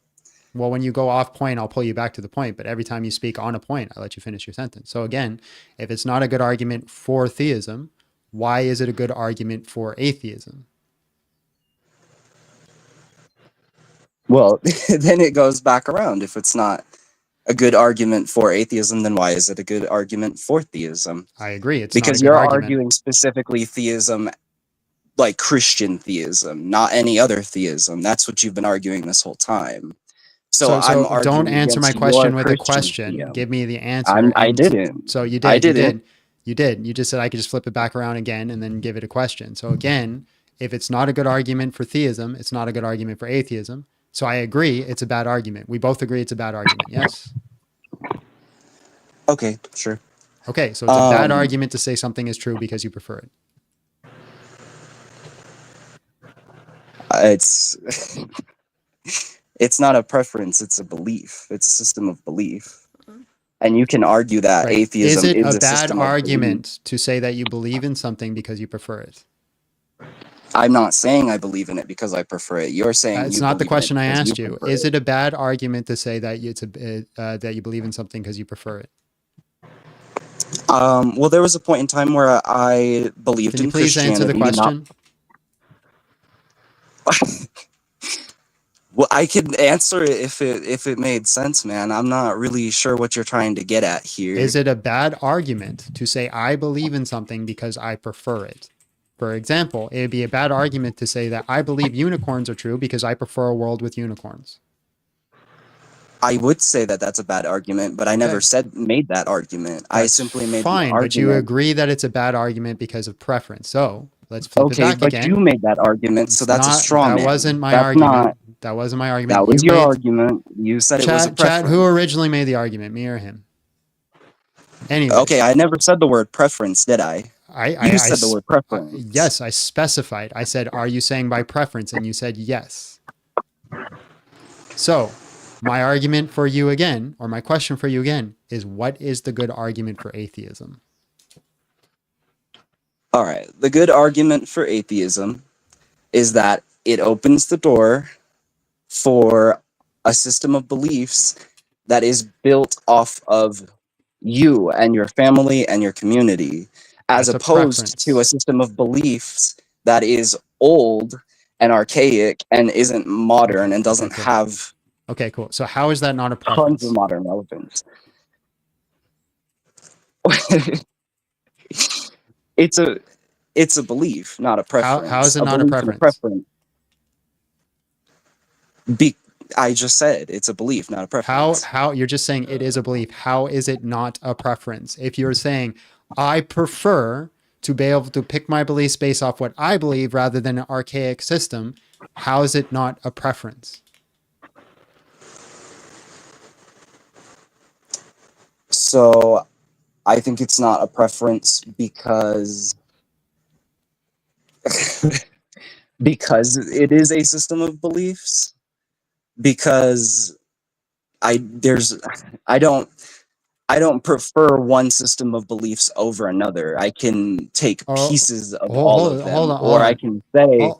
Well, when you go off point, I'll pull you back to the point. But every time you speak on a point, I let you finish your sentence. So again, if it's not a good argument for theism, why is it a good argument for atheism? Well, then it goes back around. If it's not a good argument for atheism, then why is it a good argument for theism? I agree. It's because not a good you're argument. arguing specifically theism, like Christian theism, not any other theism. That's what you've been arguing this whole time. So I'm arguing don't answer my against question your with a Christian question. theism. Give me the answer. I didn't. So you did. I didn't. You did. You just said I could just flip it back around again and then give it a question. So again, if it's not a good argument for theism, it's not a good argument for atheism. So I agree it's a bad argument. We both agree it's a bad argument. Yes? Okay, sure. Okay, so it's a bad argument to say something is true because you prefer it. It's not a preference, it's a belief. It's a system of belief. And you can argue that atheism is a Is it a bad system of argument to say that you believe in something because you prefer it? I'm not saying I believe in it because I prefer it. You're saying It's you not the believe in it question I because asked you. prefer Is it a bad argument to say that that you believe in something because you prefer it? Well, there was a point in time where I believed Can you in please answer the Christianity. question? Well, I could answer it if it made sense, man. I'm not really sure what you're trying to get at here. Is it a bad argument to say I believe in something because I prefer it? For example, it would be a bad argument to say that I believe unicorns are true because I prefer a world with unicorns. I would say that that's a bad argument, but I never Okay. made that argument. I That's simply made the fine, but you argument. agree that it's a bad argument because of preference. So let's flip it Okay, back but again. you made that argument, so It's that's a not, straw that man. wasn't my That's argument. not. That wasn't my argument. That was You your made argument. You said it was a chat. preference. Who originally made the argument? Me or him? Anyways. Okay, I never said the word preference, did I? You said the word preference. Yes, I specified. I said, "Are you saying by preference?" And you said yes. So, my argument for you again, or my question for you again, is what is the good argument for atheism? All right. The good argument for atheism is that it opens the door for a system of beliefs that is built off of you and your family and your community, as That's a opposed to a system of beliefs that is old and archaic and isn't modern and doesn't cool. have Okay, cool. So how is that not a tons preference? of modern relevance. It's a belief, not a preference. How is it not a belief and preference? I just said it's a belief, not a preference. How you're just saying it is a belief. How is it not a preference? If you're saying I prefer to be able to pick my beliefs based off what I believe rather than an archaic system, how is it not a preference? So I think it's not a preference because because it is a system of beliefs. Because I don't prefer one system of beliefs over another. I can take pieces of all of them, or I can say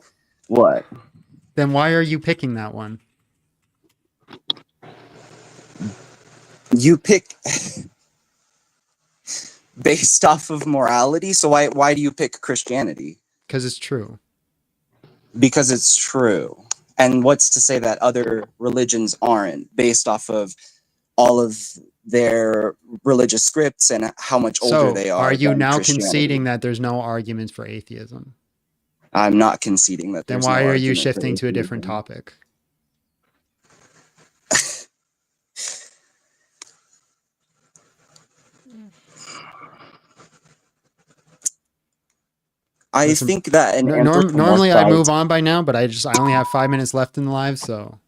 what? Then why are you picking that one? You pick based off of morality. So why do you pick Christianity? Because it's true. Because it's true. And what's to say that other religions aren't, based off of all of their religious scripts and how much older they are? Are you than now Christianity? conceding that there's no arguments for atheism? I'm not conceding that. Then There's why no are you argument for shifting to a different atheism. topic? I think that an normally I move anthropomorphized- on by now, but I only have 5 minutes left in the live, so.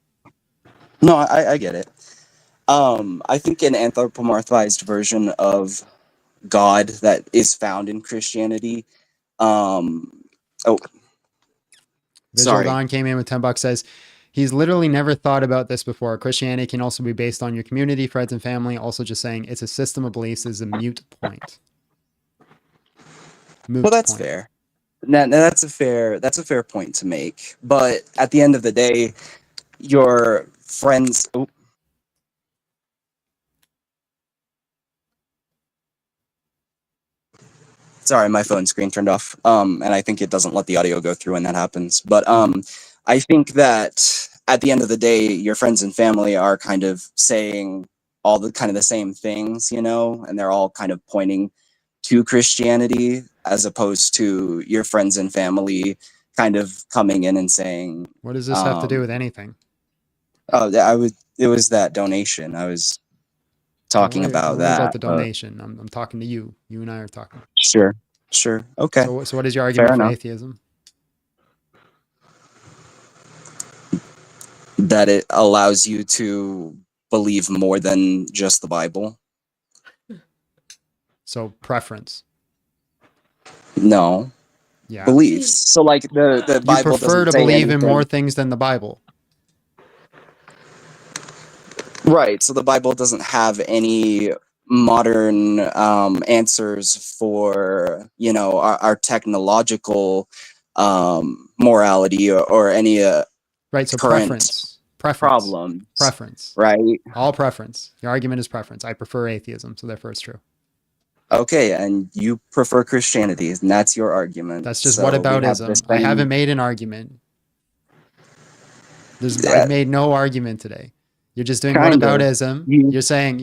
No, I get it. I think an anthropomorphized version of God that is found in Christianity. Visual Sorry. Dawn came in with $10, says, he's literally never thought about this before. Christianity can also be based on your community, friends, and family. Also just saying it's a system of beliefs is a mute point. Well, that's fair. Now, that's a fair point to make. But at the end of the day, your friends. Oh. Sorry, my phone screen turned off. And I think it doesn't let the audio go through when that happens. But I think that at the end of the day, your friends and family are kind of saying all the kind of the same things, you know, and they're all kind of pointing to Christianity, as opposed to your friends and family kind of coming in and saying, what does this have to do with anything? Oh, it was that donation. I was talking about don't worry that. about the donation. I'm talking to you. You and I are talking. Sure. Okay. So what is your argument for atheism? That it allows you to believe more than just the Bible. So preference. No. Yeah. Beliefs. So like the Bible. You prefer to believe in more things than the Bible. Right. So the Bible doesn't have any modern answers for, you know, our technological morality or any right. So current preference. problem. Preference. Right. All preference. Your argument is preference. I prefer atheism, so therefore it's true. Okay, and you prefer Christianity, and that's your argument. That's just So we have whataboutism. this I thing- haven't made an argument. I made no argument today. You're just doing Kind of. whataboutism. You're saying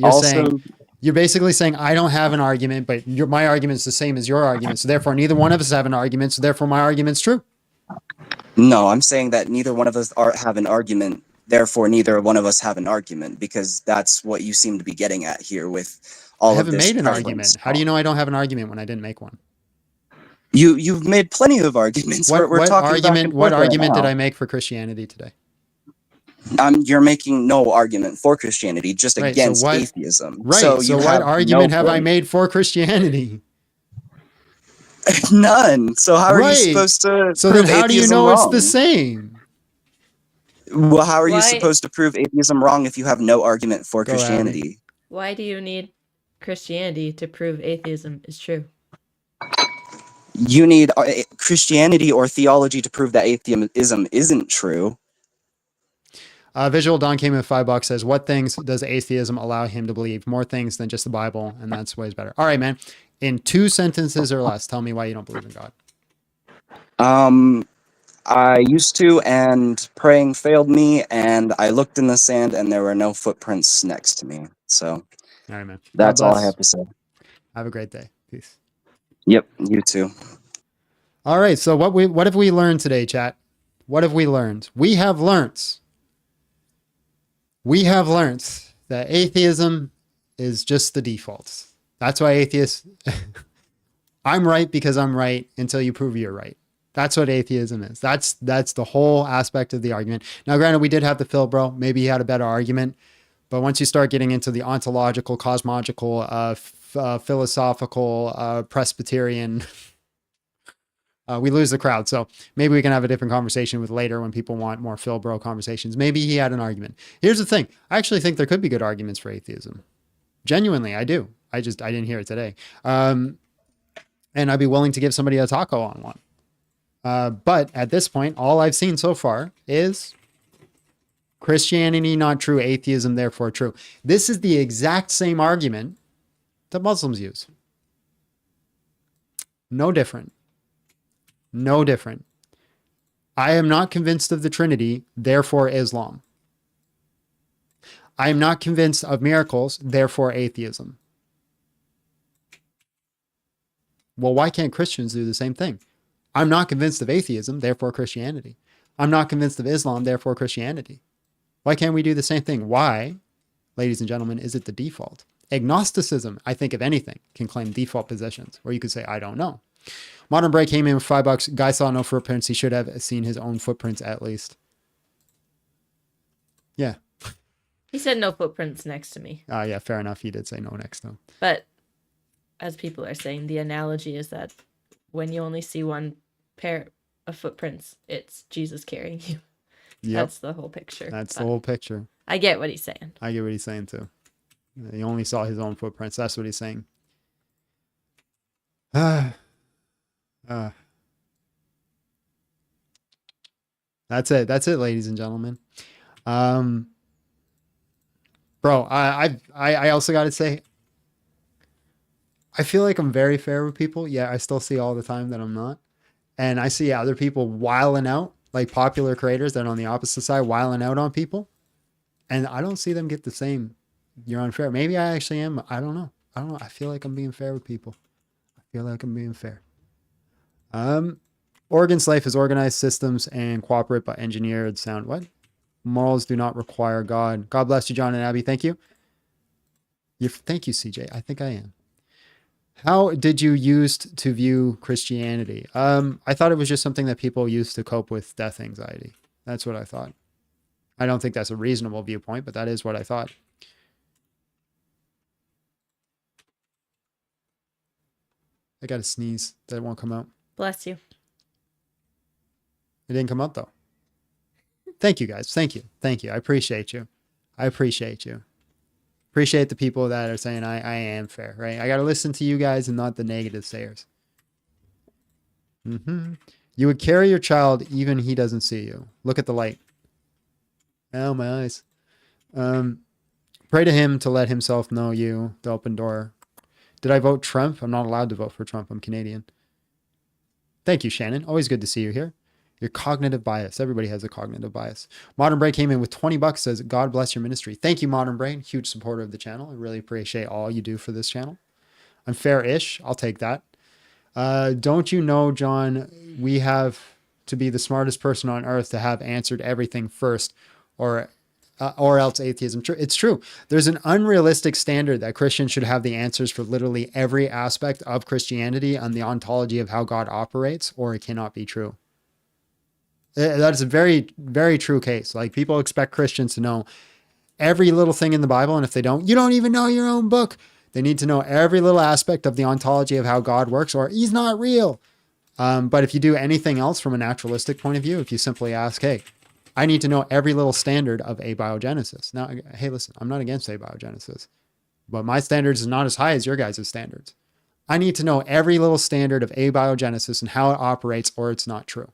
you're basically saying I don't have an argument, but my argument's the same as your argument. So therefore, neither one of us have an argument. So therefore, my argument's true. No, I'm saying that neither one of us have an argument. Therefore, neither one of us have an argument, because that's what you seem to be getting at here with all of this. I haven't made an preference. argument. How do you know I don't have an argument when I didn't make one? You've made plenty of arguments. What Talking what argument did I make for Christianity today? You're making no argument for Christianity, just Right, against so what, atheism. Right. So what argument have I made for Christianity? None. So how are you supposed to? So then, how do you know it's the same? Well, how are you supposed to prove atheism wrong if you have no argument for Christianity? Why do you need Christianity to prove atheism is true? You need Christianity or theology to prove that atheism isn't true. Visual Dawn came in $5, says, what things does atheism allow him to believe? More things than just the Bible, and that's way better. All right, man. In 2 sentences or less, tell me why you don't believe in God. I used to, and praying failed me, and I looked in the sand, and there were no footprints next to me. So, all right, man. That's all I have to say. Have a great day. Peace. Yep, you too. All right, so what have we learned today, chat? What have we learned? We have learned that atheism is just the default. That's why atheists, I'm right because I'm right until you prove you're right. That's what atheism is. That's the whole aspect of the argument. Now, granted, we did have the Phil bro. Maybe he had a better argument. But once you start getting into the ontological, cosmological, philosophical, Presbyterian, we lose the crowd. So maybe we can have a different conversation with later when people want more Phil bro conversations. Maybe he had an argument. Here's the thing. I actually think there could be good arguments for atheism. Genuinely, I do. I didn't hear it today. And I'd be willing to give somebody a taco on one. But at this point, all I've seen so far is Christianity not true, atheism therefore true. This is the exact same argument that Muslims use. No different. No different. I am not convinced of the Trinity, therefore Islam. I am not convinced of miracles, therefore atheism. Well, why can't Christians do the same thing? I'm not convinced of atheism, therefore Christianity. I'm not convinced of Islam, therefore Christianity. Why can't we do the same thing? Why, ladies and gentlemen, is it the default? Agnosticism, I think, if anything, can claim default positions, or you could say, I don't know. Modern Break came in with $5. Guy saw no footprints. He should have seen his own footprints at least. Yeah. He said no footprints next to me. Yeah, fair enough. He did say no next to him. But as people are saying, the analogy is that when you only see one pair of footprints, it's Jesus carrying you. Yep. That's the whole picture. That's the whole picture. I get what he's saying. I get what he's saying too. He only saw his own footprints. That's what he's saying. That's it. That's it, ladies and gentlemen. Bro, I also got to say, I feel like I'm very fair with people. Yeah, I still see all the time that I'm not. And I see other people wiling out, like popular creators that are on the opposite side, wiling out on people. And I don't see them get the same, you're unfair. Maybe I actually am. I don't know. I feel like I'm being fair with people. I feel like I'm being fair. Oregon's life is organized systems and cooperate but engineered sound. What? Morals do not require God. God bless you, John and Abby. Thank you. Thank you, CJ. I think I am. How did you used to view Christianity? I thought it was just something that people used to cope with death anxiety. That's what I thought. I don't think that's a reasonable viewpoint, but that is what I thought. I got to sneeze. That won't come out. Bless you. It didn't come out though. Thank you guys. Thank you. Thank you. I appreciate you. I appreciate you. Appreciate the people that are saying I am fair, right? I got to listen to you guys and not the negative sayers. You would carry your child even he doesn't see you. Look at the light. Ow, my eyes. Pray to him to let himself know you, the open door. Did I vote Trump? I'm not allowed to vote for Trump. I'm Canadian. Thank you, Shannon. Always good to see you here. Your cognitive bias. Everybody has a cognitive bias. Modern Brain came in with $20, says, God bless your ministry. Thank you, Modern Brain. Huge supporter of the channel. I really appreciate all you do for this channel. I'm fair-ish. I'll take that. Don't you know, John, we have to be the smartest person on earth to have answered everything first, or else atheism. It's true. There's an unrealistic standard that Christians should have the answers for literally every aspect of Christianity and the ontology of how God operates, or it cannot be true. That's a very, very true case. Like, people expect Christians to know every little thing in the Bible, and if they don't, you don't even know your own book. They need to know every little aspect of the ontology of how God works, or he's not real. But if you do anything else from a naturalistic point of view, if you simply ask, hey, I need to know every little standard of abiogenesis. Now, hey, listen, I'm not against abiogenesis, but my standards is not as high as your guys' standards. I need to know every little standard of abiogenesis and how it operates, or it's not true.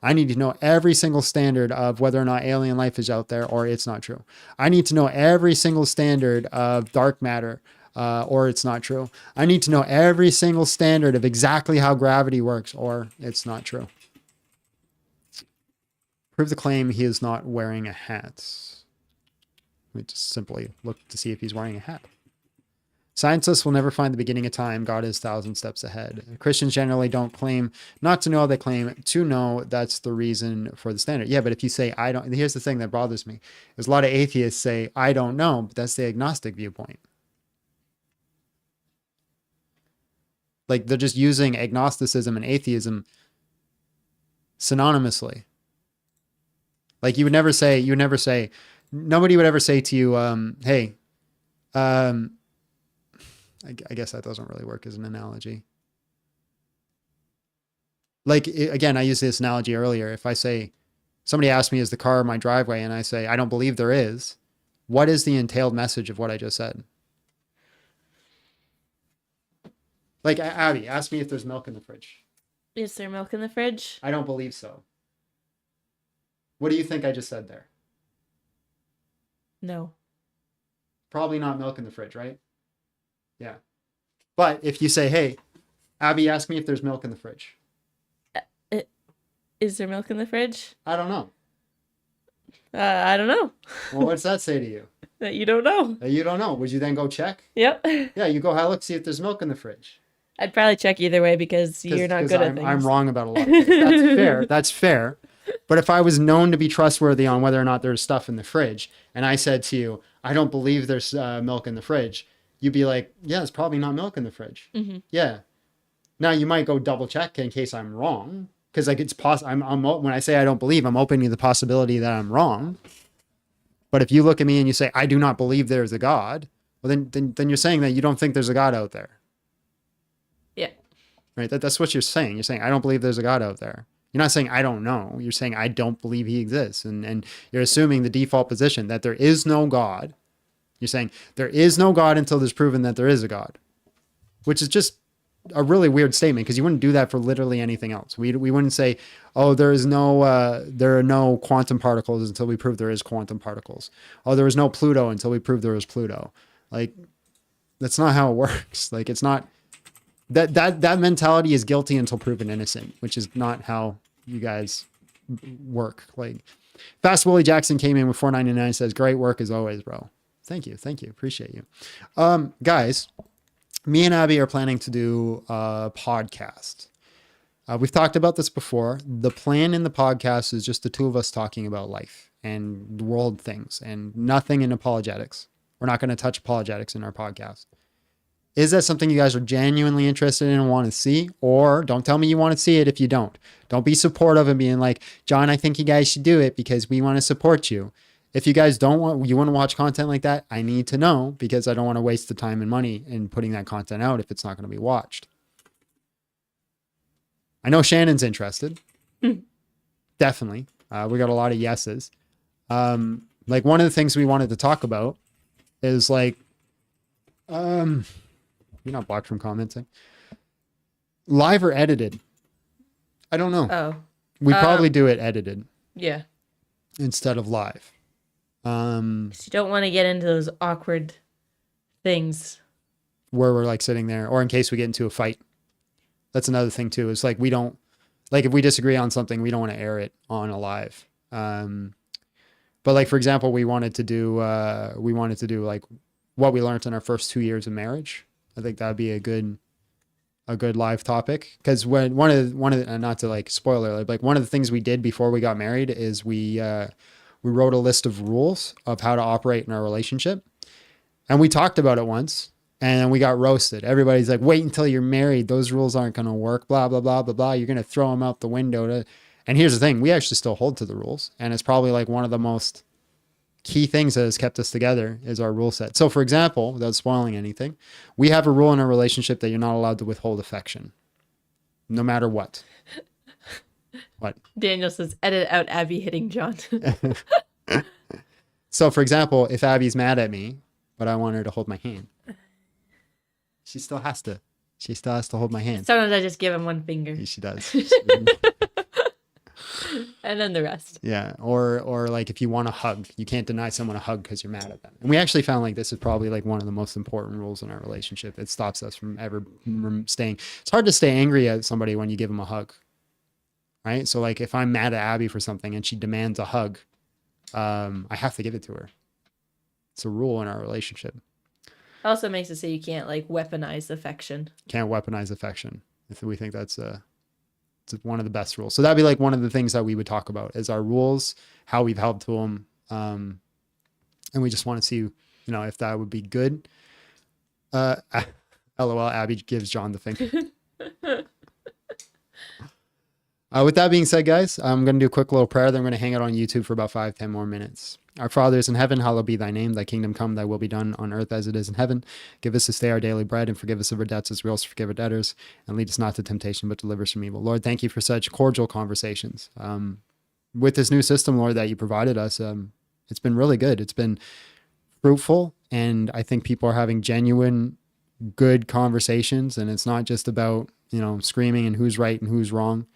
I need to know every single standard of whether or not alien life is out there, or it's not true. I need to know every single standard of dark matter, or it's not true. I need to know every single standard of exactly how gravity works, or it's not true. Prove the claim he is not wearing a hat. We just simply look to see if he's wearing a hat. Scientists will never find the beginning of time. God is 1,000 steps ahead. Christians generally don't claim not to know. They claim to know. That's the reason for the standard. Yeah, but if you say, I don't, here's the thing that bothers me, is a lot of atheists say, I don't know, but that's the agnostic viewpoint. Like, they're just using agnosticism and atheism synonymously. Like, nobody would ever say to you, hey, I guess that doesn't really work as an analogy. Like, again, I used this analogy earlier. If I say, somebody asks me, is the car in my driveway? And I say, I don't believe there is. What is the entailed message of what I just said? Like, Abby, ask me if there's milk in the fridge. Is there milk in the fridge? I don't believe so. What do you think I just said there? No. Probably not milk in the fridge, right? Yeah. But if you say, hey, Abby, ask me if there's milk in the fridge. Is there milk in the fridge? I don't know. I don't know. Well, what's that say to you? That you don't know. That you don't know. Would you then go check? Yep. Yeah, you go, look, see if there's milk in the fridge. I'd probably check either way because you're not good at things. I'm wrong about a lot of things. That's fair. That's fair. But if I was known to be trustworthy on whether or not there's stuff in the fridge, and I said to you, I don't believe there's milk in the fridge, you'd be like, yeah, it's probably not milk in the fridge. Mm-hmm. Yeah. Now you might go double check in case I'm wrong, because like it's possible. When I say I don't believe, I'm opening to the possibility that I'm wrong. But if you look at me and you say I do not believe there's a God, well then you're saying that you don't think there's a God out there. Yeah. Right. That's what you're saying. You're saying I don't believe there's a God out there. You're not saying I don't know. You're saying I don't believe he exists, and you're assuming the default position that there is no God. You're saying there is no God until there's proven that there is a God, which is just a really weird statement, because you wouldn't do that for literally anything else. We wouldn't say, oh, there are no quantum particles until we prove there is quantum particles. Oh, there was no Pluto until we prove there was Pluto. Like, that's not how it works. Like, it's not that mentality is guilty until proven innocent, which is not how you guys work. Like, Fast Willie Jackson came in with $4.99, says, great work as always, bro. Thank you. Appreciate you. Guys, me and Abby are planning to do a podcast. We've talked about this before. The plan in the podcast is just the two of us talking about life and world things and nothing in apologetics. We're not going to touch apologetics in our podcast. Is that something you guys are genuinely interested in and want to see? Or don't tell me you want to see it if you don't. Don't be supportive and being like, John, I think you guys should do it because we want to support you. If you guys you want to watch content like that, I need to know, because I don't want to waste the time and money in putting that content out if it's not going to be watched. I know Shannon's interested. Definitely. We got a lot of yeses. Like, one of the things we wanted to talk about is like, you're not blocked from commenting. Live or edited? I don't know. Oh. We probably do it edited. Yeah. Instead of live. 'Cause you don't want to get into those awkward things Where we're like sitting there, or in case we get into a fight. That's another thing too. Is like, like if we disagree on something, we don't want to air it on a live. But like, for example, we wanted to do like what we learned in our first 2 years of marriage. I think that'd be a good live topic. Because when one of the, not to like spoiler, like one of the things we did before we got married is we wrote a list of rules of how to operate in our relationship. And we talked about it once and then we got roasted. Everybody's like, wait until you're married. Those rules aren't going to work, blah, blah, blah, blah, blah. You're going to throw them out the window. And here's the thing. We actually still hold to the rules. And it's probably like one of the most key things that has kept us together is our rule set. So for example, without spoiling anything, we have a rule in our relationship that you're not allowed to withhold affection, no matter what. What? Daniel says, edit out Abby hitting John. So for example, if Abby's mad at me, but I want her to hold my hand, she still has to hold my hand. Sometimes I just give him one finger. She does. And then the rest. Yeah. Or like if you want a hug, you can't deny someone a hug because you're mad at them. And we actually found like this is probably like one of the most important rules in our relationship. It stops us from ever staying. It's hard to stay angry at somebody when you give them a hug. Right. So like if I'm mad at Abby for something and she demands a hug, I have to give it to her. It's a rule in our relationship. Also makes it so you can't like weaponize affection. Can't weaponize affection. If we think that's it's one of the best rules. So that'd be like one of the things that we would talk about is our rules, how we've held to them. And we just want to see, if that would be good. LOL, Abby gives John the finger. With that being said, guys, I'm going to do a quick little prayer. Then I'm going to hang out on YouTube for about 5-10 more minutes. Our Father is in heaven, hallowed be thy name. Thy kingdom come, thy will be done on earth as it is in heaven. Give us this day our daily bread and forgive us of our debts as we also forgive our debtors. And lead us not to temptation, but deliver us from evil. Lord, thank you for such cordial conversations. With this new system, Lord, that you provided us, it's been really good. It's been fruitful. And I think people are having genuine, good conversations. And it's not just about, screaming and who's right and who's wrong.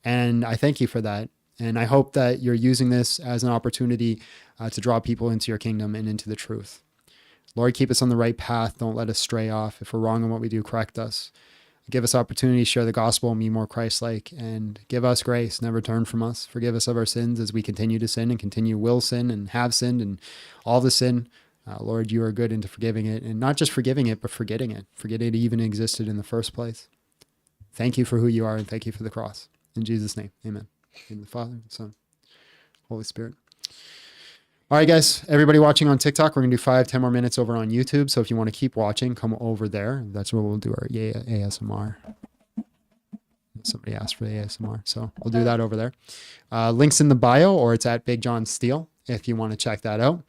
And I thank you for that. And I hope that you're using this as an opportunity to draw people into your kingdom and into the truth. Lord, keep us on the right path. Don't let us stray off. If we're wrong in what we do, correct us. Give us opportunity to share the gospel and be more Christ-like, and give us grace. Never turn from us. Forgive us of our sins as we continue to sin and will sin and have sinned and all the sin. Lord, you are good into forgiving it, and not just forgiving it, but forgetting it. Forgetting it even existed in the first place. Thank you for who you are, and thank you for the cross. In Jesus' name, amen. In the Father, the Son, Holy Spirit. All right, guys, everybody watching on TikTok, we're going to do 5-10 more minutes over on YouTube. So if you want to keep watching, come over there. That's where we'll do our ASMR. Somebody asked for the ASMR, so we'll do that over there. Links in the bio, or it's at Big John Steele if you want to check that out.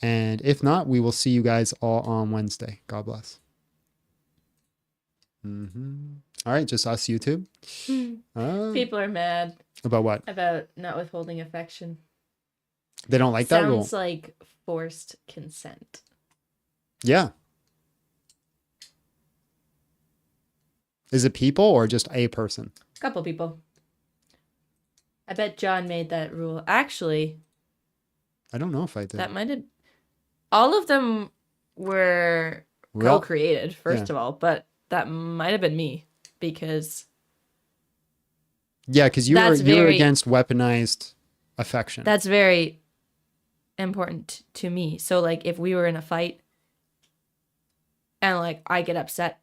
And if not, we will see you guys all on Wednesday. God bless. All right, just us, YouTube. People are mad. About what? About not withholding affection. They don't like that rule. Sounds like forced consent. Yeah. Is it people or just a person? A couple people. I bet John made that rule. Actually, I don't know if I did. that might have. All of them were Well, co-created, first yeah. of all, but that might have been me because. Yeah, because you were That's very- against weaponized affection. That's very important to me. So like if we were in a fight and like I get upset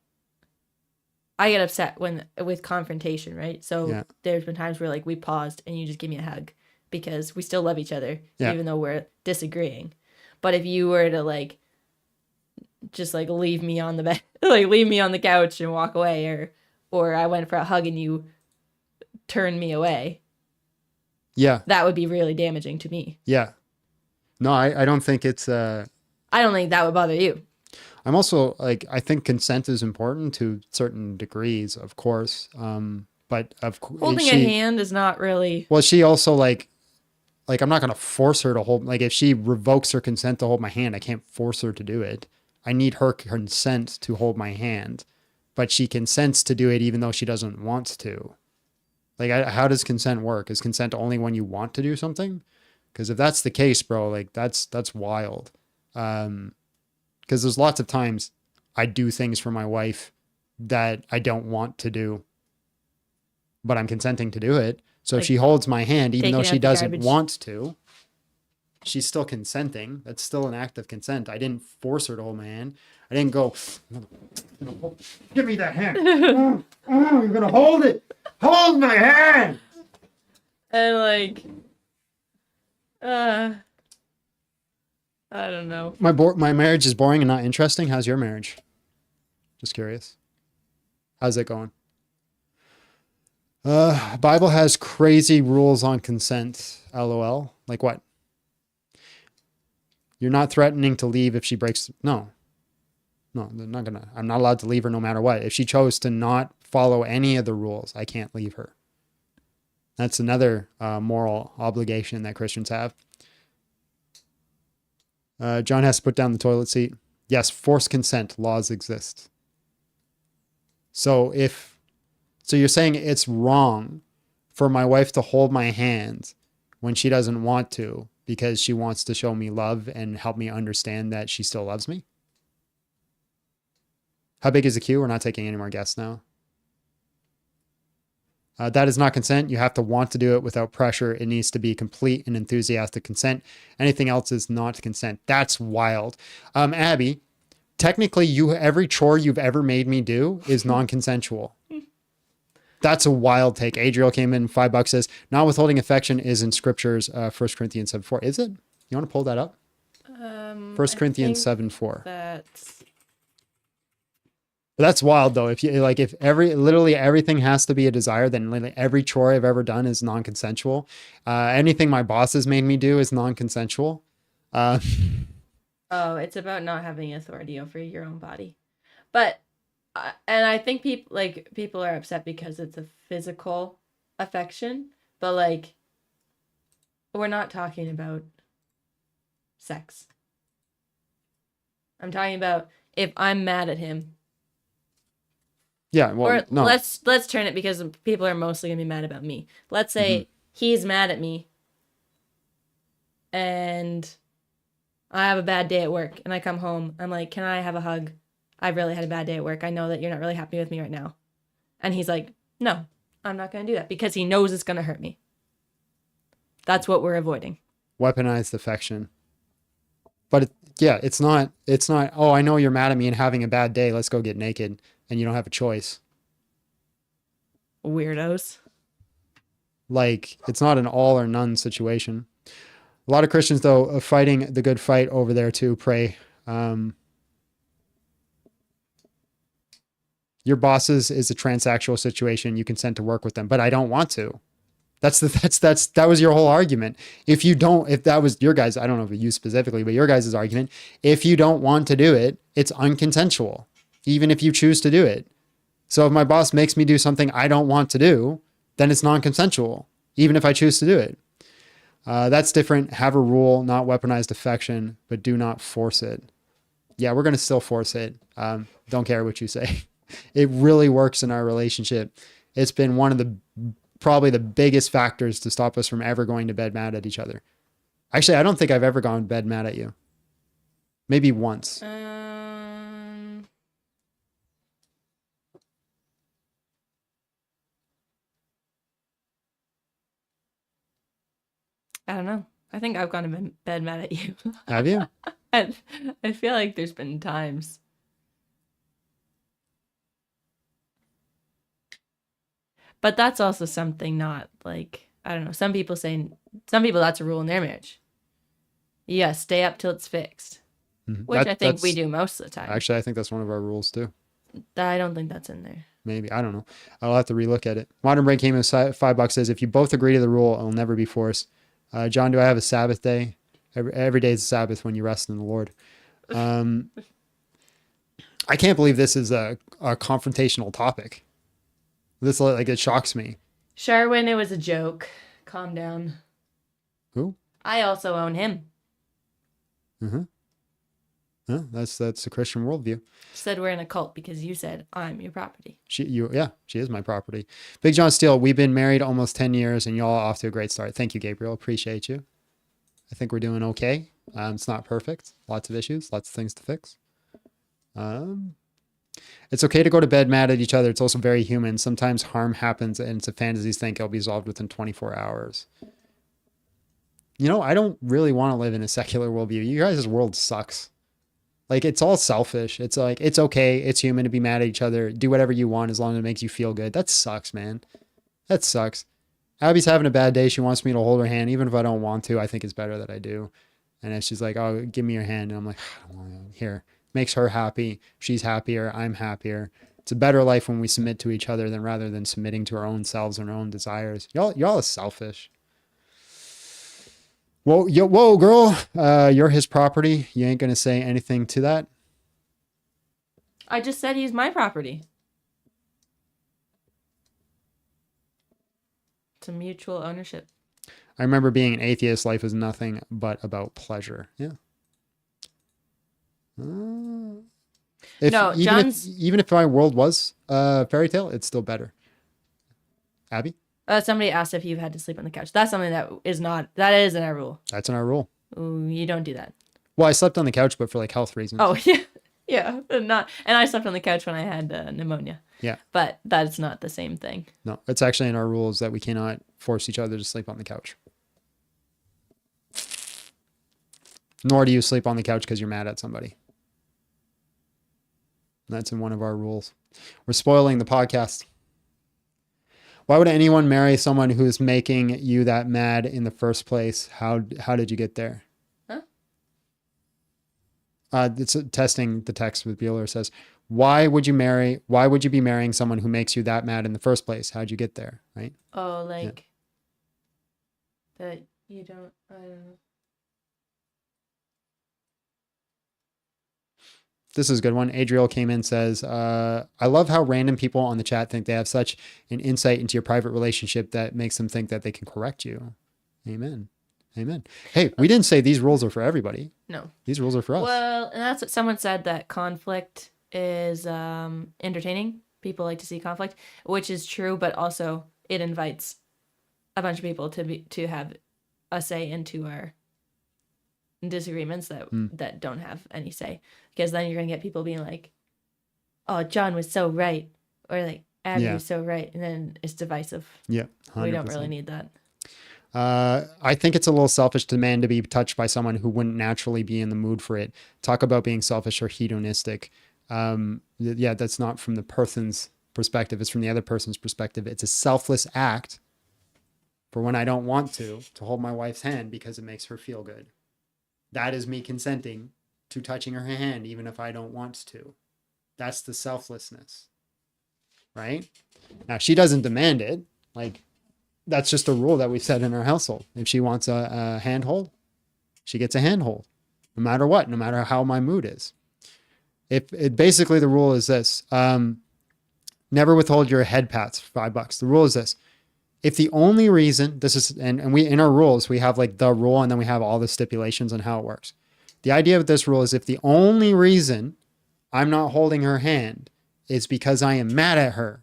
when with confrontation, right? So Yeah. there's been times where like we paused and you just give me a hug because we still love each other Yeah. even though we're disagreeing. But if you were to like just like leave me on the bed, like leave me on the couch and walk away, or I went for a hug and you turned me away, Yeah. that would be really damaging to me. Yeah. No, I don't think it's I don't think that would bother you. I'm also like, I think consent is important to certain degrees, of course. But Holding a hand is not really. Well, she also like I'm not going to force her to hold, like if she revokes her consent to hold my hand, I can't force her to do it. I need her consent to hold my hand, but she consents to do it even though she doesn't want to. Like, how does consent work? Is consent only when you want to do something? Because if that's the case, bro, like that's wild. Because there's lots of times I do things for my wife that I don't want to do. but I'm consenting to do it. So if Like she holds my hand, even though taking she out the doesn't garbage. want to, she's still consenting. That's still an act of consent. I didn't force her to hold my hand. I didn't go, give me that hand. You're going to hold it. Hold my hand. And like, I don't know. My marriage is boring and not interesting. How's your marriage? Just curious. How's it going? Bible has crazy rules on consent. LOL. Like what? You're not threatening to leave if she breaks. No, they're not gonna. I'm not allowed to leave her no matter what. If she chose to not follow any of the rules, I can't leave her. That's another moral obligation that Christians have. John has to put down the toilet seat. Yes, forced consent laws exist. So you're saying it's wrong for my wife to hold my hand when she doesn't want to because she wants to show me love and help me understand that she still loves me? How big is the queue? We're not taking any more guests now. That is not consent. You have to want to do it without pressure. It needs to be complete and enthusiastic consent. Anything else is not consent. That's wild. Abby, technically, every chore you've ever made me do is non-consensual. That's a wild take. Adriel came in, $5, says, not withholding affection is in scriptures, 1 Corinthians 7:4. Is it? You want to pull that up? 1 Corinthians 7:4. That's wild though. If literally everything has to be a desire, then literally every chore I've ever done is non-consensual. Anything my boss has made me do is non-consensual. Oh, it's about not having authority over your own body. But and I think people are upset because it's a physical affection, but like we're not talking about sex. I'm talking about if I'm mad at him. Yeah, well, or no. let's turn it because people are mostly gonna be mad about me. Let's say he's mad at me and I have a bad day at work and I come home. I'm like, can I have a hug? I've really had a bad day at work. I know that you're not really happy with me right now. And he's like, no, I'm not going to do that because he knows it's going to hurt me. That's what we're avoiding. Weaponized affection. But it's not, oh, I know you're mad at me and having a bad day. Let's go get naked. And you don't have a choice. Weirdos. Like, it's not an all or none situation. A lot of Christians, though, are fighting the good fight over there too. Pray. Your bosses is a transactional situation. You consent to work with them, but I don't want to. That was your whole argument. If that was your guys, I don't know if you specifically, but your guys' argument, if you don't want to do it, it's unconsensual, even if you choose to do it. So if my boss makes me do something I don't want to do, then it's non-consensual, even if I choose to do it. That's different. Have a rule, not weaponized affection, but do not force it. Yeah, we're going to still force it. Don't care what you say. It really works in our relationship. It's been one of probably the biggest factors to stop us from ever going to bed mad at each other. Actually, I don't think I've ever gone to bed mad at you. Maybe once. I don't know. I think I've gone to bed mad at you. Have you? I feel like there's been times. But that's also something not like, I don't know. Some people that's a rule in their marriage. Yeah, stay up till it's fixed. Which I think we do most of the time. Actually, I think that's one of our rules too. I don't think that's in there. Maybe. I don't know. I'll have to relook at it. Modern Brain came in $5 says, if you both agree to the rule, it'll never be forced. John, do I have a Sabbath day? Every day is a Sabbath when you rest in the Lord. I can't believe this is a confrontational topic. This it shocks me. Sharwin, it was a joke. Calm down. Who? I also own him. Yeah, that's a Christian worldview. Said we're in a cult because you said I'm your property. She is my property. Big John Steele, we've been married almost 10 years and y'all are off to a great start. Thank you, Gabriel. Appreciate you. I think we're doing okay. It's not perfect. Lots of issues, lots of things to fix. It's okay to go to bed mad at each other. It's also very human. Sometimes harm happens and it's a fantasies thing. It'll be resolved within 24 hours. You know, I don't really want to live in a secular worldview. You guys' world sucks. Like, it's all selfish. It's like, it's okay. It's human to be mad at each other. Do whatever you want as long as it makes you feel good. That sucks, man. That sucks. Abby's having a bad day. She wants me to hold her hand. Even if I don't want to, I think it's better that I do. And if she's like, oh, give me your hand. And I'm like, I don't want to. Here. Makes her happy. She's happier. I'm happier. It's a better life when we submit to each other than rather than submitting to our own selves and our own desires. Y'all are selfish. Whoa, girl. You're his property. You ain't going to say anything to that. I just said he's my property. It's a mutual ownership. I remember being an atheist. Life is nothing but about pleasure. Yeah. Even if my world was a fairy tale, it's still better. Abby? Somebody asked if you've had to sleep on the couch. That's something that is in our rule. That's in our rule. Ooh, you don't do that. Well, I slept on the couch, but for like health reasons. Oh, yeah. Yeah. And I slept on the couch when I had pneumonia. Yeah. But that's not the same thing. No, it's actually in our rules that we cannot force each other to sleep on the couch. Nor do you sleep on the couch because you're mad at somebody. That's in one of our rules. We're spoiling the podcast. Why would anyone marry someone who's making you that mad in the first place? How did you get there? Huh? It's testing the text with Bueller. Says, why would you be marrying someone who makes you that mad in the first place? How'd you get there? Right? Oh, like that you don't, I don't know. This is a good one. Adriel came in, says, I love how random people on the chat think they have such an insight into your private relationship that makes them think that they can correct you. Amen. Amen. Hey, we didn't say these rules are for everybody. No. These rules are for us. Well, and that's what someone said, that conflict is entertaining. People like to see conflict, which is true, but also it invites a bunch of people to have a say into our disagreements that don't have any say, because then you're gonna get people being like, oh, John was so right, or like Abby was so right, and then it's divisive. Yeah, 100%. We don't really need that. I think it's a little selfish to demand to be touched by someone who wouldn't naturally be in the mood for it. Talk about being selfish or hedonistic. Yeah, that's not from the person's perspective, it's from the other person's perspective. It's a selfless act for when I don't want to hold my wife's hand because it makes her feel good. That is me consenting to touching her hand, even if I don't want to. That's the selflessness, right? Now, she doesn't demand it. Like, that's just a rule that we set in our household. If she wants a handhold, she gets a handhold, no matter what, no matter how my mood is. Basically, the rule is this: never withhold your head pats for $5. The rule is this: if the only reason this is, and we, in our rules, we have like the rule and then we have all the stipulations on how it works. The idea of this rule is if the only reason I'm not holding her hand is because I am mad at her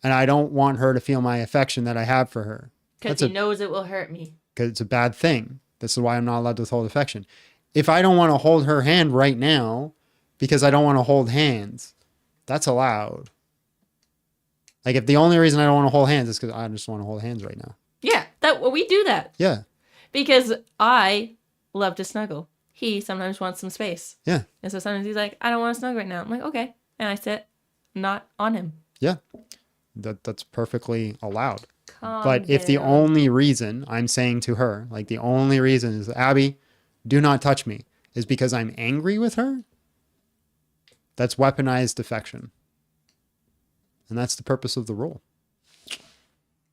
and I don't want her to feel my affection that I have for her. Because he knows it will hurt me. Because it's a bad thing. This is why I'm not allowed to withhold affection. If I don't want to hold her hand right now because I don't want to hold hands, that's allowed. Like, if the only reason I don't want to hold hands is because I just want to hold hands right now. Yeah, we do that. Yeah. Because I love to snuggle. He sometimes wants some space. Yeah. And so sometimes he's like, I don't want to snuggle right now. I'm like, okay. And I sit not on him. Yeah. That's perfectly allowed. Calm If the down. only reason I'm saying to her, like the only reason is, Abby, do not touch me, is because I'm angry with her, that's weaponized affection. And that's the purpose of the rule.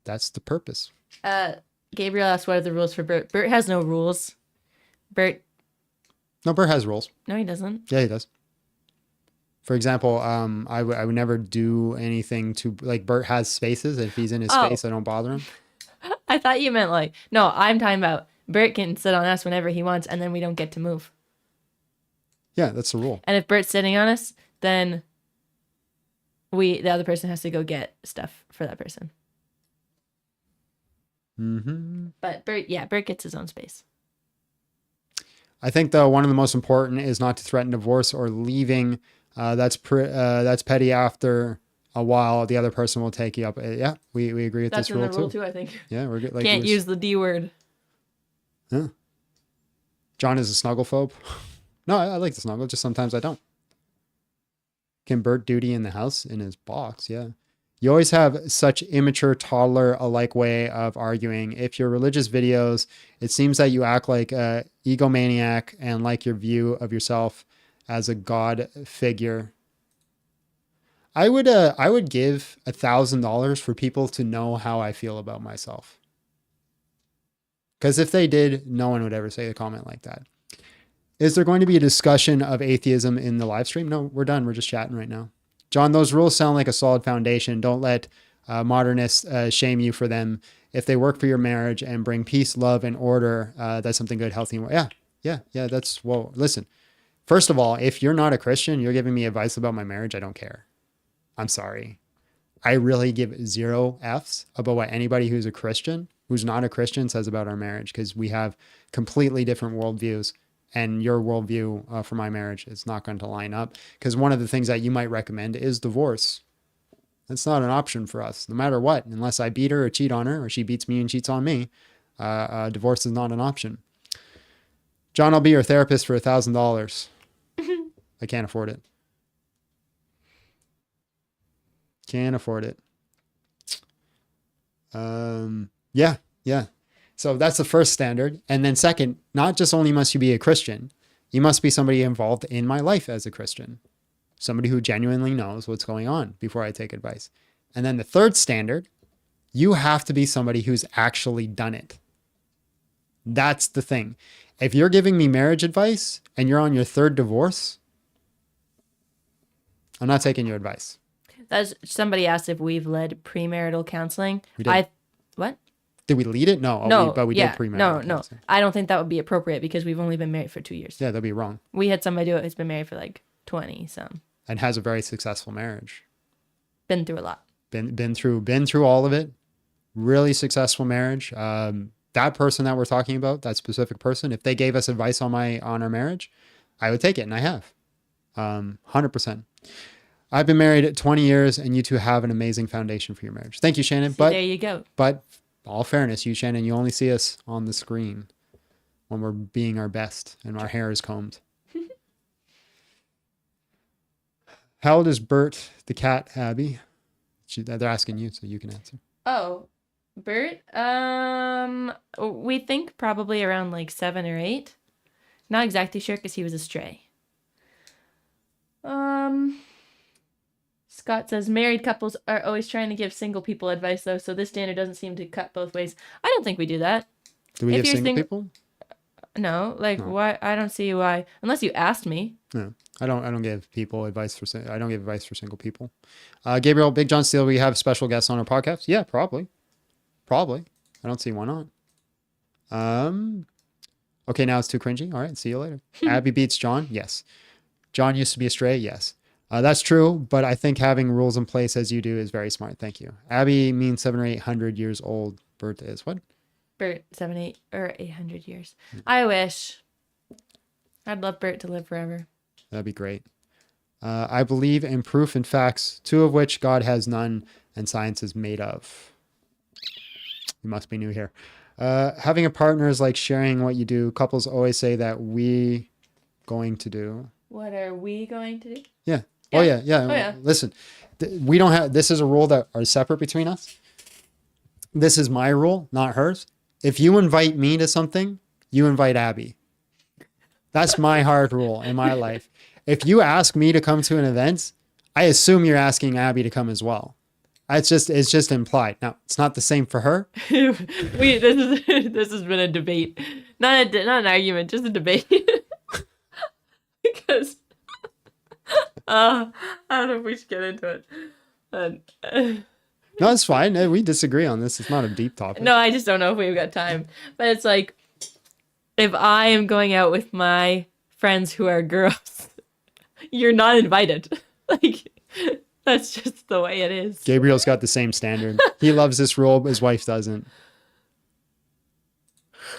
That's the purpose. Gabriel asked, what are the rules for Bert? Bert has no rules. Bert has rules. No, he doesn't. Yeah, he does. For example, I would never do anything to, like, Bert has spaces. If he's in his space, I don't bother him. I thought you meant like, no, I'm talking about Bert can sit on us whenever he wants, and then we don't get to move. Yeah, that's the rule. And if Bert's sitting on us, then the other person has to go get stuff for that person. Mm-hmm. But Bert gets his own space. I think, though, one of the most important is not to threaten divorce or leaving That's petty. After a while, the other person will take you up. Yeah, we agree with That's this in rule the rule too. too, I think. Yeah, we're good. Like Can't use the D word. Yeah. John is a snugglephobe. No, I like to snuggle. Just sometimes I don't. Can Bert duty in the house in his box? Yeah. You always have such immature toddler-alike way of arguing. If your religious videos, it seems that you act like a egomaniac and like your view of yourself as a god figure. I would give $1,000 for people to know how I feel about myself. Because if they did, no one would ever say a comment like that. Is there going to be a discussion of atheism in the live stream? No, we're done. We're just chatting right now. John, those rules sound like a solid foundation. Don't let modernists shame you for them. If they work for your marriage and bring peace, love, and order, that's something good, healthy. Yeah. That's, well, listen. First of all, if you're not a Christian, you're giving me advice about my marriage, I don't care. I'm sorry. I really give 0 Fs about what anybody who's a Christian, who's not a Christian, says about our marriage, because we have completely different worldviews. And your worldview for my marriage is not going to line up, because one of the things that you might recommend is divorce. That's not an option for us, no matter what. Unless I beat her or cheat on her, or she beats me and cheats on me, divorce is not an option. John, I'll be your therapist for $1,000. I can't afford it. Can't afford it. Yeah. So that's the first standard. And then second, not just only must you be a Christian, you must be somebody involved in my life as a Christian. Somebody who genuinely knows what's going on before I take advice. And then the third standard, you have to be somebody who's actually done it. That's the thing. If you're giving me marriage advice and you're on your 3rd divorce, I'm not taking your advice. That's, somebody asked if we've led premarital counseling. We did. What? Did we lead it? No. But we did premarital counseling. I don't think that would be appropriate because we've only been married for 2 years. Yeah, that'd be wrong. We had somebody do it who's been married for like 20 some. And has a very successful marriage. Been through a lot. Been through all of it. Really successful marriage. That person that we're talking about, that specific person, if they gave us advice on our marriage, I would take it, and I have. 100%. I've been married 20 years, and you two have an amazing foundation for your marriage. Thank you, Shannon. There you go. But all fairness, you, Shannon, you only see us on the screen when we're being our best and our hair is combed. How old is Bert the cat, Abby? They're asking you, so you can answer. Oh, Bert? We think probably around like 7 or 8. Not exactly sure because he was a stray. Scott says married couples are always trying to give single people advice though, so this standard doesn't seem to cut both ways. I don't think we do that. Do we give single people? No, why? I don't see why, unless you asked me. No, I don't give people advice I don't give advice for single people. Gabriel, Big John Steele, we have special guests on our podcast. Yeah, probably. I don't see why not. Okay, now it's too cringy. All right, see you later. Abby beats John. Yes. John used to be a stray. Yes. That's true, but I think having rules in place as you do is very smart. Thank you. Abby means 700 or 800 years old. Bert is what? Bert, 700 or 800 years. I wish. I'd love Bert to live forever. That'd be great. I believe in proof and facts, 2 of which God has none and science is made of. You must be new here. Having a partner is like sharing what you do. Couples always say that we going to do. What are we going to do? Yeah. Oh yeah. Listen, we don't have, this is a rule that are separate between us. This is my rule, not hers. If you invite me to something, you invite Abby. That's my hard rule in my life. If you ask me to come to an event, I assume you're asking Abby to come as well. It's just implied. Now, it's not the same for her. This has been a debate, not an argument, just a debate. Because I don't know if we should get into it. No, it's fine. We disagree on this. It's not a deep topic. No, I just don't know if we've got time. But it's like, if I am going out with my friends who are girls, you're not invited. Like, that's just the way it is. Gabriel's got the same standard. He loves this rule, his wife doesn't.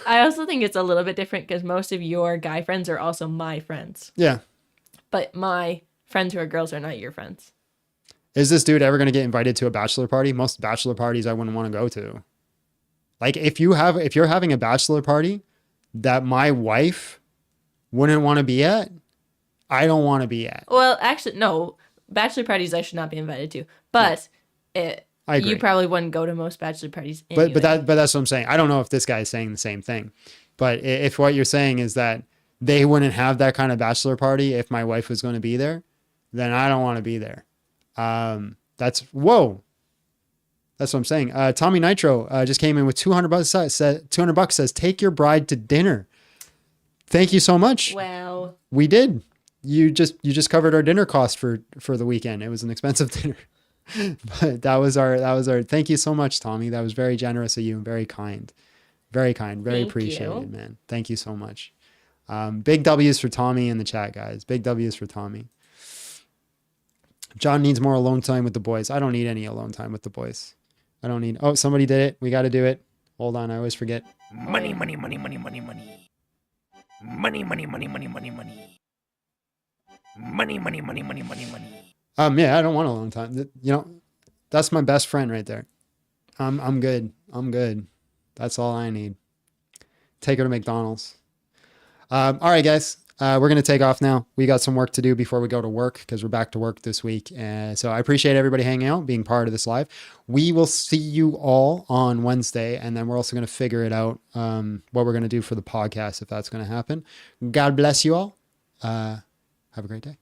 I also think it's a little bit different because most of your guy friends are also my friends. Yeah. But my friends who are girls are not your friends. Is this dude ever going to get invited to a bachelor party? Most bachelor parties I wouldn't want to go to. Like if you're having a bachelor party that my wife wouldn't want to be at, I don't want to be at. Well, actually, no. Bachelor parties I should not be invited to. But I agree. you probably wouldn't go to most bachelor parties anyway. But that's what I'm saying. I don't know if this guy is saying the same thing. But if what you're saying is that they wouldn't have that kind of bachelor party if my wife was going to be there, then I don't want to be there. That's what I'm saying. Tommy Nitro just came in with $200. Said $200 says take your bride to dinner. Thank you so much. Wow. We did. You just covered our dinner cost for the weekend. It was an expensive dinner. But that was our thank you so much, Tommy. That was very generous of you and very kind. Very kind. Very appreciated, man. Thank you so much. Big W's for Tommy in the chat, guys. Big W's for Tommy. John needs more alone time with the boys. I don't need any alone time with the boys. I don't need. Oh, somebody did it. We got to do it. Hold on. I always forget. Money, money, money, money, money, money. Money, money, money, money, money, money. Money, money, money, money, money, money. Yeah, I don't want alone time. That's my best friend right there. I'm good. I'm good. That's all I need. Take her to McDonald's. All right, guys. We're going to take off now. We got some work to do before we go to work because we're back to work this week. So I appreciate everybody hanging out, being part of this live. We will see you all on Wednesday, and then we're also going to figure it out what we're going to do for the podcast if that's going to happen. God bless you all. Have a great day.